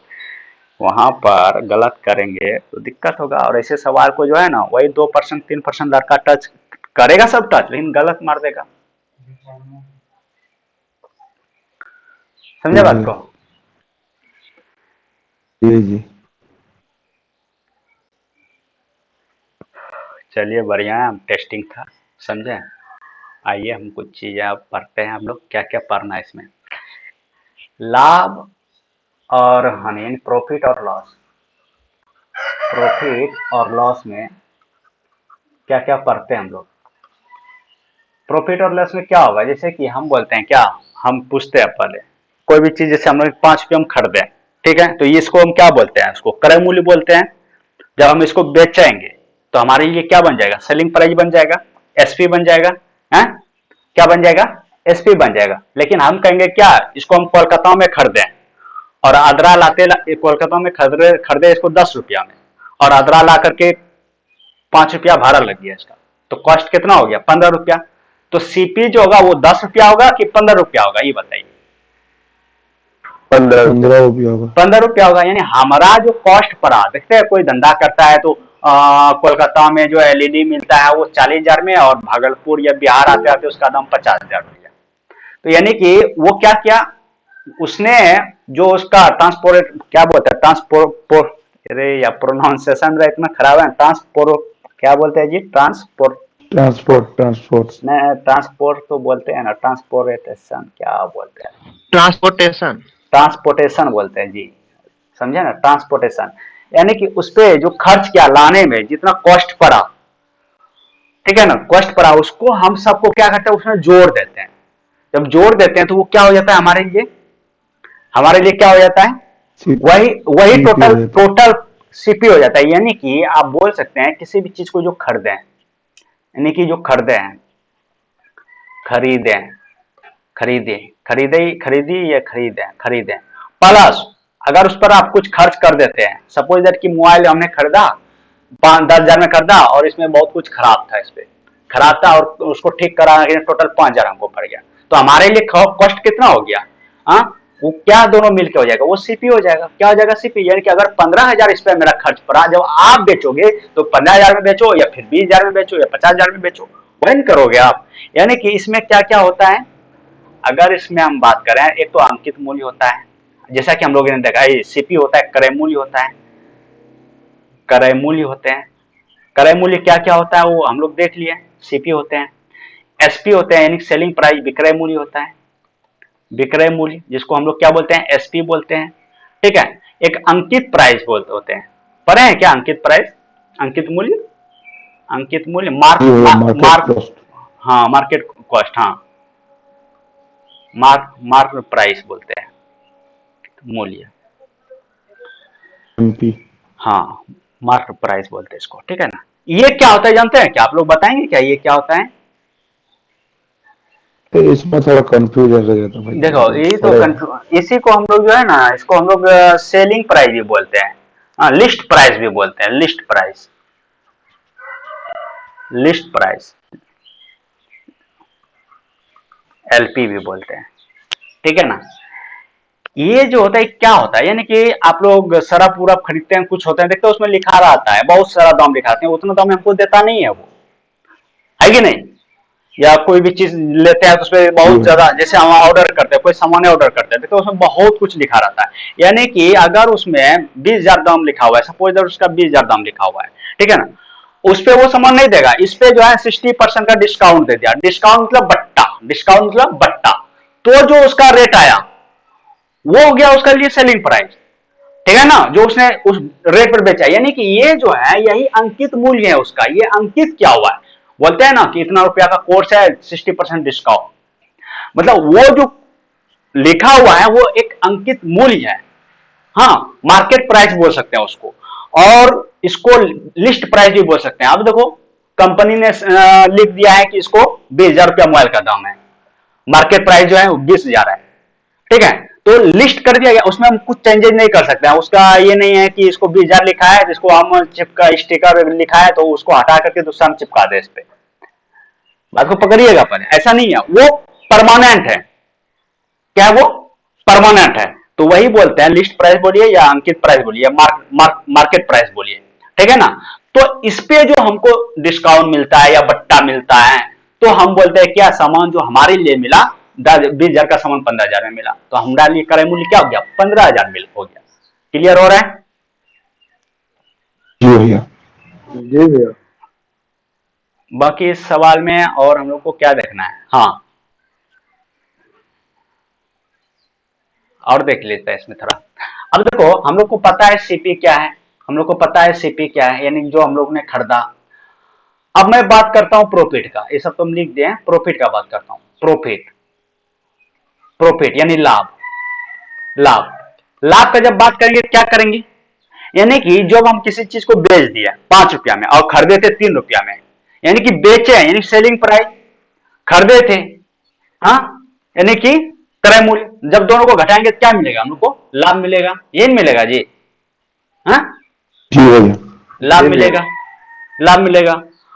वहां पर गलत करेंगे तो दिक्कत होगा। और ऐसे सवाल को जो है ना, वही 2% 3% लड़का टच करेगा, सब टच, लेकिन गलत मार देगा। समझे जी बात भैया। को। जी जी। चलिए बढ़िया है, टेस्टिंग था, समझे। आइए हम कुछ चीजें अब पढ़ते हैं, हम लोग क्या क्या पढ़ना है इसमें। लाभ और हानि, यानी प्रॉफिट और लॉस, प्रॉफिट और लॉस में क्या क्या पढ़ते हैं हम लोग। प्रॉफिट और लॉस में क्या होगा, जैसे कि हम बोलते हैं क्या, हम पूछते हैं पहले कोई भी चीज, जैसे हम लोग 5 रुपये हम खरीदे, ठीक है, तो ये इसको हम क्या बोलते हैं, उसको क्रय मूल्य बोलते हैं। जब हम इसको बेचेंगे तो हमारे लिए क्या बन जाएगा, सेलिंग प्राइस बन जाएगा, एसपी बन जाएगा, है क्या बन जाएगा, एसपी बन जाएगा। लेकिन हम कहेंगे क्या, इसको हम कोलकाता में खरीदे और आदरा कोलकाता में खरीदे खरीदे इसको 10 रुपया में, और आदरा ला करके 5 रुपया भाड़ा लग गया इसका, तो कॉस्ट कितना हो गया, 15 रुपया। तो सीपी जो होगा वो 10 रुपया होगा कि 15 रुपया होगा, ये बताइए। 15 रुपये। 15 रुपया होगा। 15 रुपया होगा, यानी हमारा जो कॉस्ट पड़ा, देखते हैं कोई धंधा करता है तो कोलकाता में जो एलईडी मिलता है वो 40,000 में, और भागलपुर या बिहार आते आते उसका दाम 50,000 हो गया। तो यानी कि वो क्या किया, उसने जो उसका ट्रांसपोर्ट क्या बोलते हैं, ट्रांसपोर्ट, अरे या प्रोनाउंसिएशन मेरा इतना खराब है, ट्रांसपोर्ट क्या बोलते हैं जी, ट्रांसपोर्ट, ट्रांसपोर्ट, ट्रांसपोर्ट। नहीं ट्रांसपोर्ट तो बोलते हैं ना, ट्रांसपोर्टेशन क्या बोलते हैं, ट्रांसपोर्टेशन। ट्रांसपोर्टेशन बोलते हैं जी, समझे ना, ट्रांसपोर्टेशन। यानी कि उस पे जो खर्च किया लाने में, जितना कॉस्ट पड़ा, ठीक है ना, कॉस्ट पड़ा, उसको हम सबको क्या करते हैं, उसमें जोड़ देते हैं। जब जोड़ देते हैं तो वो क्या हो जाता है हमारे लिए, हमारे लिए क्या हो जाता है, सी वही वही सीपी टोटल हो जाता है। टोटल सीपी हो जाता है। यानी कि आप बोल सकते हैं किसी भी चीज को जो खरीदे हैं, यानी कि जो खरीदे हैं, खरीदे खरीदे खरीदे खरीदी या खरीदे खरीदे, प्लस अगर उस पर आप कुछ खर्च कर देते हैं, सपोज दैट कि मोबाइल हमने खरीदा 5-10 हजार में खरीदा, और इसमें बहुत कुछ खराब था, इस पे खराब था, और उसको ठीक कराने के लिए टोटल 5 हजार हमको पड़ गया, तो हमारे लिए कॉस्ट कितना हो गया, हाँ, वो क्या दोनों मिलकर हो जाएगा, वो सीपी हो जाएगा। क्या हो जाएगा, सीपी। यानी कि अगर 15 हजार इस पे मेरा खर्च पड़ा, जब आप बेचोगे तो 15 हजार में बेचो, या फिर 20 हजार में बेचो, या 50 हजार में बेचो, वही करोगे आप। यानी कि इसमें क्या क्या होता है, अगर इसमें हम बात करें, एक तो अंकित मूल्य होता है, जैसा कि हम लोगों ने देखा, सीपी होता है, क्रय मूल्य होता है, क्रय मूल्य होते हैं। क्रय मूल्य क्या क्या होता है वो हम लोग देख लिए, सीपी होते हैं, एसपी होते हैं, यानी सेलिंग प्राइस, विक्रय मूल्य होता है, विक्रय मूल्य जिसको हम लोग क्या बोलते हैं, एसपी बोलते हैं, ठीक है। एक अंकित प्राइस बोलते होते हैं, पढ़े हैं क्या अंकित प्राइस, अंकित मूल्य, अंकित मूल्य, मार्क जी भैया, मार्क मार्केट मार्क कॉस्ट। हाँ मार्केट कॉस्ट, हाँ मार्क मार्क प्राइस बोलते हैं, मूल्य, एमपी। हाँ मार्क प्राइस बोलते हैं इसको, ठीक है ना। ये क्या होता है जानते हैं क्या, आप लोग बताएंगे क्या ये क्या होता है? तो इसमें थोड़ा कंफ्यूजन रह जाता भाई, देखो मतलब ये तो पढ़े हैं। इसी को हम लोग जो है ना, इसको हम लोग सेलिंग प्राइस भी बोलते हैं, लिस्ट प्राइस भी बोलते हैं, list price, list price, LP भी बोलते हैं, ठीक है ना। ये जो होता है क्या होता है, यानी कि आप लोग शराब पूरब खरीदते हैं, कुछ होता है देखते हैं उसमें लिखा रहता है, बहुत सारा दाम लिखाते हैं, उतना दाम हमको देता नहीं है वो, है कि नहीं। या कोई भी चीज लेते हैं तो उसमें जी बहुत भैया। ज्यादा, जैसे हम ऑर्डर करते हैं, कोई सामान ऑर्डर करते हैं तो उसमें बहुत कुछ लिखा रहता है, यानी कि अगर उसमें 20,000 दाम लिखा हुआ है, सपोज दैट उसका 20,000 दाम लिखा हुआ है, ठीक है ना, उस पे वो सामान नहीं देगा, इस पे जो है 60% का डिस्काउंट दे दिया, डिस्काउंट मतलब बट्टा, डिस्काउंट मतलब बट्टा, तो जो उसका रेट आया वो हो गया उसका लिए सेलिंग प्राइस, ठीक है ना, जो उसने उस रेट पर बेचा, यानी कि ये जो है यही अंकित मूल्य है उसका, ये अंकित क्या हुआ है, बोलते हैं ना कि इतना रुपया का कोर्स है 60% डिस्काउंट, मतलब वो जो लिखा हुआ है वो एक अंकित मूल्य है, हाँ मार्केट प्राइस बोल सकते हैं उसको, और इसको लिस्ट प्राइस भी बोल सकते हैं। अब देखो कंपनी ने लिख दिया है कि इसको 20,000 रुपया मोबाइल का दाम है, मार्केट प्राइस जो है वो 20,000 है, ठीक है, तो लिस्ट कर दिया गया, उसमें हम कुछ चेंजेस नहीं कर सकते हैं, उसका ये नहीं है कि इसको 20,000 लिखा है जिसको हम चिपका स्टिकर लिखा है तो उसको हटा करके दूसरा हम चिपका दे इस पे, बात को पकड़िएगा, पर ऐसा नहीं है, वो परमानेंट है, क्या है वो, परमानेंट है, तो वही बोलते हैं लिस्ट प्राइस बोलिए या अंकित प्राइस बोलिए या मार्केट प्राइस बोलिए, ठीक है ना। तो इस पे जो हमको डिस्काउंट मिलता है या बट्टा मिलता है तो हम बोलते हैं क्या, सामान जो हमारे लिए मिला 20,000 का सामान 15,000 में मिला, तो हमारे लिए क्रय मूल्य क्या हो गया, 15,000 मिल हो गया, क्लियर हो रहा है। जी भैया। जी भैया। बाकी इस सवाल में और हम लोग को क्या देखना है, हाँ और देख लेते हैं इसमें थोड़ा। अब देखो हम लोग को पता है सीपी क्या है, हम लोग को पता है सीपी क्या है, यानी जो हम लोग ने खरीदा। अब मैं बात करता हूं प्रॉफिट का, ये सब तुम लिख दिए, प्रॉफिट का बात करता हूं, प्रॉफिट, प्रॉफिट यानी लाभ, लाभ, लाभ का जब बात करेंगे क्या करेंगे, यानी कि जब हम किसी चीज को बेच दिया 5 रुपया में और खरीदे थे 3 रुपया में, यानी कि बेचे यानी सेलिंग प्राइस, खरीदे थे, हाँ यानी कि क्रय मूल्य, जब दोनों को घटाएंगे तो क्या मिलेगा हम लोग को, लाभ मिलेगा, ये मिलेगा जी, हाँ जी भैया। लाभ जी भैया। मिलेगा, लाभ मिलेगा।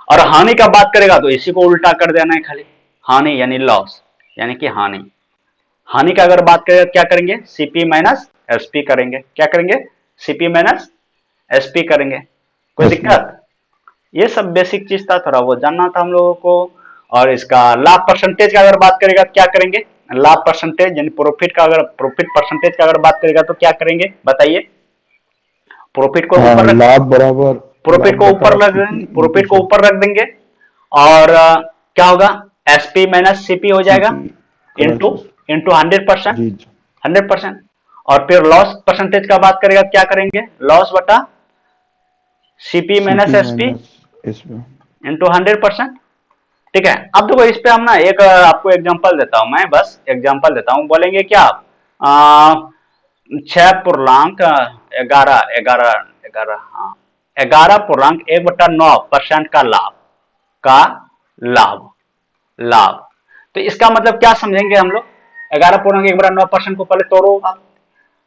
और हानि का बात करेगा तो इसी को उल्टा कर देना है खाली, हानि यानी लॉस, यानी कि हानि, हानि का अगर बात करें क्या करेंगे, सीपी माइनस एसपी करेंगे, क्या करेंगे, सीपी माइनस एसपी करेंगे, कोई एसपी। दिक्कत, ये सब बेसिक चीज था, थोड़ा वो जानना था हम लोगों को। और इसका लाभ परसेंटेज का अगर बात करेगा तो क्या करेंगे, लाभ परसेंटेज यानी प्रॉफिट का, अगर प्रॉफिट परसेंटेज का अगर बात करेगा तो क्या करेंगे बताइए, प्रॉफिट को हाँ, ऊपर रख, लाभ बराबर प्रॉफिट लाभ को बटा ऊपर रख सीपी देंगे, इंटू प्रॉफिट को सौ। ऊपर रख देंगे, और क्या होगा, एसपी माइनस सीपी हो जाएगा, सीपी इंटू करेंट। इंटू 100%, जी जी। 100%। और फिर लॉस परसेंटेज का बात करेगा क्या करेंगे, लॉस बटा CP minus CP SP minus SP. Into 100%, ठीक है। अब देखो इस पे हम ना एक आपको एग्जांपल देता हूं, मैं बस एग्जांपल देता हूं, बोलेंगे क्या आप, 6 पूर्णांक 11 11 11, हाँ 11.1/9% का लाभ, का लाभ, लाभ, तो इसका मतलब क्या समझेंगे हम लोग, 11.1/9% को पहले तोड़ो आप,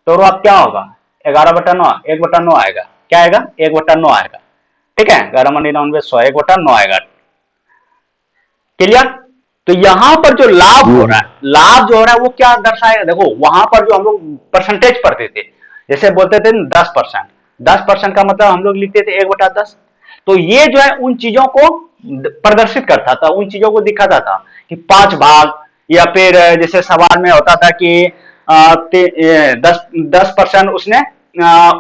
तोड़ो आप क्या होगा, 11/9, 1/9 आएगा, क्या आएगा 1/9 आएगा, ठीक है, 11×9 100, 1/9 आएगा, क्लियर। तो यहां पर जो लाभ जी हो रहा भैया। है, लाभ जो हो रहा है वो क्या दर्शाएगा, देखो वहां पर जो हम लोग परसेंटेज पढ़ते थे, जैसे बोलते थे 10%, 10% का मतलब हम लोग लिखते थे 1/10, तो ये जो है उन चीजों को प्रदर्शित करता था, उन चीजों को दिखाता था कि 5 भाग, या फिर जैसे सवाल में होता था कि 10% उसने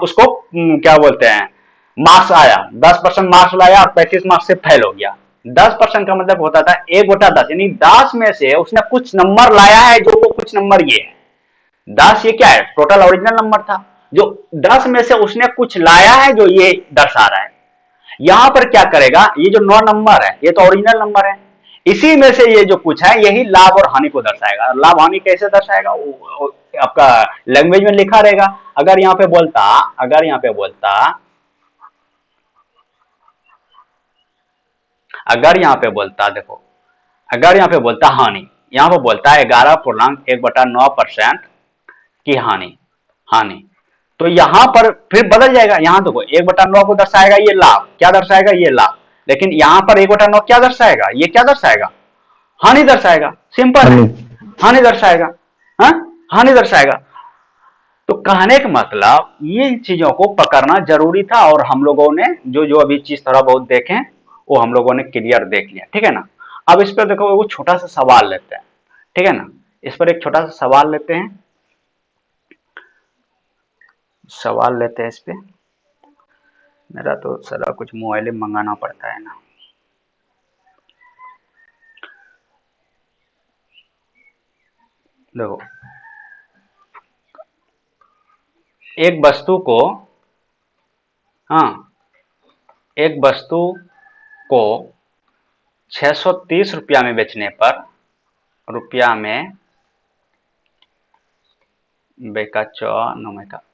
उसको क्या बोलते हैं, मार्क्स आया, 10% मार्क्स लाया और 35 मार्क्स से फेल हो गया, 10% का मतलब होता था 1/10, यानी 10 में से उसने कुछ नंबर लाया है, जो वो कुछ नंबर ये है 10, ये क्या है टोटल ओरिजिनल नंबर था, जो 10 में से उसने कुछ लाया है जो ये दर्शा रहा है। यहां पर क्या करेगा, ये जो 9 नंबर है ये तो ओरिजिनल नंबर है, इसी में से ये जो कुछ है यही लाभ और हानि को दर्शाएगा। लाभ हानि कैसे दर्शाएगा, आपका लैंग्वेज में लिखा रहेगा। अगर यहाँ पे बोलता अगर यहाँ पे बोलता अगर यहाँ पे बोलता देखो, अगर यहाँ पे बोलता हानि, यहाँ पे बोलता है 11.1/9% की हानि, हानि, तो यहां पर फिर बदल जाएगा। यहां देखो 1/9 को दर्शाएगा ये लाभ, क्या दर्शाएगा ये लाभ, लेकिन यहां पर 1/9 क्या दर्शाएगा, ये क्या दर्शाएगा, हानि दर्शाएगा। सिंपल है, हानि दर्शाएगा, हाँ हानि दर्शाएगा। तो कहने का मतलब ये चीजों को पकड़ना जरूरी था, और हम लोगों ने जो जो अभी चीज थोड़ा बहुत देखें वो हम लोगों ने क्लियर देख लिया, ठीक है ना। अब इस पर देखो वो छोटा सा सवाल लेते हैं, ठीक है ना, इस पर एक छोटा सा सवाल लेते हैं, इस पे। मेरा तो सारा कुछ मोबाइल में मंगाना पड़ता है ना। देखो एक वस्तु को, हाँ एक वस्तु को 630 रुपया में बेचने पर,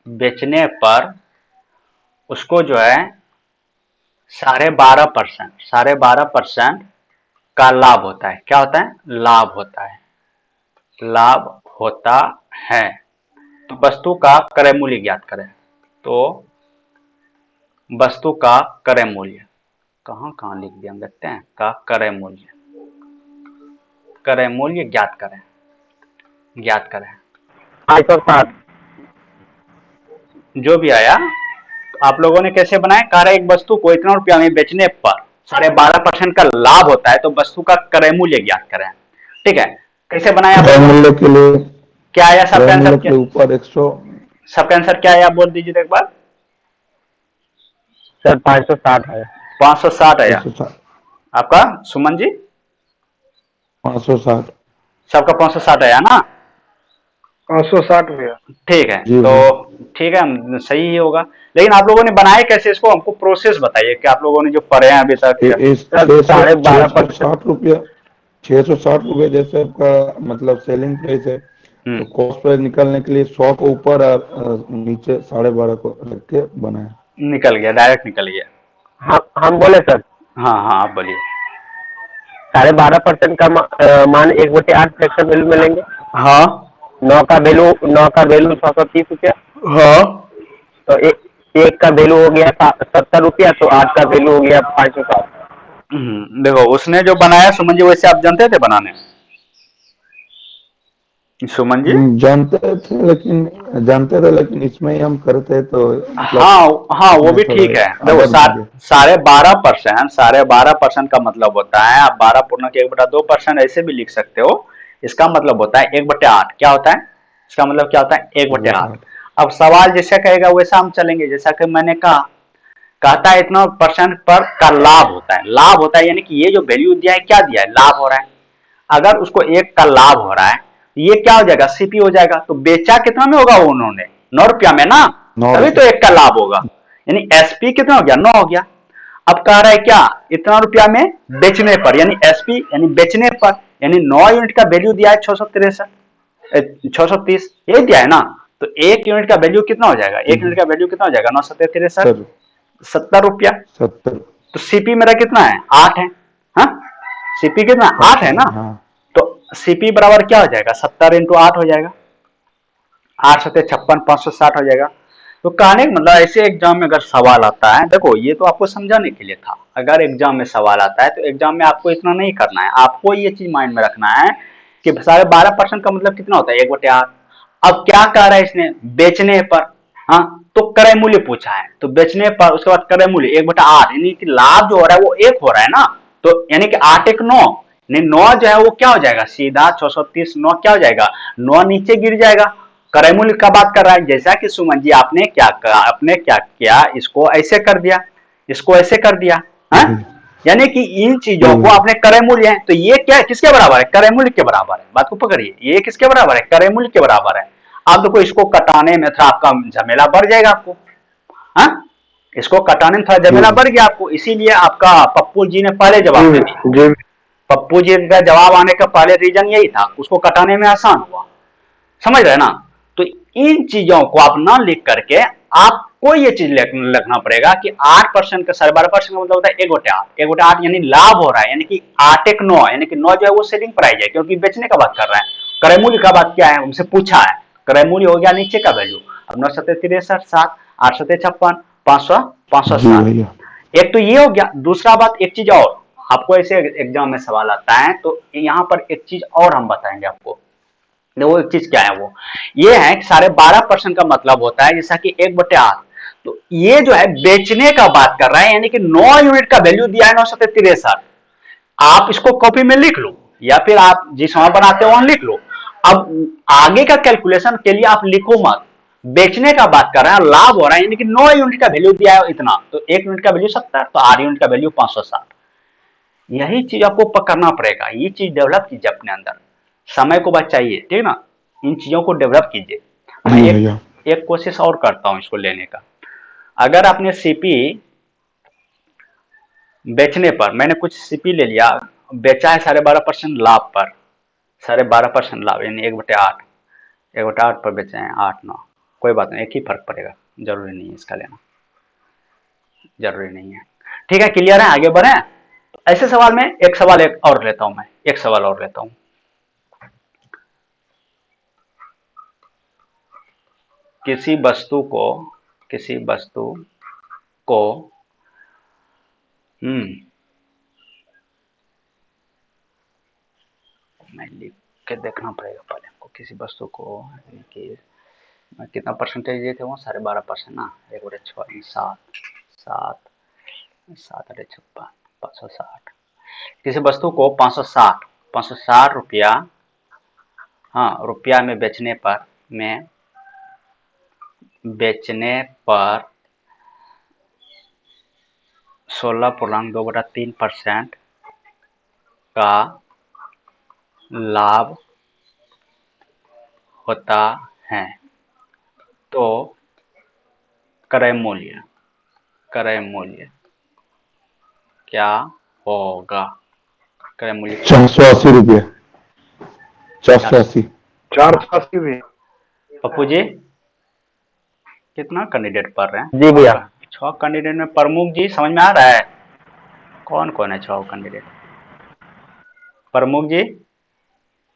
बेचने पर उसको जो है 12.5% का लाभ होता है। क्या होता है, लाभ होता है, लाभ होता है। तो वस्तु का क्रय मूल्य ज्ञात करें। तो वस्तु का क्रय मूल्य कहाँ लिख दिया, हम देखते हैं, का क्रय मूल्य ज्ञात करें। 560। जो भी आया, तो आप लोगों ने कैसे बनाया, कह रहे एक वस्तु को इतना रुपया में बेचने पर 12.5% का लाभ होता है, तो वस्तु का क्रय मूल्य ज्ञात करें। ठीक है, कैसे बनाया, क्रय मूल्य के लिए क्या आया सबका आंसर, के ऊपर 100, सबका आंसर क्या आया, आप बोल दीजिए एक बार। सर 560 है। 560 आया 560, आपका, सुमन जी 560। सबका 560 आया ना। 560 भैया। ठीक है, जी तो ठीक है, सही ही होगा। लेकिन आप लोगों ने बनाए कैसे इसको, हमको प्रोसेस बताइए कि आप लोगों ने जो पढ़े हैं अभी तक। इस 660 रुपया, 660 रुपये जैसे आपका मतलब सेलिंग प्राइस है, तो कॉस्ट प्राइस निकालने के लिए 100 को ऊपर और नीचे 12.5 को रख के बनाया। निकल गया, डायरेक्ट निकल गया। हम बोले सर, हाँ हाँ आप बोलिए। 12.5% का मान 1/8 फ्रैक्शन वैल्यू में लेंगे। हाँ 9 का वैल्यू 630 रुपया। हाँ, तो एक का वैल्यू हो गया 70 रुपया, तो 8 का वैल्यू हो गया 560। देखो उसने जो बनाया सुमन जी, वैसे आप जानते थे बनाने, सुमन जी। जानते थे, लेकिन इसमें ही हम करते तो मतलब हाँ वो भी ठीक है। देखो 12.5% का मतलब होता है, आप 12.1/2% ऐसे भी लिख सकते हो। इसका मतलब होता है 1/8। क्या होता है इसका मतलब, क्या होता है 1/8। अब सवाल जैसा कहेगा वैसा हम चलेंगे। जैसा कि मैंने कहता है इतना % पर का लाभ होता है। लाभ होता है यानी कि ये जो वैल्यू दिया है, क्या दिया है, लाभ हो रहा है। अगर उसको 1 का लाभ हो रहा है, ये क्या हो जाएगा, सीपी हो जाएगा। तो बेचा कितना में होगा उन्होंने, 9 रुपया में ना, तभी तो 1 का लाभ होगा, यानी एसपी कितना हो गया, 9 हो गया। अब कह रहा है क्या, इतना रुपया में बेचने पर, यानी एसपी यानी बेचने पर, यानी 9 यूनिट का वैल्यू दिया है 630, यही दिया है ना। तो 1 यूनिट का वैल्यू कितना हो जाएगा, 1 यूनिट का वैल्यू कितना हो जाएगा, 9 7 63, 70 रुपया। 70। तो सीपी मेरा कितना है, 8 है। हाँ सीपी कितना, 8 है ना। तो सीपी बराबर क्या हो जाएगा, 70 × 8 हो जाएगा, 8 7 56, 560 हो जाएगा। तो कहने का मतलब ऐसे एग्जाम में अगर सवाल आता है, देखो ये तो आपको समझाने के लिए था। अगर एग्जाम में सवाल आता है तो एग्जाम में आपको इतना नहीं करना है, आपको ये चीज माइंड में रखना है कि 12.5% का मतलब कितना होता है, 1/8। अब क्या कह रहा है इसने, बेचने पर, हाँ तो क्रय मूल्य पूछा है, तो बेचने पर उसके बाद क्रय मूल्य 1/8, यानी कि लाभ जो हो रहा है वो 1 हो रहा है ना। तो यानी कि 8 1 9, नहीं 9 जो है वो क्या हो जाएगा, सीधा 630 9 क्या हो जाएगा, 9 नीचे गिर जाएगा। क्रय मूल्य का बात कर रहा है, जैसा कि सुमन जी आपने क्या किया, इसको ऐसे कर दिया, इसको ऐसे कर दिया, यानी कि इन चीजों को आपने क्रय मूल्य है, तो ये क्या किसके बराबर है, क्रय मूल्य के बराबर है। बात को पकड़िए, ये किसके बराबर है, क्रय मूल्य के बराबर है। आप देखो इसको कटाने में थोड़ा आपका झमेला बढ़ जाएगा आपको। हाँ, इसको कटाने में थोड़ा जी झमेला जी बढ़ गया आपको, इसीलिए आपका पप्पू जी ने पहले जी जवाब दे दिया। जी पप्पू जी का जवाब आने का पहले रीजन यही था, उसको कटाने में आसान हुआ। समझ रहे ना? तो इन चीजों को आप ना लिख करके आपको ये चीज लिखना पड़ेगा कि 8% का 12.5% का मतलब होता है 1/8। 1/8 यानी लाभ हो रहा है, यानी कि 8 1 9, यानी कि 9 जो है वो सेलिंग प्राइस है, क्योंकि बेचने का बात कर रहा है। क्रय मूल्य का बात क्या है, उनसे पूछा है। क्रय मूल्य हो गया नीचे का वैल्यू, अब 9 7 63 7, 8 7 56, 500 जी 560। भैया। एक तो ये हो गया। दूसरा बात, एक चीज और, आपको ऐसे एग्जाम में सवाल आता है तो यहाँ पर एक चीज और हम बताएंगे आपको। वो एक चीज क्या है, वो ये है कि 12.5% का मतलब होता है जैसा कि 1/8। तो ये जो है बेचने का बात कर रहा है, यानी कि 9 यूनिट का वैल्यू दिया है 963। आप इसको कॉपी में लिख लो या फिर आप जिस समय बनाते हो वहां लिख लो। अब आगे का कैलकुलेशन के लिए आप लिखो मत, बेचने का बात कर रहा है, लाभ हो रहा है, यानी कि 9 यूनिट का वैल्यू दिया है इतना, तो 1 यूनिट का वैल्यू 70, तो 8 यूनिट का वैल्यू 560। यही चीज आपको पकड़ना पड़ेगा, ये चीज डेवलप कीजिए अपने अंदर, समय को बचाइए, ठीक ना? इन चीजों को डेवलप कीजिए। मैं जी एक भैया। एक कोशिश और करता हूं इसको लेने का। अगर आपने सीपी बेचने पर, मैंने कुछ सीपी ले लिया, बेचा है 12.5% लाभ पर, 12.5% लाभ यानी 1/8, 1/8 पर बेचे हैं 8 9, कोई बात नहीं, एक ही फर्क पड़ेगा, जरूरी नहीं है इसका लेना, जरूरी नहीं है। ठीक है, क्लियर है, आगे बढ़े। ऐसे सवाल में एक सवाल एक और लेता हूं, मैं एक सवाल और लेता हूं। किसी वस्तु को, किसी वस्तु को मैं लिख के देखना पड़ेगा पहले हमको। किसी वस्तु को कि कितना परसेंटेज दिए थे वो, 12.5% ना, 1/6 7 7 7 8 56 560। किसी वस्तु को 560 रुपया, हाँ रुपया में बेचने पर 16.2/3% का लाभ होता है, तो क्रय मूल्य, क्रय मूल्य क्या होगा? क्रय मूल्य क्या होगा? 480 रुपये। 480। 480 भी। पप्पू जी कितना कैंडिडेट पढ़ रहे हैं? जी भैया। 6 कैंडिडेट में प्रमुख जी समझ में आ रहा है? कौन कौन है 6 कैंडिडेट? प्रमुख जी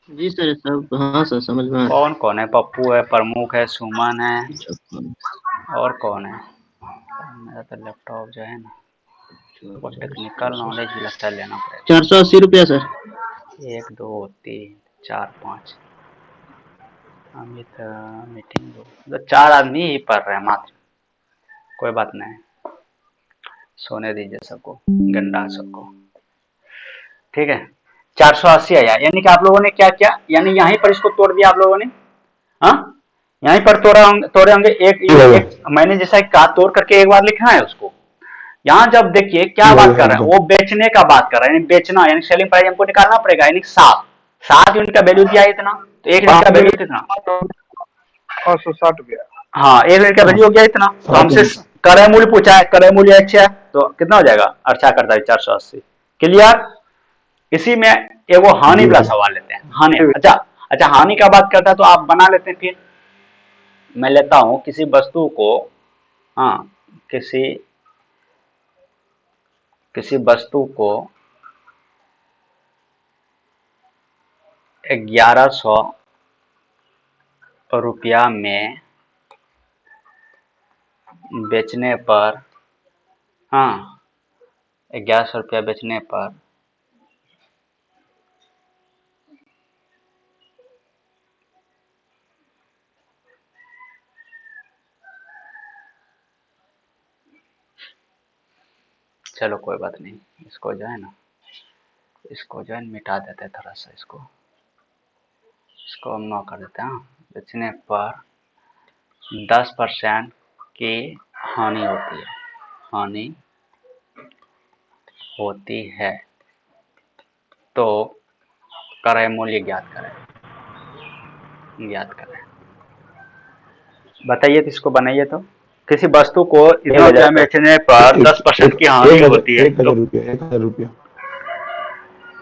जी सर, सब हाँ सर, समझ में आ रहा कौन कौन है? पप्पू है, प्रमुख है, सुमन है, है। और कौन है? मेरा तो लैपटॉप जो है ना, वो टेक्निकल नॉलेज भी लगता है लेना पड़ेगा। 480 रुपया सर। 1 2 3 4 5, अमित मीटिंग तो 4 आदमी ही पढ़ रहे हैं मात्र, कोई बात नहीं, सोने दीजिए सबको, गंडा सबको। ठीक है, 480 आया, यानी कि आप लोगों ने क्या किया, यानी यहीं पर इसको तोड़ दिया आप लोगों ने। हाँ, यहीं पर तोड़े होंगे। एक जी भैया। एक मैंने जैसा कहा, तोड़ करके एक बार लिखना है उसको। यहाँ जब देखिए क्या जी बात भैया कर रहे हैं, एकदम। वो बेचने का बात कर रहे हैं, यानी बेचना, यानी सेलिंग प्राइस हमको निकालना पड़ेगा, यानी 7 यूनिट का वैल्यू दिया है इतना, तो 1 यूनिट का वैल्यू कितना? 560 रुपया। हाँ, 1 यूनिट का वैल्यू हो गया इतना, तो 7 हमसे यूनिट। क्रय मूल्य पूछा है, क्रय मूल्य अच्छा है, तो कितना हो जाएगा? अच्छा करता है 480। क्लियर? इसी में एगो हानि जी वाला भैया। सवाल लेते हैं, हानि। अच्छा अच्छा, हानि का बात करता है तो आप बना लेते हैं। फिर मैं लेता हूं किसी वस्तु को, हाँ, किसी किसी वस्तु को 1100 रुपया में बेचने पर, हाँ 1100 रुपया बेचने पर चलो कोई बात नहीं, इसको जो है ना, इसको जो है मिटा देते हैं थोड़ा सा, इसको हम नौ कर देते हैं। हाँ, बेचने पर 10% की हानि होती है, हानि होती है, तो क्रय मूल्य ज्ञात करें, ज्ञात करें। बताइए तो, इसको बनाइए तो। किसी वस्तु को एक इतना रुपया हजार में का बेचने पर एक 10% एक की हानि एक हजार होती है एक तो। हजार रुपया 1,000 रुपया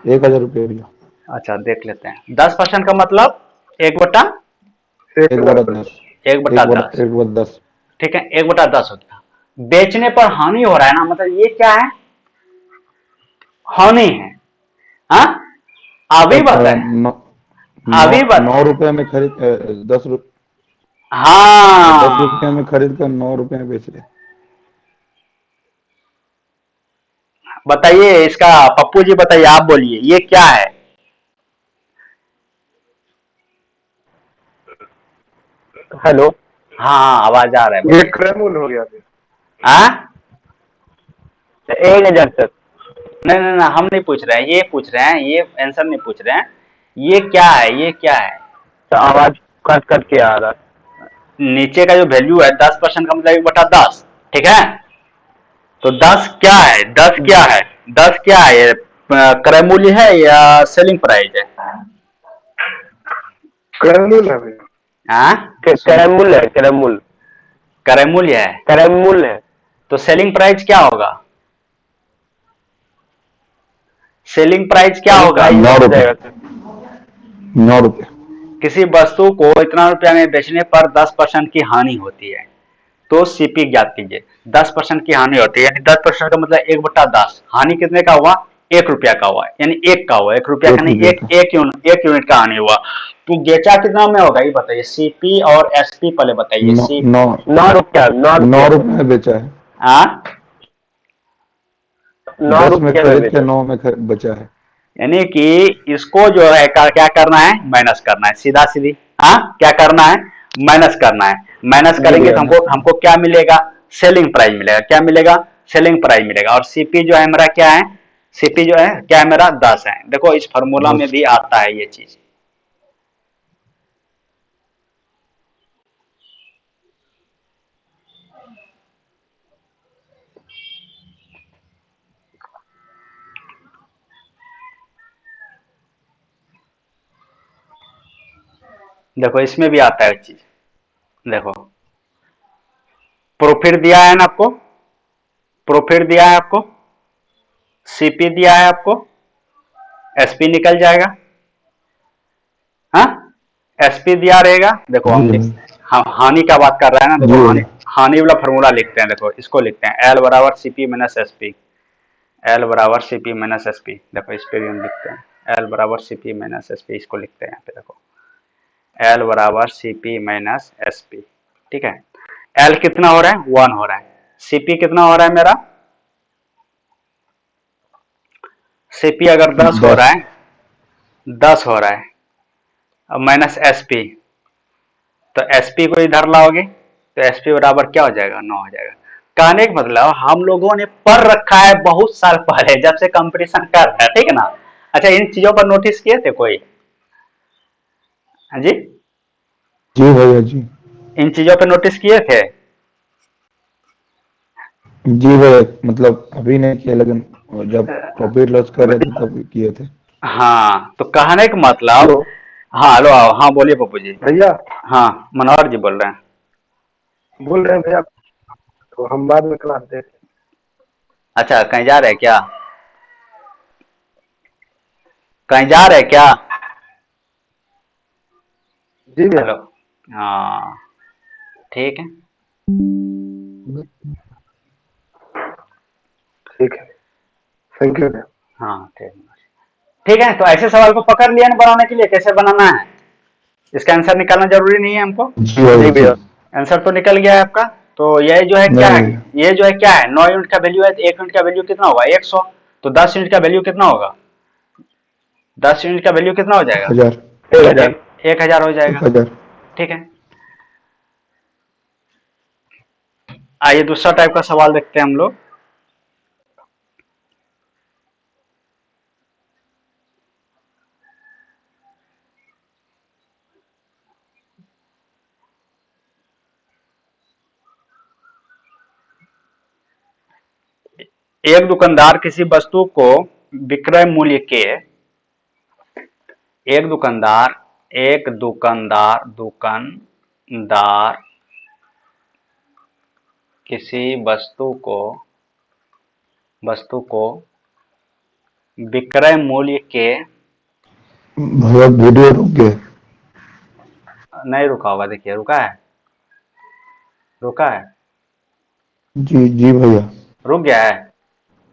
1,000 रुपया भैया। अच्छा देख लेते हैं, 10% का मतलब एक बटा एक बटा दस एक बटा दस। एक बटा दस। ठीक है, एक बटा दस होता है। बेचने पर हानि हो रहा है ना, मतलब ये क्या है, हानि है। हाँ, अभी तब बताए, नौ नौ अभी नौ बताए। रुपए में खरीद 10 रुपए हाँ में खरीद कर 9 रुपए में बेच रहे। बताइए इसका, पप्पू जी बताइए, आप बोलिए ये क्या है। हेलो। हाँ हाँ आवाज आ रहा है, ये बोलिए। क्रय मूल्य हो गया फिर। हाँ 1,000 तक। नहीं नहीं नहीं, हम नहीं पूछ रहे हैं, ये पूछ रहे हैं, ये आंसर नहीं पूछ रहे हैं। ये क्या है, ये क्या है। तो आवाज कट कट के आ रहा। नीचे का जो वैल्यू है 10% का मतलब 1/10। ठीक है, तो 10 क्या है, 10 क्या जी। है, 10 क्या है, ये क्रय मूल्य है या सेलिंग प्राइस है। क्रय मूल्य है भैया। हाँ सुन, करमुल है, करमुल। क्रय मूल्य है, करमुल है। तो सेलिंग प्राइस क्या होगा, सेलिंग प्राइस क्या सेलिंग होगा। प्राइस नौ हो रुपए जाएगा सर। 9 रुपए। किसी वस्तु को इतना रुपया में बेचने पर 10% की हानि होती है, तो सीपी ज्ञात कीजिए। 10% की हानि होती है, यानी 10% का मतलब 1/10। हानि कितने का हुआ, 1 रुपया का हुआ, यानी एक का हुआ, 1 रुपया का एक नहीं, रुपये एक का एक यूनिट का हानि हुआ। तो बेचा कितना में होगा ये बताइए, सीपी और एसपी पहले बताइए। नौ सी नौ 9 रुपया, नौ नौ रुपया। रुपए में बेचा है। हाँ, 10 में9 रुपया में खरीद के बेचा। 9 में बचा है। यानी कि इसको जो है क्या करना है, माइनस करना है, सीधा सीधी। हाँ क्या करना है, माइनस करना है। माइनस जी करेंगे भैया। तो माइनस हमको करना हमको क्या मिलेगा, सेलिंग प्राइस मिलेगा। क्या मिलेगा, सेलिंग प्राइस मिलेगा। और सीपी जो है मेरा क्या है, सीपी जो है क्या है मेरा 10 है। देखो इस फॉर्मूला में 10। भी आता है ये चीज। देखो इसमें भी आता है चीज। देखो प्रॉफिट दिया है ना आपको, प्रॉफिट दिया है आपको, सीपी दिया है आपको, एसपी निकल जाएगा। हाँ, एसपी दिया रहेगा। देखो जी हम हानि का बात कर रहे हैं ना, देखो जी हानि, भैया। हानि वाला फॉर्मूला लिखते हैं। देखो इसको लिखते हैं एल बराबर सीपी माइनस एसपी। एल बराबर सीपी माइनस एसपी, देखो इस पे भी हम लिखते हैं एल बराबर सीपी माइनस एसपी, इसको लिखते हैं यहाँ पे। देखो एल बराबर सीपी माइनस एसपी। ठीक है, एल कितना हो रहा है, 1 हो रहा है। सीपी कितना हो रहा है मेरा, सीपी अगर 10 हो रहा 10। है, 10 हो रहा है, अब माइनस एसपी, तो एसपी को इधर लाओगे तो एसपी बराबर क्या हो जाएगा, 9 हो जाएगा। कहने का मतलब हम लोगों ने पढ़ रखा है बहुत साल पहले, जब से कंपटीशन कर रहा है, ठीक है ना। अच्छा इन चीजों पर नोटिस किए थे कोई, हाँ जी, जी भैया जी। इन चीजों पर नोटिस किए थे। जी भैया मतलब अभी नहीं किया, लेकिन जब प्रॉफिट लॉस कर रहे थे तब किए थे। हाँ तो कहने का मतलब, हेलो हाँ हेलो, हाँ बोलिए पप्पू जी। भैया, हाँ मनोहर जी बोल रहे हैं। बोल रहे हैं भैया, तो हम बाद में क्लास देते हैं। अच्छा कहीं जा रहे हैं क्या, कहीं जा रहे हैं क्या। जी भैया। हेलो, हाँ ठीक है। ठीक है, थैंक यू भैया। हाँ ठीक है, ठीक है। तो ऐसे सवाल को पकड़ लिया ना बनाने के लिए, कैसे बनाना है, इसका आंसर निकालना जरूरी नहीं है हमको। जी भैया जी जी। भैया। आंसर तो निकल गया है आपका। तो ये जो है क्या नहीं है, भैया। ये जो है क्या है, 9 यूनिट का वैल्यू है, तो 1 यूनिट का वैल्यू कितना होगा, 100। तो 10 यूनिट का वैल्यू कितना होगा, 10 यूनिट का वैल्यू कितना हो जाएगा, 1,000। 1,000। 1000 हो जाएगा। 1,000। ठीक है, आइए दूसरा टाइप का सवाल देखते हैं हम लोग। एक दुकानदार किसी वस्तु को विक्रय मूल्य के, एक दुकानदार दुकानदार किसी वस्तु को विक्रय मूल्य के भैया वीडियो रुक गए। नहीं रुका होगा, देखिए रुका है, रुका है, जी जी भैया, रुक गया है।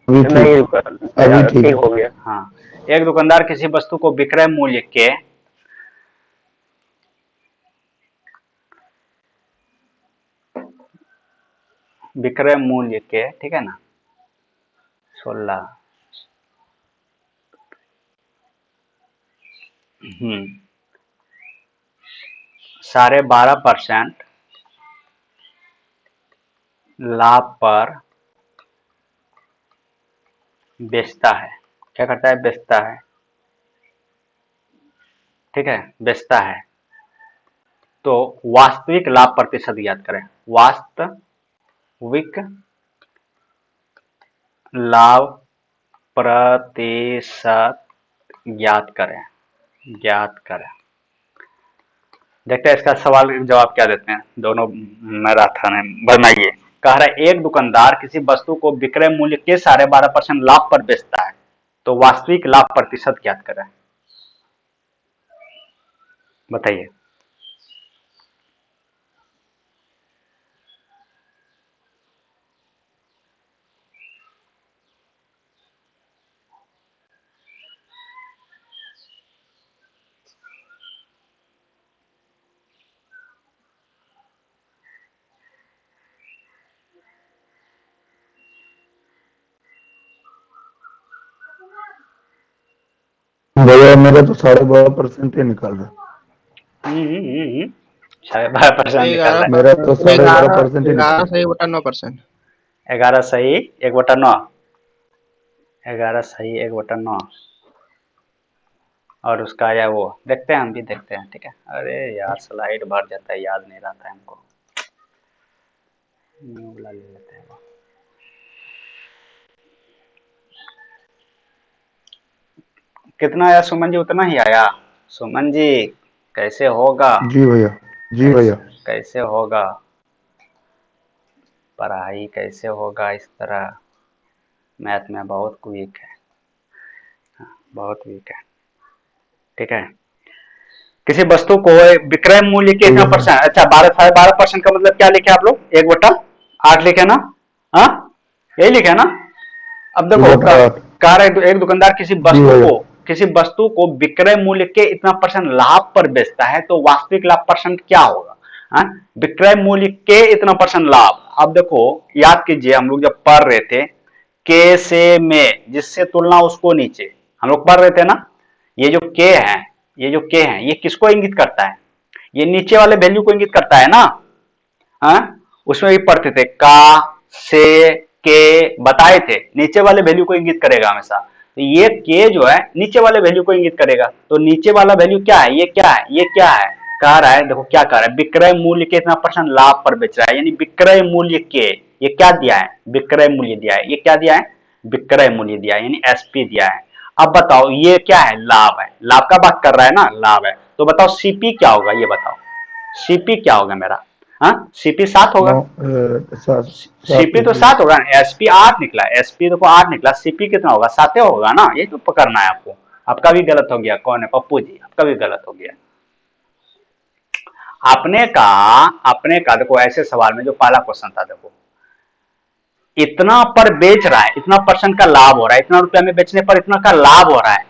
अभी नहीं ठीक, रुका, अभी ठीक। ठीक हो गया। हाँ, एक दुकानदार किसी वस्तु को विक्रय मूल्य के ठीक है ना, 16 12.5% लाभ पर बेचता है। क्या करता है? बेचता है, ठीक है, बेचता है। तो वास्तविक लाभ प्रतिशत ज्ञात करें। वास्तविक लाभ प्रतिशत ज्ञात करें, देखते हैं इसका सवाल जवाब क्या देते हैं। दोनों मैराथन है, बनाइए। कह रहा है एक दुकानदार किसी वस्तु को विक्रय मूल्य के 12.5% लाभ पर बेचता है, तो वास्तविक लाभ प्रतिशत ज्ञात करें। बताइए। भैया मेरा तो 12.5% ही निकल रहा है। 12.5% निकल रहा है। मेरा तो 12.5% ही निकल 11 रहा सही बटा 9%। 11 सही 1/9, 11 सही 1/9, और उसका आया वो, देखते हैं, हम भी देखते हैं, ठीक है। अरे यार स्लाइड भर जाता है, याद नहीं रहता है हमको, ले लेते हैं। कितना आया सुमन जी? उतना ही आया। सुमन जी कैसे होगा? है। जी भैया, जी भैया। कैसे होगा पढ़ाई, कैसे होगा इस तरह? मैथ में बहुत वीक है, बहुत वीक है, ठीक है। किसी वस्तु को विक्रय मूल्य के इतना परसेंट, अच्छा 12.5% का मतलब क्या लिखे आप लोग? 1/8 लिखे ना? हाँ, यही लिखे ना? अब देखो, 1/8। कह रहे एक दुकानदार किसी वस्तु को विक्रय मूल्य के इतना परसेंट लाभ पर बेचता है, तो वास्तविक लाभ परसेंट क्या होगा? हाँ? विक्रय मूल्य के इतना परसेंट लाभ। अब देखो, याद कीजिए, हम लोग जब पढ़ रहे थे के से में, जिससे तुलना उसको नीचे, हम लोग पढ़ रहे थे ना। ये जो के है, ये किसको इंगित करता है? ये नीचे वाले वैल्यू को इंगित करता है ना। हाँ? उसमें भी पढ़ते थे, का से के बताए थे, नीचे वाले वैल्यू को इंगित करेगा हमेशा। तो ये के जो है नीचे वाले वैल्यू को इंगित करेगा। तो नीचे वाला वैल्यू क्या है? ये क्या है? ये क्या है? कह रहा है, देखो क्या कह रहा है, विक्रय मूल्य के इतना परसेंट लाभ पर बेच रहा है, यानी विक्रय मूल्य के, ये क्या दिया है? विक्रय मूल्य दिया है। ये क्या दिया है? विक्रय मूल्य दिया है, यानी एसपी दिया है। अब बताओ ये क्या है? लाभ है। लाभ का बात कर रहा है ना, लाभ है। तो बताओ सीपी क्या होगा? ये बताओ, सीपी क्या होगा मेरा? हाँ, सीपी 7 होगा। सीपी तो 7 होगा, एसपी 8 निकला, एसपी देखो 8 निकला, सीपी कितना होगा? 7 होगा ना। ये तो पकड़ना है आपको। आपका भी गलत हो गया। कौन है? पप्पू जी, आपका भी गलत हो गया। आपने का देखो, ऐसे सवाल में जो पहला क्वेश्चन था, देखो इतना पर बेच रहा है, इतना परसेंट का लाभ हो रहा है, इतना रुपया में बेचने पर इतना का लाभ हो रहा है।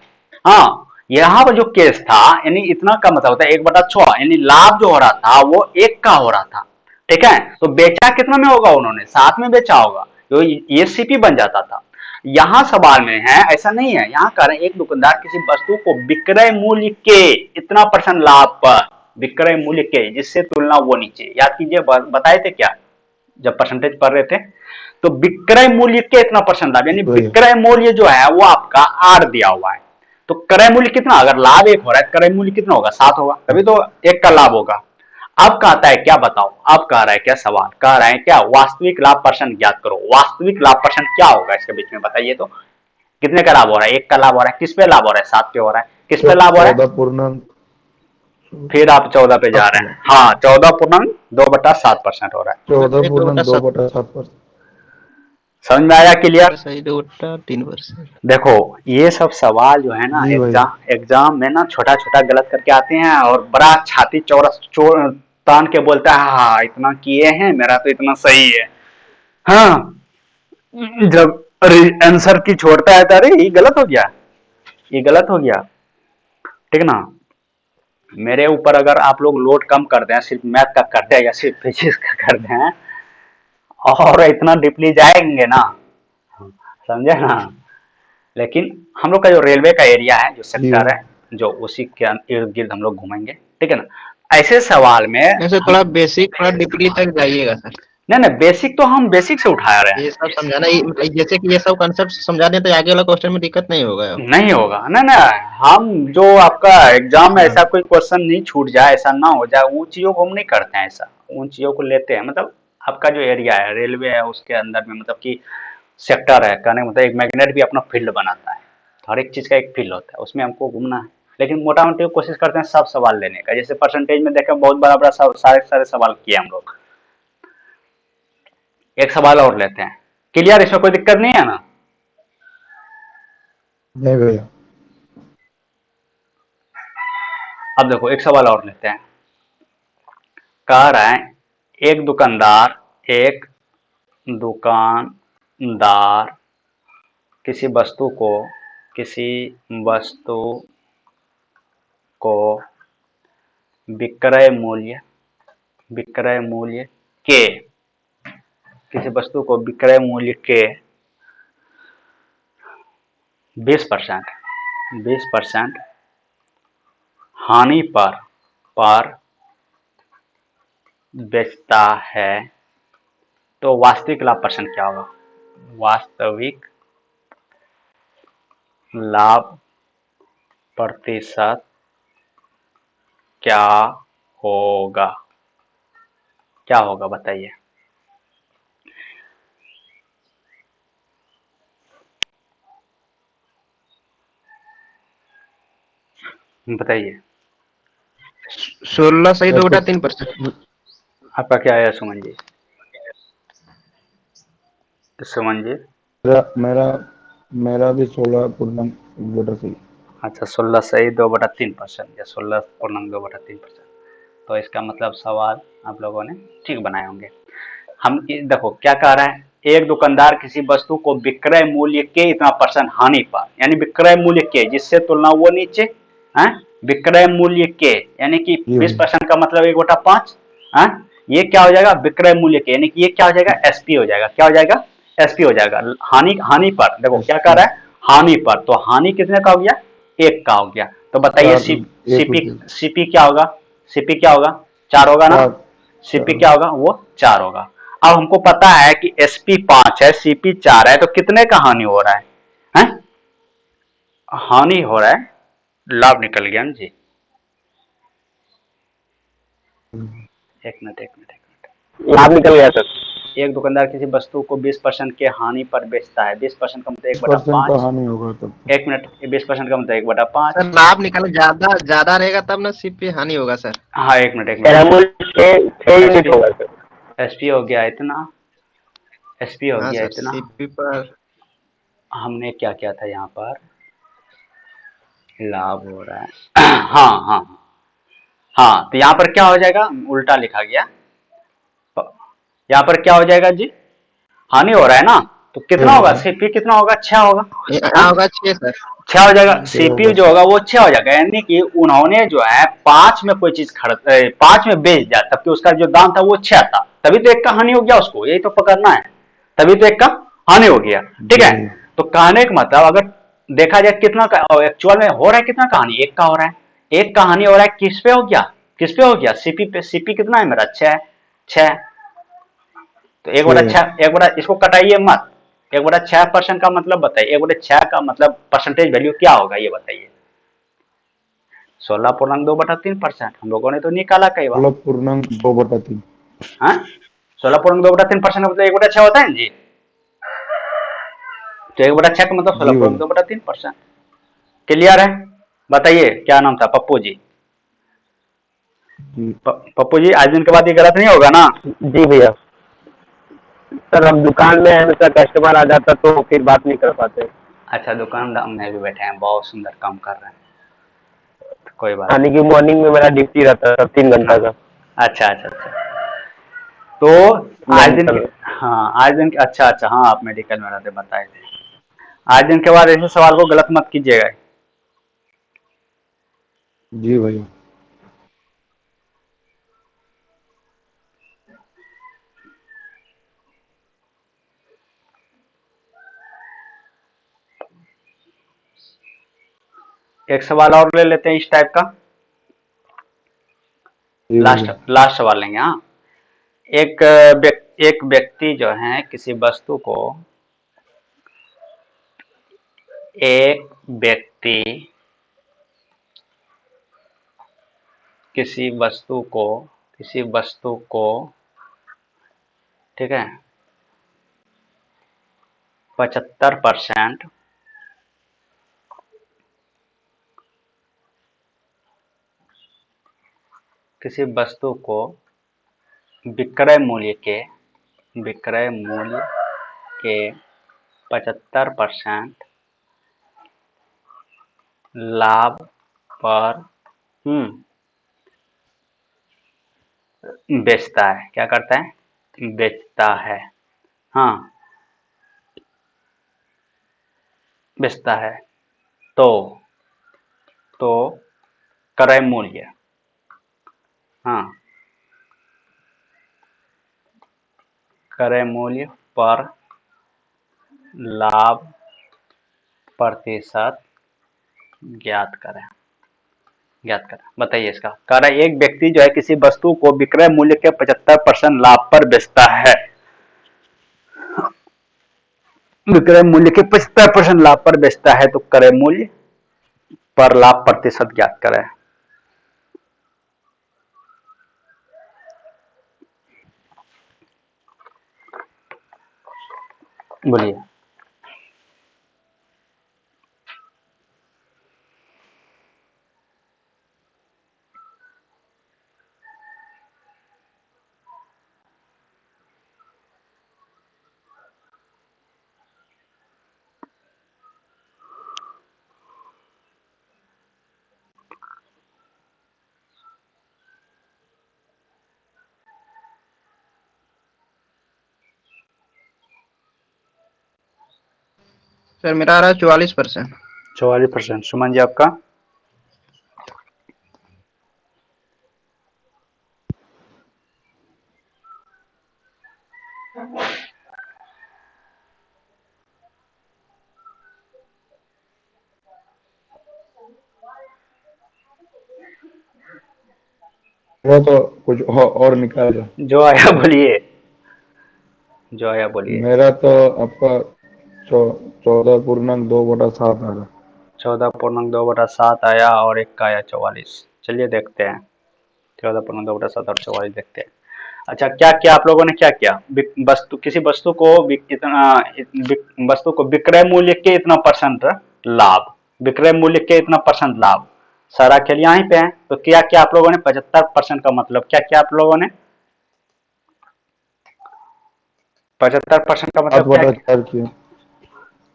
हाँ, यहाँ पर जो केस था, यानी इतना का मतलब होता है 1/6, यानी लाभ जो हो रहा था वो 1 का हो रहा था, ठीक है। तो बेचा कितना में होगा? उन्होंने 7 में बेचा होगा, तो ये सीपी बन जाता था। यहां सवाल में है ऐसा नहीं है। यहां कह रहे हैं एक दुकानदार किसी वस्तु को विक्रय मूल्य के इतना परसेंट लाभ पर, विक्रय मूल्य के जिससे तुलना वो नीचे, याद कीजिए, बताए थे क्या जब परसेंटेज पढ़ रहे थे? तो विक्रय मूल्य के इतना परसेंट लाभ, यानी विक्रय मूल्य जो है वो आपका 8 दिया हुआ है। तो क्रय मूल्य कितना? अगर लाभ 1 हो रहा है, क्रय मूल्य कितना होगा? 7 होगा, तभी तो 1 का लाभ होगा। अब कहता है क्या? बताओ, अब कह रहा है क्या सवाल? कह रहा है क्या? वास्तविक लाभ परसेंट ज्ञात करो। वास्तविक लाभ परसेंट क्या होगा इसके बीच में? बताइए तो। कितने का लाभ हो रहा है? 1 का लाभ हो रहा है। किस पे लाभ हो रहा है? 7 पे हो रहा है। किस पे लाभ हो रहा है? फिर आप 14 पे जा रहे हैं। हाँ, 14.2/7% हो रहा है। 14.2/7%। समझ में आया? क्लियर? सही 2/3%। देखो, ये सब सवाल जो है ना जी भैया। एग्जाम में ना छोटा छोटा गलत करके आते हैं और बड़ा छाती चौरस तान के बोलता है हाँ इतना किए हैं, मेरा तो इतना सही है। हाँ, जब आंसर की छोड़ता है तो अरे ये गलत हो गया, ये गलत हो गया। ठीक ना? मेरे ऊपर अगर आप लोग लोड कम कर दें, सिर्फ मैथ का कर दें या सिर्फ फिजिक्स का कर दें और इतना डीपली जाएंगे ना, समझे ना? लेकिन हम लोग का जो रेलवे का एरिया है, जो जी सेक्टर भैया। है, जो उसी के इर्द गिर्द हम लोग घूमेंगे। ठीक है ना? ऐसे सवाल में ऐसे हम थोड़ा बेसिक, थोड़ा डीपली तक जाइएगा सर। नहीं नहीं, बेसिक तो हम बेसिक से उठा रहे हैं। ये सब समझाना, जैसे कि ये सब कंसेप्ट समझा दें तो आगे वाला क्वेश्चन में दिक्कत नहीं होगा। नहीं होगा ना ना, हम जो आपका एग्जाम में हाँ। ऐसा कोई क्वेश्चन नहीं छूट जाए, ऐसा ना हो जाए, उन चीजों को हम नहीं करते हैं। ऐसा उन चीजों को लेते हैं, मतलब आपका जो एरिया है रेलवे है उसके अंदर में, मतलब कि सेक्टर है, कहने का मतलब एक मैग्नेट भी अपना फील्ड बनाता है। हर एक चीज का एक फील्ड होता है, उसमें हमको घूमना है। लेकिन मोटा मोटी कोशिश करते हैं सब सवाल लेने का। जैसे परसेंटेज में देखें, बहुत बड़ा बड़ा सारे सारे सवाल किए हम लोग। एक सवाल और लेते हैं। क्लियर? इसमें कोई दिक्कत नहीं है ना? नहीं भैया। अब देखो, एक सवाल और लेते हैं। कह रहा है एक दुकानदार किसी वस्तु को विक्रय मूल्य के किसी वस्तु को विक्रय मूल्य के 20% हानि पर बेचता है, तो वास्तविक लाभ परसेंट क्या होगा? वास्तविक लाभ प्रतिशत क्या होगा? क्या होगा बताइए? बताइए 16 सही या तो 2/3%। आपका क्या है सुमन जी? सुमन जी, मेरा मेरा मेरा भी 16 सही। अच्छा 16 सही 2/3% या 16.2/3%। तो इसका मतलब सवाल आप लोगों ने ठीक बनाए होंगे। हम देखो क्या कह रहा है, एक दुकानदार किसी वस्तु को विक्रय मूल्य के इतना परसेंट हानि पर, यानी विक्रय मूल्य के जिससे तुलना वो नीचे है, विक्रय मूल्य के यानी कि जी भैया। 20% का मतलब 1/5 है। ये क्या हो जाएगा? विक्रय मूल्य के, यानी कि ये क्या हो जाएगा? एसपी हो जाएगा। क्या हो जाएगा? एसपी हो जाएगा। हानि पर देखो क्या कर SP रहा है, हानि पर, तो हानि कितने का हो गया? 1 का हो गया। तो बताइए 1 रुपये। सीपी क्या होगा? सीपी क्या होगा? 4 होगा ना? 4 सीपी 4 क्या होगा? वो 4 होगा। अब हमको पता है कि एसपी 5 है, सीपी 4 है, तो कितने का हानि हो रहा है? हैं? हानि हो रहा है, लाभ निकल गया ना जी। एक मिनट। लाभ निकल गया सर। एक दुकानदार किसी वस्तु को 20% के हानि पर बेचता है। 20% का मतलब 20% का 1/5। हानि होगा तब। एक मिनट, 20% का मतलब 1/5। सर लाभ निकालना ज्यादा ज्यादा रहेगा तब ना सीपी हानि होगा सर। हाँ, एक मिनट। कैरामूल 6 यूनिट एसपी होगा सर। एसपी हो गया इतना, एसपी हो हाँ गया सर, इतना। सीपी पर हमने क्या किया था यहाँ पर? लाभ हो रहा है। हाँ हाँ हाँ, तो यहाँ पर क्या हो जाएगा? उल्टा लिखा गया। यहाँ पर क्या हो जाएगा जी? हानि हो रहा है ना, तो कितना होगा? होगा सीपी कितना होगा? 6 होगा। हाँ, होगा 6 सर। 6 हो जाएगा। 6 सीपी होगा जो होगा वो 6 हो जाएगा, यानी कि उन्होंने जो है 5 में कोई चीज 5 में बेच दिया, तब कि उसका जो दाम था वो 6 था, तभी तो 1 का हानि हो गया उसको, यही तो पकड़ना है। तभी तो 1 का हानि हो गया। ठीक जी है? भैया। तो कहने का मतलब अगर देखा जाए कितना का एक्चुअल में हो रहा है, कितना का हानि? 1 का हो रहा है। 1 का हानि हो रहा है, किस पे हो गया? किस पे हो गया? सीपी पे। सीपी कितना है मेरा? 6 है। 6 तो 6 1/6 इसको कटाइए मत। 1/6% का मतलब बताइए, 1/6 का मतलब परसेंटेज वैल्यू क्या होगा ये बताइए? 16.2/3% हम लोगों ने तो निकाला कई बार। 16.2/3। हाँ, 16.2/3% का मतलब 1/6 होता है ना जी। तो 1/6 का मतलब जी भैया। 16.2/3%। क्लियर है? बताइए क्या नाम था? पप्पू जी। जी पप्पू जी, आज दिन के बाद ये गलत नहीं होगा ना? जी भैया। सर हम दुकान में है, सर कस्टमर आ जाता तो फिर बात नहीं कर पाते। अच्छा, दुकान में भी बैठे हैं, बहुत सुंदर काम कर रहे हैं, तो कोई बात यानी नहीं। कि मॉर्निंग में मेरा ड्यूटी रहता है सर 3 घंटा हाँ, का। अच्छा अच्छा अच्छा। तो आज दिन के, मेडिकल। हाँ आज दिन के, अच्छा अच्छा, हाँ आप मेडिकल में रहते, बताए थे। आज दिन के बाद ऐसे सवाल को गलत मत कीजिएगा। जी भैया। एक सवाल और ले लेते हैं इस टाइप का, जी लास्ट भैया। लास्ट सवाल लेंगे। हाँ, एक व्यक्ति जो है किसी वस्तु को, एक व्यक्ति किसी वस्तु को, किसी वस्तु को, ठीक है, 75% किसी वस्तु को विक्रय मूल्य के, विक्रय मूल्य के 75% लाभ पर बेचता है। क्या करता है? बेचता है। हाँ, बेचता है। तो तो क्रय मूल्य, हाँ, क्रय मूल्य पर लाभ प्रतिशत ज्ञात करें। ज्ञात करें, बताइए इसका। कह रहा है एक व्यक्ति जो है किसी वस्तु को विक्रय मूल्य के 75% लाभ पर बेचता है। विक्रय मूल्य के 75% लाभ पर बेचता है, तो क्रय मूल्य पर लाभ प्रतिशत ज्ञात करें। बोलिए। सर मेरा आ रहा है 44%। 44%। सुमन जी आपका? वो तो कुछ और निकाल दो। जो आया बोलिए, जो आया बोलिए। मेरा तो आपका 14.2/7 आ रहा। 14.2/7 आया और एक का आया 44। चलिए देखते हैं, 14.2/7 और 44 देखते हैं। अच्छा, क्या किया आप लोगों ने? क्या किया? वस्तु, किसी वस्तु को वस्तु को विक्रय मूल्य के इतना परसेंट लाभ, विक्रय मूल्य के इतना परसेंट लाभ, सारा खेल यहीं पे है। तो क्या किया आप लोगों ने? 75% का मतलब क्या किया आप लोगों ने? 75% का सात मतलब क्या बटा किया? चार किया।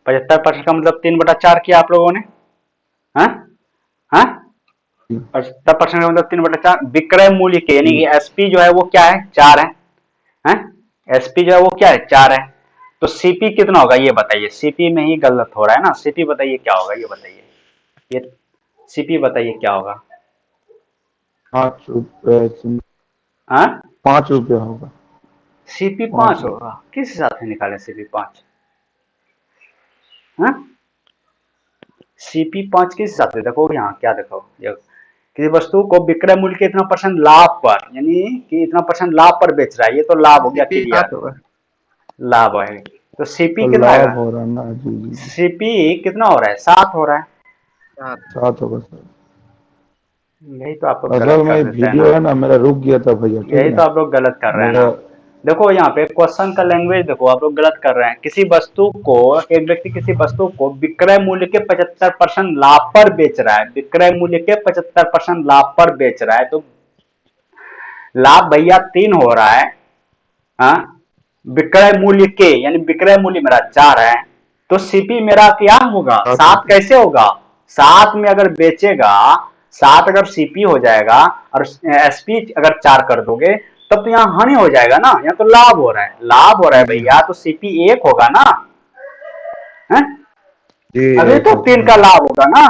75% का मतलब 3/4 किया आप लोगों ने। हाँ हाँ, 75% का मतलब 3/4 विक्रय मूल्य के, यानी कि एसपी जो है वो क्या है? 4 है। एसपी जो है वो क्या है? 4 है। तो सीपी कितना होगा ये बताइए। सीपी में ही गलत हो रहा है ना। सीपी बताइए क्या होगा, ये बताइए। ये सीपी बताइए क्या होगा। 5 रुपये। हाँ, 5 रुपया होगा। सीपी 5 5 रुपये। होगा। किस हिसाब से निकाले सीपी 5? हाँ, सीपी 5 किस हिसाब से? देखो यहाँ क्या, देखो ये किसी वस्तु को विक्रय मूल्य के इतना परसेंट लाभ पर, यानी कि इतना परसेंट लाभ पर बेच रहा है, ये तो लाभ हो गया, सीपी क्लियर। 7 होगा। लाभ है, तो सीपी तो कितना लाभ आएगा? हो रहा है ना। जी जी जी। सीपी कितना हो रहा है? 7 हो रहा है। 7। 7 होगा सर। यही तो आप लोग गलत असल कर में देते हैं वीडियो ना। है ना, मेरा रुक गया था भैया, ठीक यही तो ना। आप लोग गलत कर रहे हैं ना। मेरा देखो यहाँ पे क्वेश्चन का लैंग्वेज देखो, आप लोग गलत कर रहे हैं। किसी वस्तु को, एक व्यक्ति किसी वस्तु को विक्रय मूल्य के 75% लाभ पर बेच रहा है, विक्रय मूल्य के 75% लाभ पर बेच रहा है, तो लाभ भैया 3 हो रहा है, हाँ, विक्रय मूल्य के यानी विक्रय मूल्य मेरा 4 है, तो सीपी मेरा क्या होगा, हाँ 7 सर। कैसे होगा, 7 में अगर बेचेगा, 7 अगर सीपी हो जाएगा और एसपी अगर 4 कर दोगे तब तो यहाँ हानि हो जाएगा ना, यहाँ तो लाभ हो रहा है, लाभ हो रहा है जी भैया, तो सीपी 1 होगा ना, है? जी अभी एक तो होगा 3 का हाँ। लाभ होगा ना,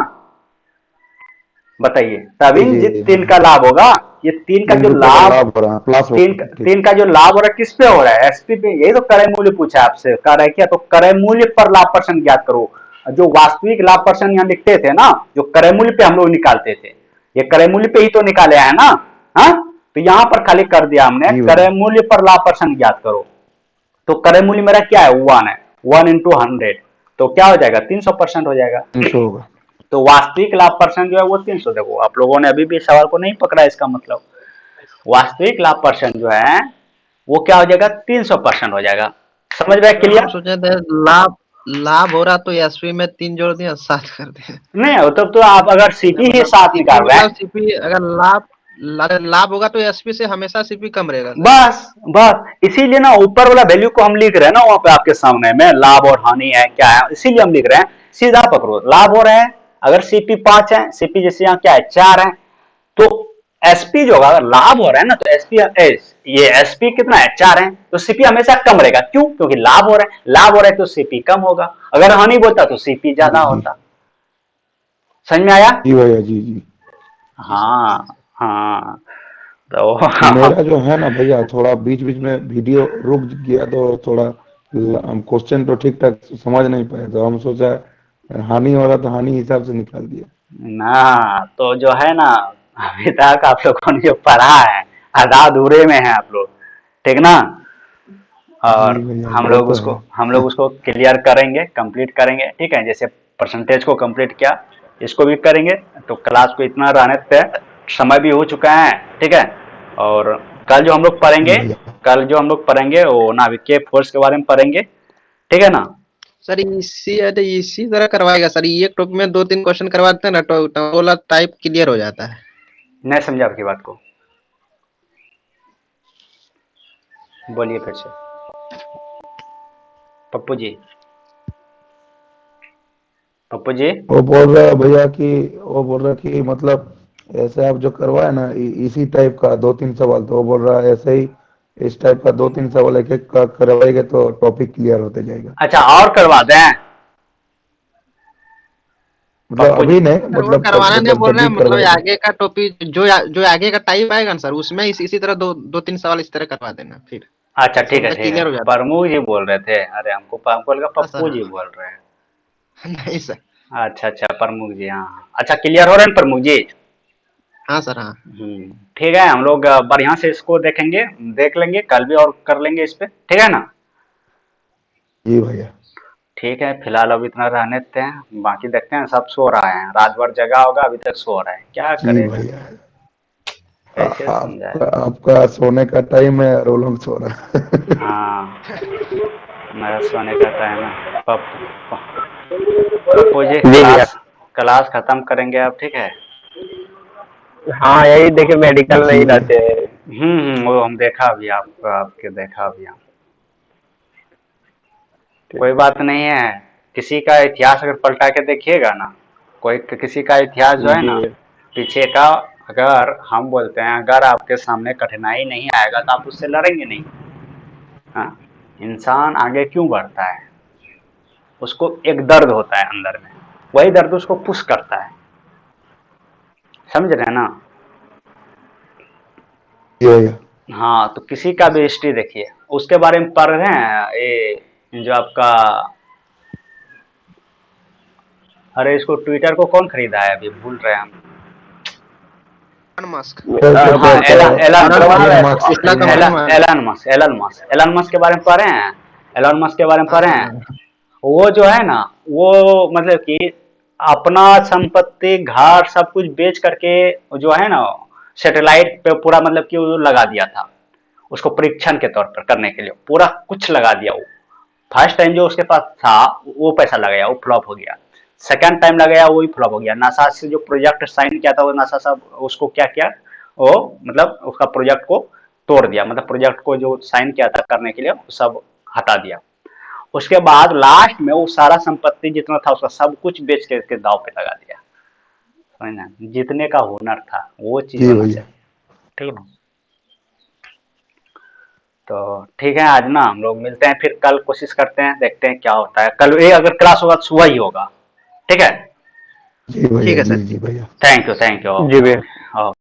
बताइए, जी तभी जी जी जी 3 हाँ। का लाभ होगा। ये 3 का 3 जो रुपए का लाभ, लाभ हो रहा है, प्लस हो तीन रहा है, ठीक। तीन का जो लाभ हो रहा है किस पे हो रहा है, एसपी पे, यही तो क्रय मूल्य पूछा आपसे, कह रहा है क्या, तो क्रय मूल्य पर लाभ परसेंट ज्ञात करो। जो वास्तविक लाभ परसेंट यहाँ लिखते थे ना, जो क्रय मूल्य पे हम लोग निकालते थे, ये क्रय मूल्य पे ही तो निकाले हैं ना, हाँ, तो यहाँ पर खाली कर दिया हमने, जी क्रय भैया मूल्य पर लाभ परसेंट ज्ञात करो। तो क्रय मूल्य मेरा क्या है, 1 है, 1 इंटू 100, तो क्या हो जाएगा, 300% हो जाएगा। 300 होगा। तो वास्तविक लाभ परसेंट जो है वो 300, देखो आप लोगों ने अभी भी सवाल को नहीं पकड़ा, इसका मतलब वास्तविक लाभ परसेंट जो है वो क्या हो जाएगा, 300% हो जाएगा। समझ में सर हम क्लियर? सोचे थे लाभ लाभ हो रहा तो एसपी में 3 जोड़ दिया 7 कर दिए। नहीं तब तो आप अगर सीपी ही मतलब 7 सीपी निकाल रहे मतलब हैं, सीपी अगर लाभ होगा तो एसपी से हमेशा सीपी कम रहेगा सर। बस बस इसीलिए ना ऊपर वाला वैल्यू को हम लिख रहे हैं ना वहां पे आपके सामने में, लाभ और हानि है क्या है, इसीलिए हम लिख रहे हैं, सीधा पकड़ो, लाभ हो रहे हैं, अगर सीपी 5 है, सीपी जैसे यहाँ क्या है 4 है, तो एसपी जो होगा, अगर लाभ हो रहा है ना तो एसपी, ये एसपी कितना है 4 है, तो सीपी हमेशा कम रहेगा, क्यों, क्योंकि लाभ हो रहा है, लाभ हो रहा है तो सीपी कम होगा, अगर हानि बोलता तो सीपी ज्यादा जी जी होता। समझ में आया? जी भैया जी जी। जी सर। हाँ हाँ, तो मेरा जो है ना भैया थोड़ा बीच बीच में वीडियो रुक गया, तो थोड़ा हम क्वेश्चन तो ठीक ठाक समझ नहीं पाए, तो हम सोचा हानि हो रहा तो हानि हिसाब से निकाल दिया। ना तो जो है ना, अभी तक आप लोगों ने जो पढ़ा है आधा अधूरे में है आप लोग, ठीक ना, जी और भैया हम वो लोग तो उसको है। हम लोग उसको क्लियर करेंगे, कंप्लीट करेंगे, ठीक है, जैसे परसेंटेज को कंप्लीट किया, इसको भी करेंगे, तो क्लास को इतना रहने पे, समय भी हो चुका है, ठीक है, और कल जो हम लोग जी पढ़ेंगे, भैया कल जो हम लोग पढ़ेंगे वो नाभिकीय फोर्स के बारे में पढ़ेंगे, ठीक है ना। सर इसी तरह करवाएगा सर, ये एक टॉपिक में 2-3 क्वेश्चन करवाते हैं ना तो वाला टाइप क्लियर हो जाता है। नहीं समझा आपकी बात को, बोलिए फिर से पप्पू जी, पप्पू जी। वो बोल रहा है भैया कि वो बोल रहा है कि मतलब ऐसे आप जो करवाए ना इसी टाइप का 2-3 सवाल, तो वो बोल रहा है ऐसे ही इस टाइप का 2-3 सवाल एक एक का करवाएंगे तो टॉपिक क्लियर होते जाएगा। अच्छा और करवा दें मतलब पप्पू जी? अभी नहीं, सर वो मतलब करवाना नहीं जब बोल जब रहे भी हैं, मतलब करवाएगा। आगे का टॉपिक जो आगे का टाइप आएगा ना सर, उसमें इसी तरह 2-3 सवाल इस तरह करवा देना, फिर अच्छा इससे ठीक है मतलब ठीक है, क्लियर हो जाता प्रमुख जी बोल रहे थे, अरे हमको लगा है। हाँ सर पप्पू जी हाँ। बोल रहे हैं। नहीं सर। अच्छा अच्छा प्रमुख जी, हाँ हाँ। अच्छा क्लियर हो रहे हैं प्रमुख जी? हाँ सर हाँ। ठीक है, हम लोग बढ़िया से इसको देखेंगे, देख लेंगे, कल भी और कर लेंगे इस पे, ठीक है ना। जी भैया ठीक है, फिलहाल अब इतना रहने देते हैं, बाकी देखते हैं, सब सो रहा है, रात भर जगा होगा, अभी तक सो रहा है, क्या जी करेगा, भैया कैसे समझाए। आपका सोने का टाइम है और वो लोग सो रहा है। हाँ मेरा सोने का टाइम है, पप्पू जी जी भैया। क्लास क्लास खत्म करेंगे अब, ठीक है। हाँ यही देखिए मेडिकल में जी ही भैया रहते हैं। वो हम देखा अभी, आपको आपके देखा अभी हम, कोई बात नहीं है, किसी का इतिहास अगर पलटा के देखिएगा ना, कोई किसी का इतिहास जो है जी ना पीछे का, अगर हम बोलते हैं अगर आपके सामने कठिनाई नहीं आएगा तो आप उससे लड़ेंगे नहीं, हाँ, इंसान आगे क्यों बढ़ता है, उसको एक दर्द होता है अंदर में, वही दर्द उसको पुश करता है, समझ रहे हैं ना। जी भैया हाँ तो किसी का भी हिस्ट्री देखिए, उसके बारे में पढ़ रहे हैं, ये जो आपका, अरे इसको ट्विटर को कौन खरीदा है, अभी भूल रहे हैं हम। मस्क। हाँ एलन एलन करवा एलन रहे Marks Tesla Elon company Marks. में। एलन मस्क के बारे में पढ़े हैं, एलन मस्क के बारे में हाँ पढ़े सर हैं। हाँ। वो जो है ना, वो मतलब कि अपना संपत्ति घर सब कुछ बेच करके जो है ना, सैटेलाइट पे पूरा मतलब कि वो लगा दिया था, उसको परीक्षण के तौर पर करने के लिए पूरा कुछ लगा दिया वो। फर्स्ट टाइम जो उसके पास था वो पैसा लगाया, वो फ्लॉप हो गया, सेकंड टाइम लगाया वो भी फ्लॉप हो गया, नासा से जो प्रोजेक्ट साइन किया था वो नासा सब उसको क्या किया, वो मतलब उसका प्रोजेक्ट को तोड़ दिया, मतलब प्रोजेक्ट को जो साइन किया था करने के लिए वो सब हटा दिया। उसके बाद लास्ट में वो सारा संपत्ति जितना था उसका सब कुछ बेच के इसके दाव पे लगा दिया। समझना, जीतने का हुनर था, वो चीज जी होना भैया। चाहिए। ठीक है ना? तो ठीक है, आज ना हम लोग मिलते हैं, फिर कल कोशिश करते हैं, देखते हैं क्या होता है। कल ये अगर क्लास होगा तो सुबह ही होगा। ठीक है, जी भैया, ठीक है जी सर। जी भैया। Thank you, thank you. जी भैया।